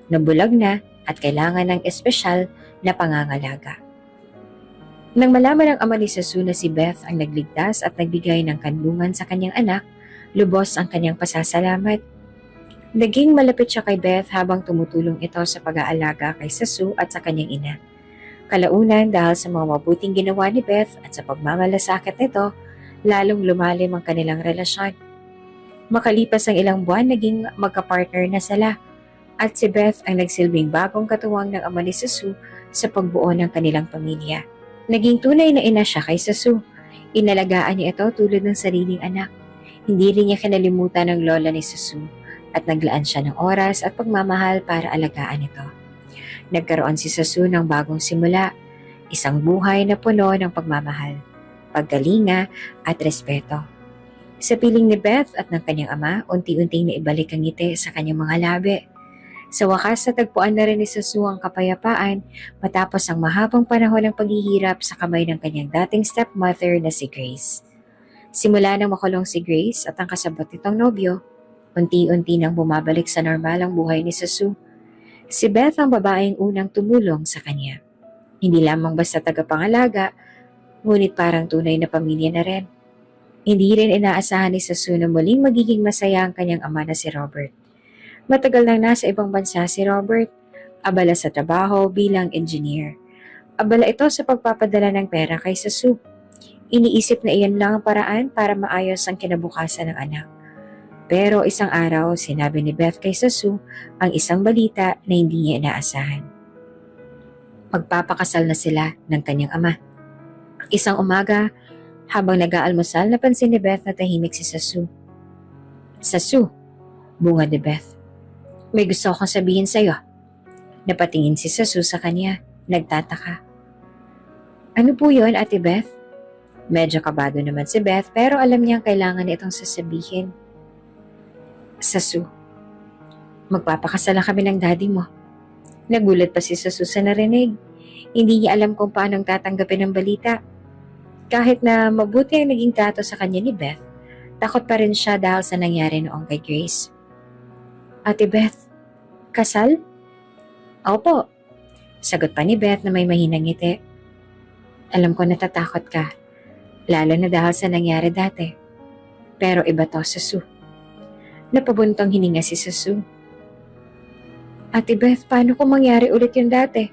na bulag na at kailangan ng espesyal na pangangalaga. Nang malaman ng ama ni Sasu na si Beth ang nagligtas at nagbigay ng kanlungan sa kanyang anak, lubos ang kanyang pasasalamat. Naging malapit siya kay Beth habang tumutulong ito sa pag-aalaga kay Sasu at sa kanyang ina. Kalaunan dahil sa mga mabuting ginawa ni Beth at sa pagmamalasakit nito, lalong lumalim ang kanilang relasyon. Makalipas ang ilang buwan, naging magkapartner na sila at si Beth ang nagsilbing bagong katuwang ng ama ni Sasu sa pagbuo ng kanilang pamilya. Naging tunay na ina siya kay Sasu. Inalagaan niya ito tulad ng sariling anak. Hindi rin niya kinalimutan ng lola ni Sasu at naglaan siya ng oras at pagmamahal para alagaan ito. Nagkaroon si Sasu ng bagong simula, isang buhay na puno ng pagmamahal, paggalinga at respeto. Sa piling ni Beth at ng kanyang ama, unti-unting naibalik ang ngiti sa kanyang mga labi. Sa wakas, natagpuan na rin ni Sasu ang kapayapaan matapos ang mahabang panahon ng paghihirap sa kamay ng kanyang dating stepmother na si Grace. Simula nang makulong si Grace at ang kasabot nitong nobyo, Unti-unti nang bumabalik sa normal ang buhay ni Sasu. Si Beth ang babaeng unang tumulong sa kanya. Hindi lamang basta tagapangalaga, ngunit parang tunay na pamilya na rin. Hindi rin inaasahan ni Sasu na muling magiging masaya ang kanyang ama na si Robert. Matagal nang nasa ibang bansa si Robert, abala sa trabaho bilang engineer. Abala ito sa pagpapadala ng pera kay Sasu. Iniisip na iyan lang ang paraan para maayos ang kinabukasan ng anak. Pero isang araw, sinabi ni Beth kay Sasu ang isang balita na hindi niya inaasahan. Magpapakasal na sila ng kanyang ama. Isang umaga, habang nag-aalmusal, napansin ni Beth na tahimik si Sasu. Sasu, bunga ni Beth. May gusto akong sabihin sa'yo. Napatingin si Sasu sa kanya, nagtataka. Ano po yun, Ate Beth? Medyo kabado naman si Beth pero alam niyang kailangan itong sasabihin. Sasu, magpapakasala kami ng daddy mo. Nagulat pa si Sasu sa narinig. Hindi niya alam kung paano tatanggapin ang balita. Kahit na mabuti ang naging trato sa kanya ni Beth, takot pa rin siya dahil sa nangyari noong kay Grace. Ate Beth, kasal? Opo, sagot pa ni Beth na may mahinang ngiti. Alam ko natatakot ka, lalo na dahil sa nangyari dati. Pero iba to, Sasu. Napabuntong hininga si Sasu. Ate Beth, paano kung mangyari ulit yung dati?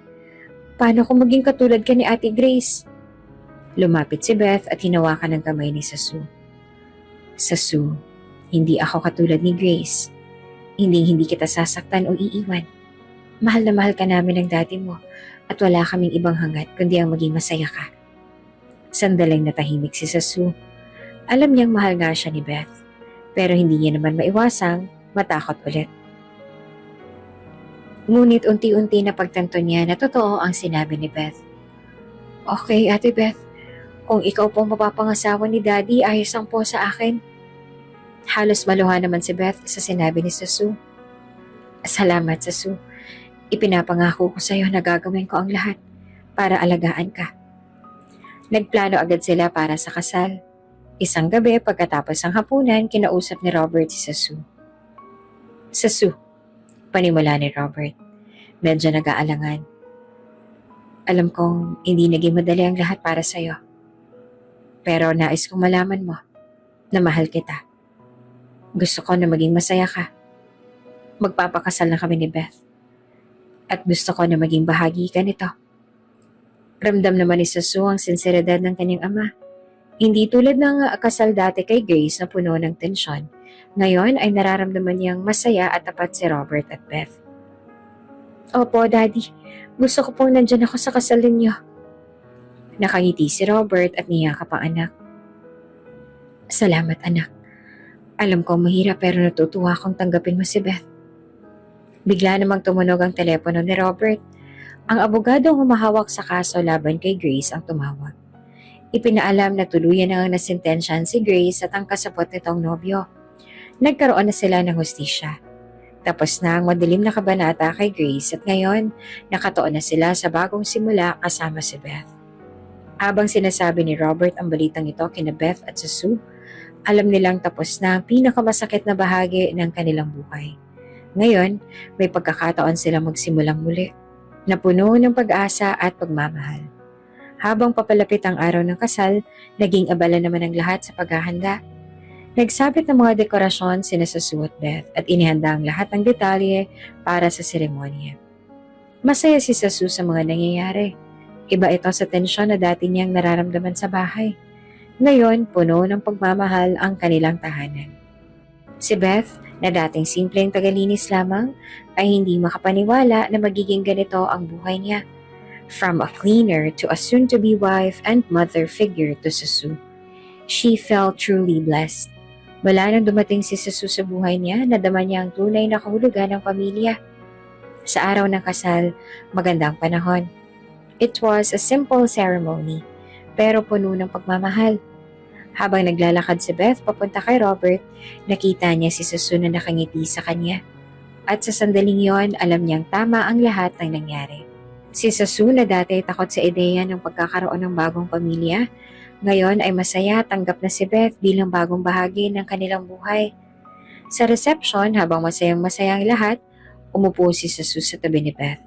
Paano kung maging katulad ka ni Ate Grace? Lumapit si Beth at hinawakan ng kamay ni Sasu. Sasu, hindi ako katulad ni Grace. Hindi kita sasaktan o iiwan. Mahal na mahal ka namin ng daddy mo at wala kaming ibang hangad kundi ang maging masaya ka. Sandaling natahimik si Sasu. Alam niyang mahal nga siya ni Beth, pero hindi niya naman maiwasang matakot ulit. Ngunit unti-unti na pagtanto niya na totoo ang sinabi ni Beth. Okay, Ate Beth, kung ikaw pong mapapangasawa ni Daddy, ayos ang po sa akin. Halos maluha naman si Beth sa sinabi ni Sasu. Salamat, Sasu. Ipinapangako ko sa iyo na gagawin ko ang lahat para alagaan ka. Nagplano agad sila para sa kasal. Isang gabi pagkatapos ng hapunan, kinausap ni Robert si Sasu. Sasu, panimula ni Robert. Medyo nag-aalangan. Alam kong hindi naging madali ang lahat para sa'yo. Pero nais kong malaman mo na mahal kita. Gusto ko na maging masaya ka. Magpapakasal na kami ni Beth. At gusto ko na maging bahagi ka nito. Ramdam naman ni Sasu ang sinseridad ng kanyang ama. Hindi tulad ng kasal dati kay Grace na puno ng tensyon. Ngayon ay nararamdaman niyang masaya at tapat si Robert at Beth. Opo, Daddy. Gusto ko pong nandyan ako sa kasal ninyo. Nakangiti si Robert at niyakap ang anak. Salamat, anak. Alam kong mahirap pero natutuwa akong tanggapin mo si Beth. Bigla namang tumunog ang telepono ni Robert. Ang abogadong humahawak sa kaso laban kay Grace ang tumawag. Ipinaalam na tuluyan na ang nasintensyahan si Grace at ang kasapot nitong nobyo. Nagkaroon na sila ng hustisya. Tapos na ang madilim na kabanata kay Grace at ngayon nakatuon na sila sa bagong simula kasama si Beth. Habang sinasabi ni Robert ang balitang ito kina Beth at Sasu, alam nilang tapos na ang pinakamasakit na bahagi ng kanilang buhay. Ngayon, may pagkakataon silang magsimulang muli, na puno ng pag-asa at pagmamahal. Habang papalapit ang araw ng kasal, naging abala naman ang lahat sa paghahanda. Nagsabit ng mga dekorasyon sina Sasu at Beth at inihanda ang lahat ng detalye para sa seremonya. Masaya si Sasu sa mga nangyayari. Iba ito sa tensyon na dati niyang nararamdaman sa bahay. Ngayon, puno ng pagmamahal ang kanilang tahanan. Si Beth, na dating simpleng tagalinis lamang, ay hindi makapaniwala na magiging ganito ang buhay niya. From a cleaner to a soon-to-be wife and mother figure to Sasu. She felt truly blessed. Mula nang dumating si Sasu sa buhay niya, nadama niya ang tunay na kahulugan ng pamilya. Sa araw ng kasal, magandang panahon. It was a simple ceremony, pero puno ng pagmamahal. Habang naglalakad si Beth papunta kay Robert, nakita niya si Sasu na nakangiti sa kanya. At sa sandaling yon, alam niyang tama ang lahat ng nangyari. Si Sasu na dati takot sa ideya ng pagkakaroon ng bagong pamilya, ngayon ay masaya tanggap na si Beth bilang bagong bahagi ng kanilang buhay. Sa reception, habang masayang-masaya ang lahat, umupo si Sasu sa tabi ni Beth.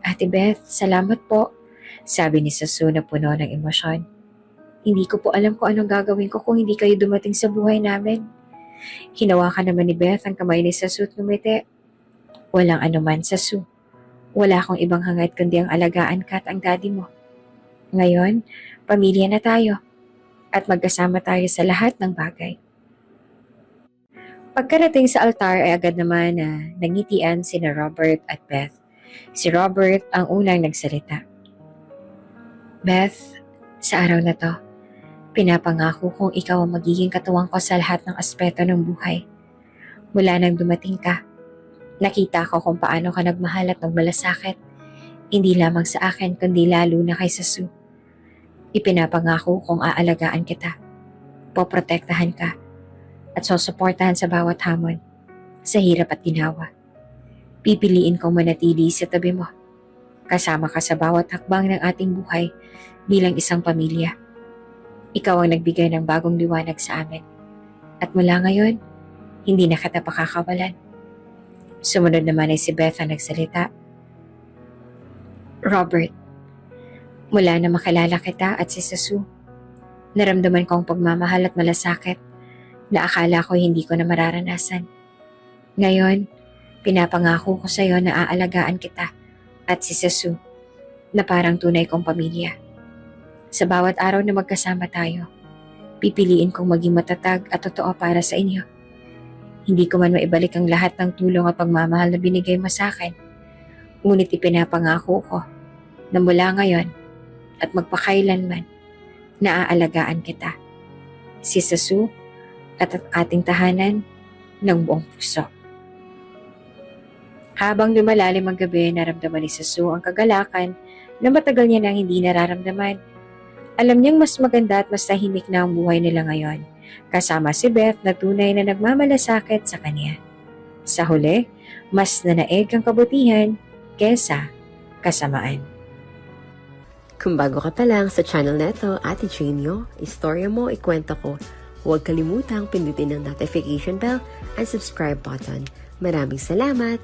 Ate Beth, salamat po, sabi ni Sasu na puno ng emosyon. Hindi ko po alam kung anong gagawin ko kung hindi kayo dumating sa buhay namin. Hinawakan naman ni Beth ang kamay ni Sasu at ngumiti. Walang anuman, Sasu. Wala akong ibang hangad kundi ang alagaan ka at ang daddy mo. Ngayon, pamilya na tayo at magkasama tayo sa lahat ng bagay. Pagkarating sa altar ay agad naman na nangitian sina Robert at Beth. Si Robert ang unang nagsalita. Beth, sa araw na to, pinapangako kong ikaw ang magiging katuwang ko sa lahat ng aspeto ng buhay. Mula nang dumating ka, nakita ko kung paano ka nagmahal at nagmalasakit. Hindi lamang sa akin kundi lalo na kay Sasu. Ipinapangako kong aalagaan kita, poprotektahan ka, at susuportahan sa bawat hamon, sa hirap at ginawa. Pipiliin kong manatili sa tabi mo, kasama ka sa bawat hakbang ng ating buhay bilang isang pamilya. Ikaw ang nagbigay ng bagong liwanag sa amin. At mula ngayon, hindi na kita pakakawalan. Sumunod naman ay si Beth ang nagsalita. Robert, mula na makilala kita at si Sasu, naramdaman ko ang pagmamahal at malasakit na akala ko hindi ko na mararanasan. Ngayon, pinapangako ko sa iyo na aalagaan kita at si Sasu na parang tunay kong pamilya. Sa bawat araw na magkasama tayo, pipiliin kong maging matatag at totoo para sa inyo. Hindi ko man maibalik ang lahat ng tulong at pagmamahal na binigay mo sa akin. Ngunit ipinapangako ko na mula ngayon at magpakailanman na aalagaan kita. Si Sasu at ating tahanan ng buong puso. Habang lumalalim ang gabi, naramdaman ni Sasu ang kagalakan na matagal niya nang hindi nararamdaman. Alam niyang mas maganda at mas tahimik na ang buhay nila ngayon, kasama si Beth na tunay na nagmamalasakit sa kanya. Sa huli, mas nanaig ang kabutihan kesa kasamaan. Kung bago ka pa lang sa channel neto, Ate Janio, istorya mo, ikwento ko, huwag kalimutang pindutin ang notification bell and subscribe button. Maraming salamat!